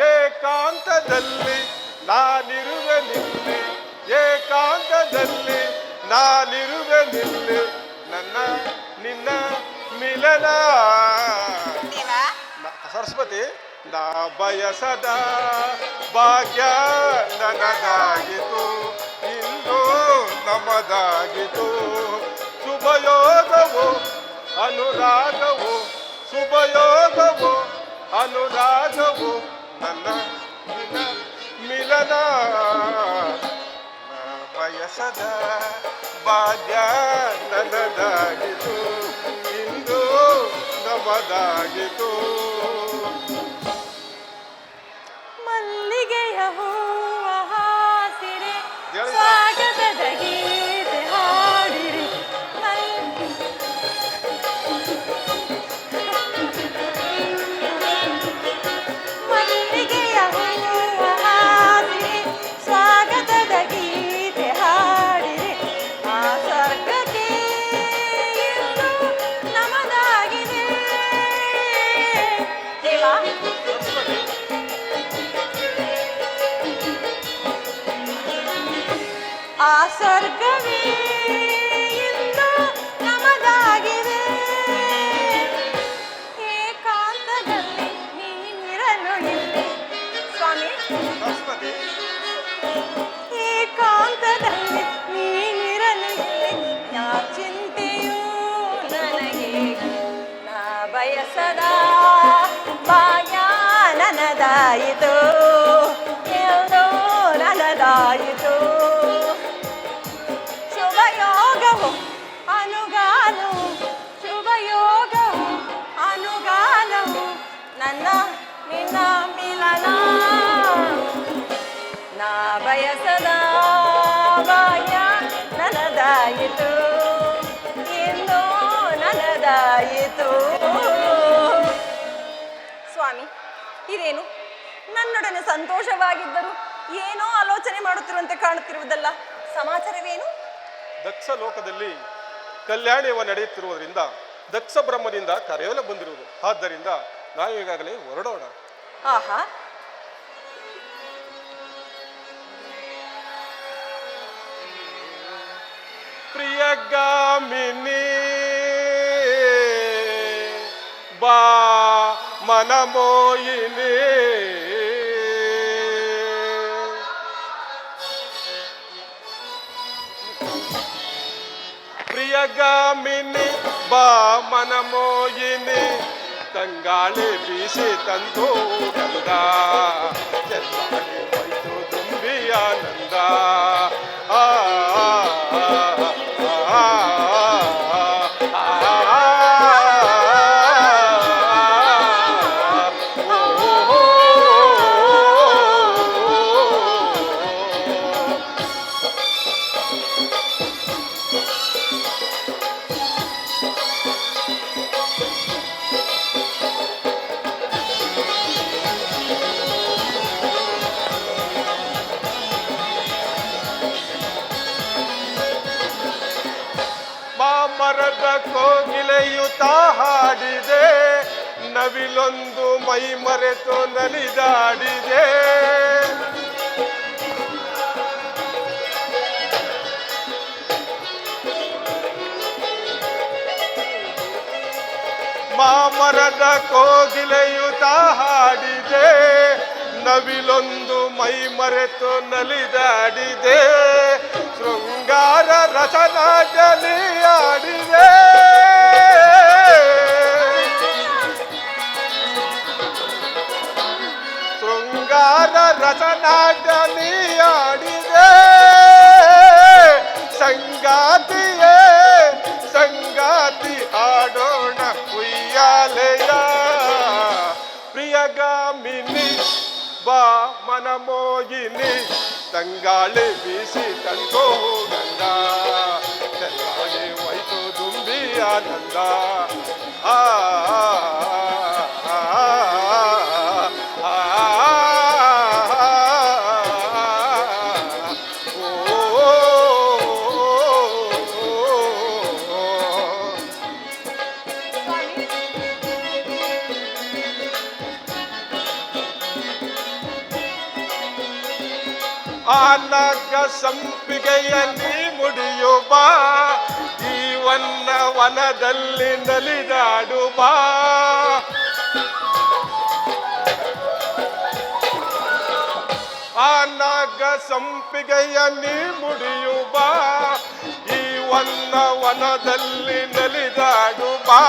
ಏಕಾಂತದಲ್ಲಿ ನಾನಿರುವೆ ನಿಲ್ಲಿ, ಏಕಾಂತದಲ್ಲಿ ನಾನಿರುವೆ ನಿಲ್ಲಿ ನನ್ನ ನಿನ್ನ ಮಿಲನ. ದೇವಾ ಸರಸ್ವತಿ ನಾ ಬಯಸದ ಭಾಗ್ಯ ನನ್ನದಾಗಿತು ಇಂದು ನಮ್ಮದಾಗಿತು. ಶುಭಯೋಗವು ಅನುರಾಗವು ಶುಭಯೋಗವು ಅನುರಾಗವು ನನ್ನ ನಿನ್ನ ಮಿಲನ ನಾ ಬಯಸದ ಭಾಗ್ಯ ನನ್ನದಾಗಿತು ಇಂದು ನಮ್ಮದಾಗಿತು. ಮಲ್ಲಿಗೆಯ ಹೂವ ಹಾಸಿರೆ ಹೇಳಿ. ಸ್ವಾಗತದ ಗೀತೆ ಹಾಡಿರಿ. ಮಲ್ಲಿಗೆಯ ಹೂವ ಹಾಸಿರೆ ಸ್ವಾಗತದ ಗೀತೆ ಹಾಡಿರಿ. ಆ ಸ್ವರ್ಗಕ್ಕೆ ಇಂದು ನಮ್ಮದಾಗಿದೆ. ದೇವಾ ಆ ಸ್ವರ್ಗವೇ ಇಂದು ನಮ್ಮದಾಗಿದೆ. ಏಕಾಂತದಲ್ಲಿ ನೀನಿರಲು ಇಲ್ಲಿ. ಸ್ವಾಮಿ ಸರಸ್ವತಿ ಏಕಾಂತದಲ್ಲಿ ನೀನಿರಲು ಇಲ್ಲಿ. ಯಾ ಚಿಂತೆಯೂ ನನಗೆ ನಾ ಬಯಸದ ಭಾಗ್ಯ ನನ್ನದಾಯಿತು ಎಂದು ನನ್ನದಾಯಿತು. ಶುಭಯೋಗವು ಅನುಗಾಲವು ಶುಭಯೋಗವು ಅನುಗಾಲವು ನನ್ನ ನಿನ್ನ ಮಿಲನ ನಾ ಬಯಸದ ಭಾಗ್ಯ ನನ್ನದಾಯಿತು ಇಂದು ನನ್ನದಾಯಿತು. ಸ್ವಾಮಿ ಇದೇನು ನನ್ನೊಡನೆ ಸಂತೋಷವಾಗಿದ್ದರು ಏನೋ ಆಲೋಚನೆ ಮಾಡುತ್ತಿರುವಂತೆ ಕಾಣುತ್ತಿರುವುದಲ್ಲ. ಸಮಾಚಾರವೇನು? ದಕ್ಷ ಲೋಕದಲ್ಲಿ ಕಲ್ಯಾಣವ ನಡೆಯುತ್ತಿರುವುದರಿಂದ ದಕ್ಷ ಬ್ರಹ್ಮದಿಂದ ಕರೆಯಲು ಬಂದಿರುವುದು. ಆದ್ದರಿಂದ ನಾವು ಈಗಾಗಲೇ ಹೊರಡೋಣ. ಆಹಾ ಪ್ರಿಯಗಾಮಿನಿ ಬಾ ಮನಮೋಯಿನಿ ಪ್ರಿಯಗಾಮಿನಿ ಬಾ ಮನಮೋಹಿನಿ ತಂಗಾಳಿ ಬೀಸಿ ತಂದು ಗಂಧ ಚೆಲ್ಲಾಡಿ ಹೋಯ್ತು ತುಂಬಿ ಆನಂದ ಆ ಮರದ ಕೋಗಿಲೆಯುತ ಹಾಡಿದೆ ನವಿಲೊಂದು ಮೈ ಮರೆತು ನಲಿದಾಡಿದೆ ಮಾಮರದ ಕೋಗಿಲೆಯುತ ಹಾಡಿದೆ ನವಿಲೊಂದು ಮೈ ಮರೆತು ನಲಿದಾಡಿದೆ ಶೃಂಗಾರ ರಸನಾಟಲಿ ಆಡಿದೆ ಶೃಂಗಾರ ರಸನಾಟಲಿ ಆಡಿದೆ ಸಂಗಾತಿಯೇ ಸಂಗಾತಿ ಆಡೋಣ ಉಯ್ಯಾಲೆಯ ಪ್ರಿಯಗಾಮಿನಿ ಬಾ ಮನಮೋಹಿನಿ ತಂಗಾಳಿ ಬೀಸಿ ತಂದೋ ಗಂಧ ಚೆಲ್ಲಾಡಿ ಹೋಯ್ತು ತುಂಬಿ ಆನಂದ ಆ ಆನಗ ಸಂಪಿಗೆಯ ನೀ ಮುಡಿಯು ಬಾ ಈ ವನದಲ್ಲಿ ನಲಿದಾಡು ಬಾ ಆನಗ ಸಂಪಿಗೆಯ ನೀ ಮುಡಿಯು ಬಾ ಈ ವನದಲ್ಲಿ ನಲಿದಾಡು ಬಾ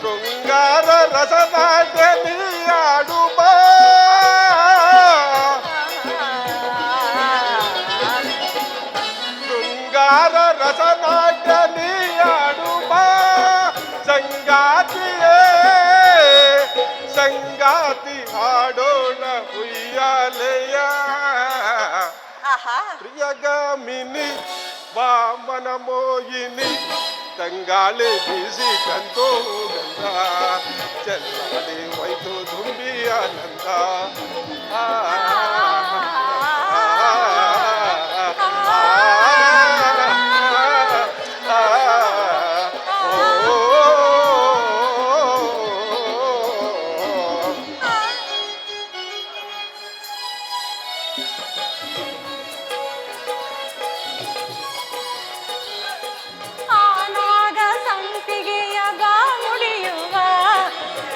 ಶೃಂಗಾರ ರಸದಾಟ ನೀಯಾಡು ಬಾ ರಸನಾಟ ನೀಯಾಡು ಬಾ ಸಂಗಾತಿಯೇ ಸಂಗಾತಿ ಹಾಡೋಣ ಉಯ್ಯಾಲೆಯ ಪ್ರಿಯಗಾಮಿನಿ ಬಾ ಮನಮೋಹಿನಿ ತಂಗಾಳಿ ಬೀಸಿ ತಂದೋ ಗಂಧ ಚೆಲ್ಲಾಡಿ ಹೋಯ್ತು ತುಂಬಿ ಆನಂದ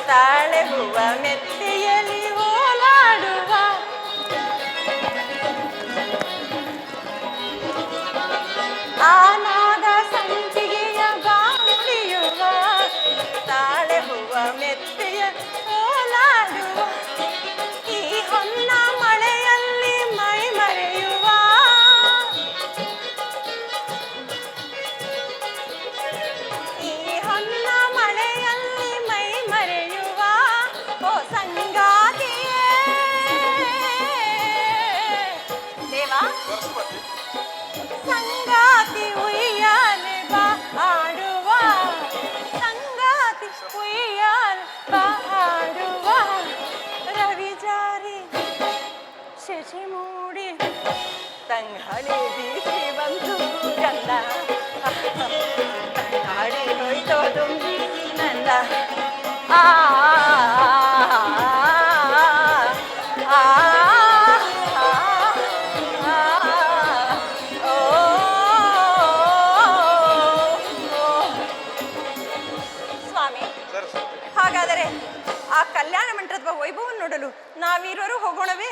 ತಾಳೆಹುವ ಮೆತ್ತೆಯಲ್ಲಿ ಓಲಾಡುವ ಆನಾದ ಸಂಚಿಗೆಯ ಗಾಳಿಯುವ ತಾಳೆಹುವ ಮೆತ್ತೆಯ ಓಲಾಡುವ ಈ ಹೊನ್ನ ಮಳೆಯಲ್ಲಿ ಮೈ ಮರೆಯುವ ಈ ಹೊನ್ನ ಮಳೆಯಲ್ಲಿ ಮೈ ಮರೆಯುವ ಓ ಸಂಗಾತಿಯೇ ದೇವಾ ಸಂಗಾತಿ ಉಯ್ಯಾಲೆ ಬಾ ಆಡುವ ಸಂಗಾತಿ ಉಯ್ಯಾಲೆ ಬಾ ಆಡುವ ರವಿ ಜಾರಿ ಶಶಿ ಮೂಡಿ ತಂಗಾಳಿ ಬೀಸಿ ಬಂತು ಗಂಧ ತಂಗಾಳಿ ಹೋಯ್ತೋ ತುಂಬಿ ನಂದ ಆ ಸ್ವಾಮಿ, ಹಾಗಾದರೆ ಆ ಕಲ್ಯಾಣ ಮಂಟಪದ ವೈಭವವನ್ನು ನೋಡಲು ನಾವಿರೋರು ಹೋಗೋಣವೇ?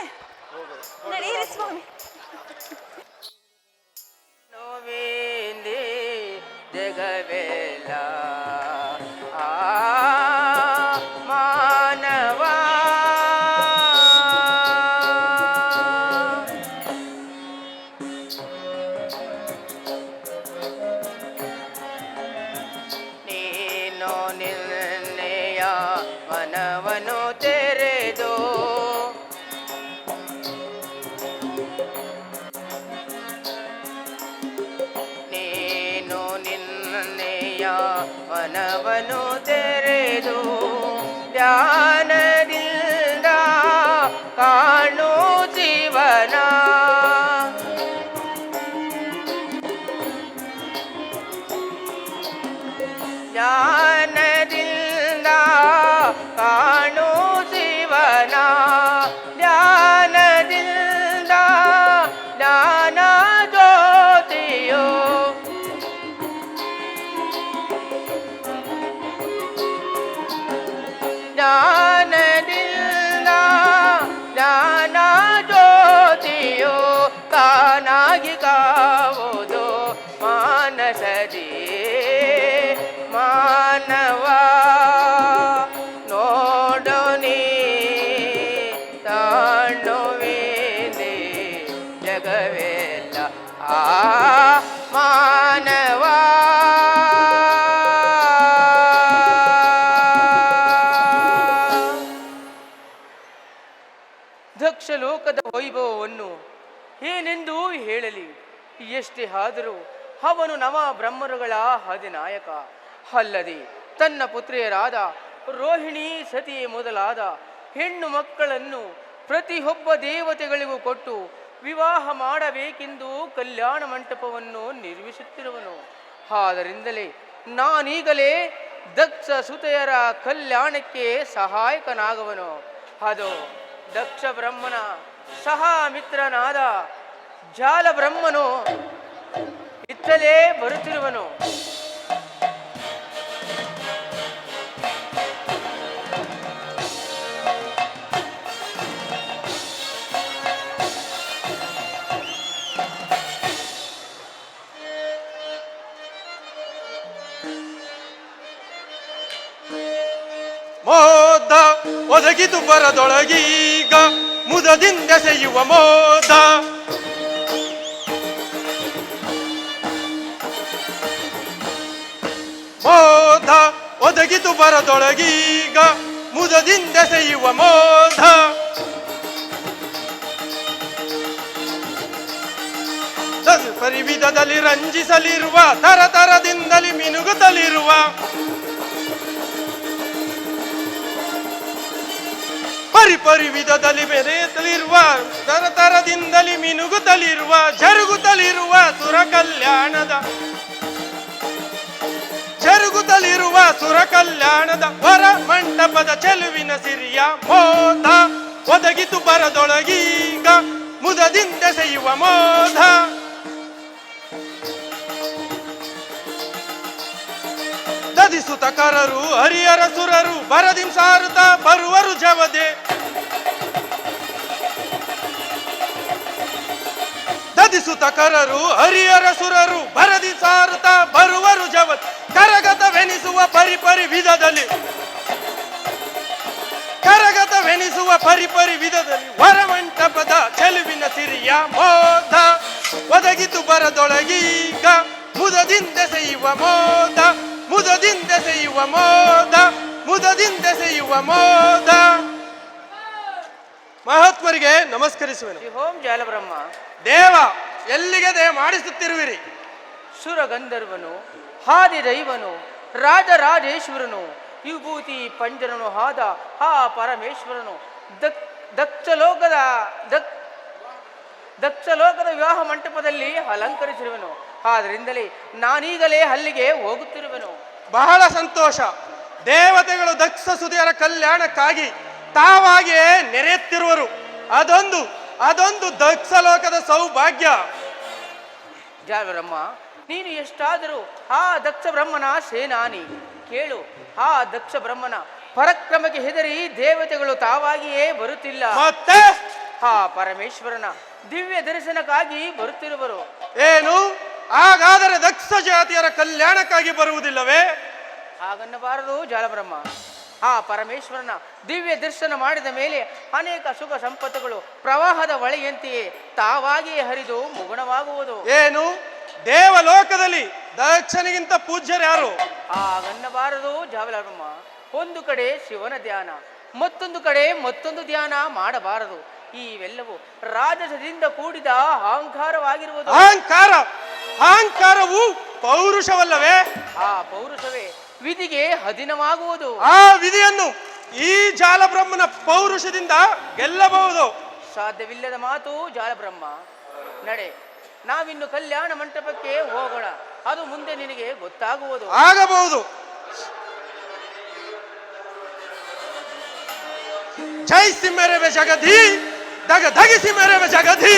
ನಡೆಯಿರಿ ಸ್ವಾಮಿ. ನೋವೇಂದೇ ಜಗವೆಲ್ಲ ಆ ಮಾನವ ನೀನು ನಿನ್ನೆಯ ಮನವನ್ನು ತೆರೆದು ನೀನು ನಿನ್ನೆಯ ಮನವನ್ನು ತೆರೆದು ಧ್ಯಾನದಿಂದ ಕಾಣು ಜೀವನ ಜ್ಞಾನದಿಂದ ಕಾಣು ಜೀವನ ಜ್ಞಾನದಿಂದ ಜ್ಞಾನ ಜ್ಯೋತಿಯೋ ಜ್ಞಾನದಿಂದ ಜ್ಞಾನ ಜ್ಯೋತಿಯೋ ತಾನಾಗಿ ಕಾವುದು ಮಾನಸದಿ ಮಾನವ ನೋಡು ನೀ ತಾಣುವೇನೆ ಜಗವೆಲ್ಲ ಆ ಮಾನವ ದಕ್ಷ ಲೋಕದ ವೈಭವವನ್ನು ಏನೆಂದು ಹೇಳಲಿ ಎಷ್ಟೇ ಆದರೂ ಅವನು ನವ ಬ್ರಹ್ಮರುಗಳ ಅಧಿನಾಯಕ ಅಲ್ಲದೆ ತನ್ನ ಪುತ್ರಿಯರಾದ ರೋಹಿಣಿ ಸತಿ ಮೊದಲಾದ ಹೆಣ್ಣು ಮಕ್ಕಳನ್ನು ಪ್ರತಿಯೊಬ್ಬ ದೇವತೆಗಳಿಗೂ ಕೊಟ್ಟು ವಿವಾಹ ಮಾಡಬೇಕೆಂದು ಕಲ್ಯಾಣ ಮಂಟಪವನ್ನು ನಿರ್ಮಿಸುತ್ತಿರುವನು. ಆದ್ದರಿಂದಲೇ ನಾನೀಗಲೇ ದಕ್ಷ ಸುತೆಯರ ಕಲ್ಯಾಣಕ್ಕೆ ಸಹಾಯಕನಾಗುವನು. ಅದು ದಕ್ಷ ಬ್ರಹ್ಮನ ಸಹ ಮಿತ್ರನಾದ ಜಾಲ ಬ್ರಹ್ಮನು ಇತ್ತಲೇ ಬರುತ್ತಿರುವನು. ಮೋದ ಒದಗಿದು ಬರದೊಳಗೀಗ ಮುದದಿಂದೆಸೆಯುವ ಮೋದ ಮೋದ ಒದಗಿದು ಬರದೊಳಗೀಗ ಮುದದಿಂದೆಸೆಯುವ ಮೋದ ಪರಿವಿಧದಲ್ಲಿ ರಂಜಿಸಲಿರುವ ತರತರದಿಂದಲಿ ಮಿನುಗುತ್ತಲಿರುವ ಪರಿವಿಧದಲ್ಲಿ ಮೆರೆಯುತ್ತಲಿರುವ ತರತರದಿಂದಲಿ ಮಿನುಗುತ್ತಲಿರುವ ಜರುಗುತ್ತಲಿರುವ ಸುರ ಕಲ್ಯಾಣದ ವರ ಮಂಟಪದ ಚೆಲುವಿನ ಸಿರಿಯ ಮೋದ ಒದಗಿತು ಬರದೊಳಗೀಗ ಮುದದಿಂದೆಸೆಯುವ ಮೋದ ದದಿಸುತ್ತ ಕರರು ಹರಿಯರ ಸುರರು ಬರದಿಂ ಸಾರುತ್ತ ಬರುವರು ಜವದೆ ದದಿಸುತ್ತ ಕರರು ಹರಿಯರ ಸುರರು ಬರದಿ ಸಾರುತ್ತ ಬರುವರು ಜವತ್ ಕರಗತವೆನಿಸುವ ಪರಿಪರಿ ವಿಧದಲ್ಲಿ ವರಮಂಟಪದ ಚೆಲುವಿನ ಸಿರಿಯ ಮೋದ ಒದಗಿತು ಬರದೊಳಗೀಗ ಮುದದಿಂದೆಸೆಯುವ ಮೋದ ಮಹಾತ್ಮರಿಗೆ ನಮಸ್ಕರಿಸುವೆನು. ಓಂ ಜಾಲಬ್ರಹ್ಮ. ದೇವ ಎಲ್ಲಿಗೆ ದೇವ ಮಾಡಿಸುತ್ತಿರುವಿರಿ? ಸುರಗಂಧರ್ವನು ಹಾದಿದೈವನು ರಾಜರಾಜೇಶ್ವರನು ವಿಭೂತಿ ಪಂಜರನು ಆದ ಆ ಪರಮೇಶ್ವರನು ದಕ್ಷಲೋಕದ ವಿವಾಹ ಮಂಟಪದಲ್ಲಿ ಅಲಂಕರಿಸಿರುವನು. ಆದ್ದರಿಂದಲೇ ನಾನೀಗಲೇ ಅಲ್ಲಿಗೆ ಹೋಗುತ್ತಿರುವೆನು. ಬಹಳ ಸಂತೋಷ. ದೇವತೆಗಳು ದಕ್ಷ ಸುದಿಯರ ಕಲ್ಯಾಣಕ್ಕಾಗಿ ತಾವಾಗಿಯೇ ನೆರೆಯುತ್ತಿರುವರು. ಅದೊಂದು ದಕ್ಷ ಲೋಕದ ಸೌಭಾಗ್ಯ. ಜಾಲಬ್ರಹ್ಮ, ನೀನು ಎಷ್ಟಾದರೂ ಆ ದಕ್ಷ ಬ್ರಹ್ಮನ ಸೇನಾನಿ. ಕೇಳು, ಆ ದಕ್ಷ ಬ್ರಹ್ಮನ ಪರಕ್ರಮಕ್ಕೆ ಹೆದರಿ ದೇವತೆಗಳು ತಾವಾಗಿಯೇ ಬರುತ್ತಿಲ್ಲ, ಮತ್ತೆ ಆ ಪರಮೇಶ್ವರನ ದಿವ್ಯ ದರ್ಶನಕ್ಕಾಗಿ ಬರುತ್ತಿರುವರು. ಏನು ಹಾಗಾದರೆ ದಕ್ಷ ಜಾತಿಯರ ಕಲ್ಯಾಣಕ್ಕಾಗಿ ಬರುವುದಿಲ್ಲವೇ? ಹಾಗನ್ನಬಾರದು ಜಾಲಬ್ರಹ್ಮ. ಆ ಪರಮೇಶ್ವರನ ದಿವ್ಯ ದರ್ಶನ ಮಾಡಿದ ಮೇಲೆ ಅನೇಕ ಸುಖ ಸಂಪತ್ತುಗಳು ಪ್ರವಾಹದ ಹೊಳೆಯಂತೆಯೇ ತಾವಾಗಿಯೇ ಹರಿದು ಮುಗುಣವಾಗುವುದು. ಏನು ದೇವಲೋಕದಲ್ಲಿ ದಕ್ಷನಿಗಿಂತ ಪೂಜ್ಯರ್ಯಾರು? ಹಾಗನ್ನಬಾರದು ಜಾಲಬ್ರಹ್ಮ. ಒಂದು ಕಡೆ ಶಿವನ ಧ್ಯಾನ, ಮತ್ತೊಂದು ಕಡೆ ಮತ್ತೊಂದು ಧ್ಯಾನ ಮಾಡಬಾರದು. ಇವೆಲ್ಲವೂ ರಾಜಸದಿಂದ ಕೂಡಿದ ಅಹಂಕಾರವಾಗಿರುವುದು. ಅಹಂಕಾರವು ಪೌರುಷವಲ್ಲವೇ? ಆ ಪೌರುಷವೇ ವಿಧಿಗೆ ಅಧೀನವಾಗುವುದು. ಆ ವಿಧಿಯನ್ನು ಈ ಜಾಲಬ್ರಹ್ಮನ ಪೌರುಷದಿಂದ ಗೆಲ್ಲಬಹುದು. ಸಾಧ್ಯವಿಲ್ಲದ ಮಾತು ಜಾಲಬ್ರಹ್ಮ. ನಡೆ, ನಾವಿನ್ನು ಕಲ್ಯಾಣ ಮಂಟಪಕ್ಕೆ ಹೋಗೋಣ. ಅದು ಮುಂದೆ ನಿನಗೆ ಗೊತ್ತಾಗುವುದು. ಆಗಬಹುದು. ಜೈಸಿ ಮೇರೆ ಜಗಧಿ ದಗ ಧಗಿಸಿ ಮೇರೆ ಜಗಧಿ.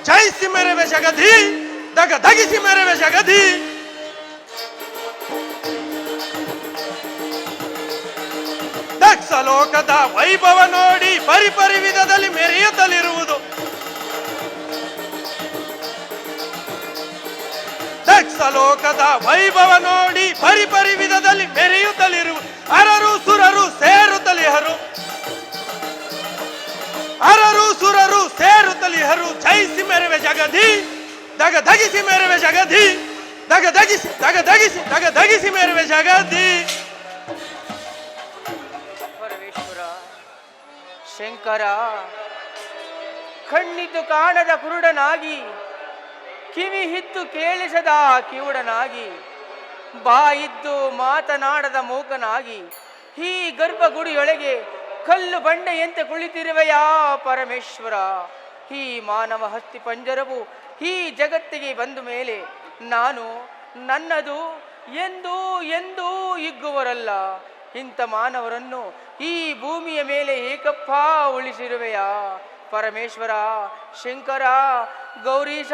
ಜೈಸಿ ಮೇರೆ ಜಗಧಿ ದಗ ಧಗಿಸಿ ಮೇರೆ ಜಗಧಿ. ದಕ್ಷ ಲೋಕದ ವೈಭವ ನೋಡಿ ಪರಿಪರಿ ವಿಧದಲ್ಲಿ ಮೆರೆಯುತ್ತಲಿರುವುದು. ದಕ್ಷ ಲೋಕದ ವೈಭವ ನೋಡಿ ಪರಿಪರಿ ವಿಧದಲ್ಲಿ ಮೆರೆಯುತ್ತಲಿರು. ಅರರು ಸುರರು ಸೇರುತ್ತಲಿಹರು, ಅರರು ಸುರರು ಸೇರುತ್ತಲಿಹರು. ಜೈಸಿ ಮೆರವೆ ಜಗಧಿ ದಗ ಧಗಿಸಿ ಮೆರವೆ ಜಗಧಿ. ದಗ ಧಗಿಸಿ ದಗ ಧಗಿಸಿ ದಗ ಧಗಿಸಿ ಮೆರವೆ ಜಗಧಿ. ಪರಮೇಶ್ವರ ಶಂಕರ, ಕಣ್ಣಿದ್ದು ಕಾಣದ ಕುರುಡನಾಗಿ, ಕಿವಿ ಹಿದ್ದು ಕೇಳಿಸದ ಕಿವುಡನಾಗಿ, ಬಾಯಿದ್ದು ಮಾತನಾಡದ ಮೂಕನಾಗಿ, ಈ ಗರ್ಭಗುಡಿಯೊಳಗೆ ಕಲ್ಲು ಬಂಡೆಯಂತೆ ಕುಳಿತಿರುವೆಯಾ ಪರಮೇಶ್ವರ. ಈ ಮಾನವ ಹಸ್ತಿ ಪಂಜರವು ಈ ಜಗತ್ತಿಗೆ ಬಂದ ಮೇಲೆ ನಾನು ನನ್ನದು ಎಂದು ಎಂದೂ ಹಿಗ್ಗುವರಲ್ಲ. ಇಂಥ ಮಾನವರನ್ನು ಈ ಭೂಮಿಯ ಮೇಲೆ ಏಕಪ್ಪ ಉಳಿಸಿರುವೆಯಾ ಪರಮೇಶ್ವರ ಶಂಕರ ಗೌರೀಶ.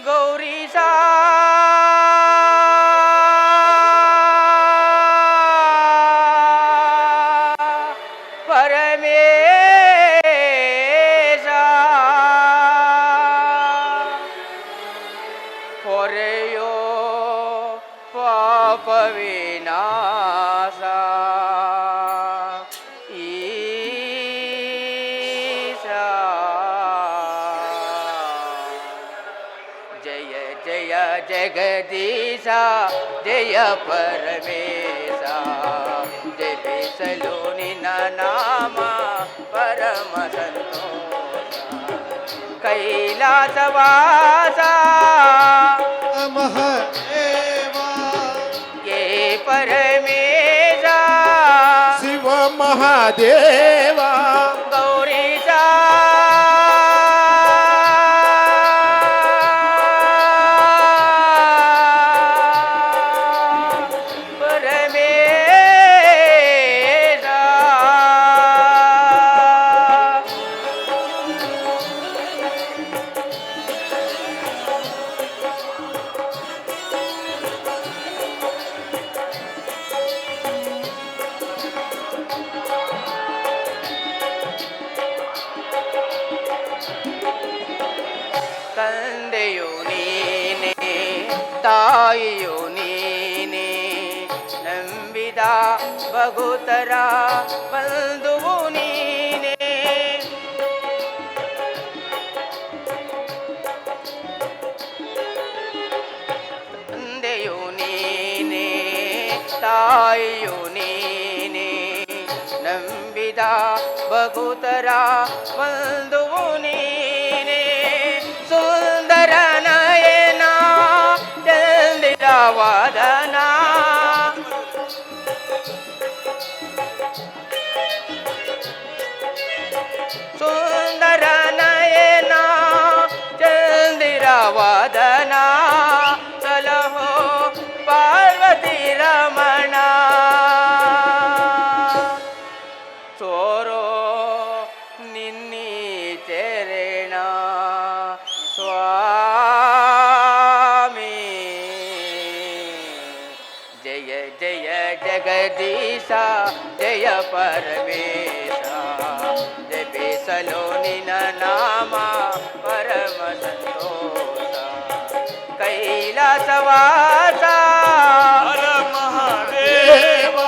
ಗೌರೀಶ ಪರಮೇಶ ಹೊರೆಯೋ ಪಾಪ ವಿನಾಶ ಈಶಾ. ಜಯ ಜಯ ಜಗದೀಶ ಜಯ ಪರಮೇಶ. ಜಪಿಸಲು ನಿನ್ನ ನಾಮ ಪರಮ ಸಂತೋಷ. ಕೈಲಾಸವಾಸ ಯೇ ಪರಮೇಶ ಶಿವ ಮಹಾದೇವ ಗೌರೀಶ. ಪರಮೇಶ ತಂದೆಯು ನೀನೇ ತಾಯಿಯು ನೀನೇ, ನಂಬಿದ ಭಗುತರ ಬಂಧುವು ನೀನೇ. ತಂದೆಯು ನೀನೇ ತಾಯಿಯು ನೀನೇ, ನಂಬಿದ ಭಗುತರ ಬಂಧುವು ನೀನೇ. ಸುಂದರ ನಯನ ಚಂದಿರ ವದನ, ಸುಂದರ ನಯನ ಚಂದಿರ ವದನ. ಸಲಹೋ ಪಾರ್ವತಿ ರಮಣ, ತೋರೋ ನಿನ್ನಿ ಚರಣ. ಜಗದೀಶ ಜಯ ಪರಮೇಶ ಜಪಿಸಲು ನಿನ್ನ ನಾಮ ಪರಮ ಸಂತೋಷ ಕೈಲಾಸವಾಸ ಹರ ಮಹಾದೇವ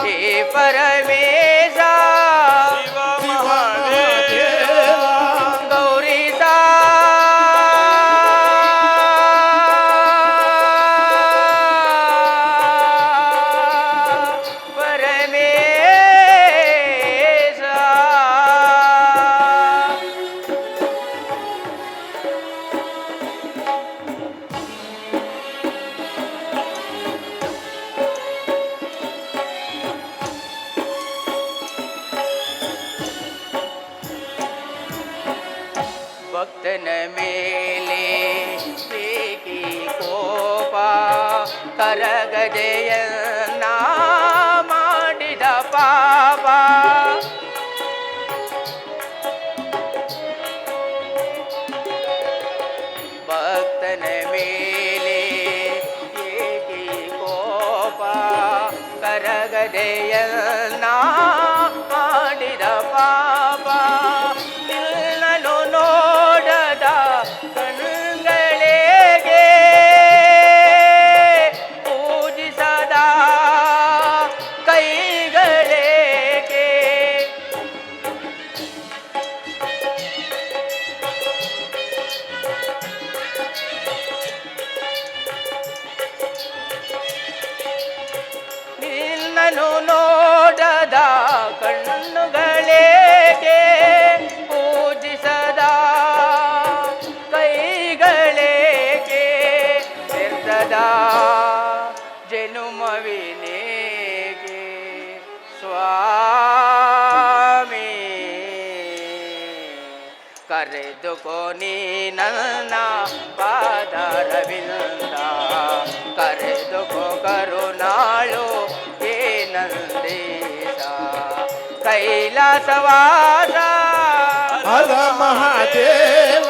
ಹೇ ಪರಮೇಶ ಶಿವ ಮಹಾದೇವ ಗೌರೀಶ ಪರಮೇಶ ಭಕ್ತನ ಮೇಲೆ ಏಕಿ ಕೋಪ ಕರಗದೆಯನ್ನ ಮಾಡಿದ ಪಾಪ ಭಕ್ತನ ಮೇಲೆ ಏಕಿ ಕೋಪ ಕರಗದೆಯನ್ನ ಮಾಡಿದ ಪಾಪ ನಿನ್ನನು ನೋಡದ ಕಣ್ಗಳಿಗೆ ಪೂಜಿಸದ ಕೈಗಳಿಗೆ ನಿನ್ನನು ನೋಡದ ಕಣ್ಣುಗಳಿಗೆ ಪೂಜಿಸದ ಕೈಗಳಿಗೆ ವ್ಯರ್ಥದ ಜನುಮವಿನೇಗೆ ಸ್ವಾಮಿ ಕರೆದುಕೋ ನೀ ನನ್ನ ಪಾದರವಿಂದ ಕರೆದುಕೋ ಕರುಣಾಳು ಏನಂದೇಶ ಕೈಲಾಸವಾಸ ಹರ ಮಹಾದೇವ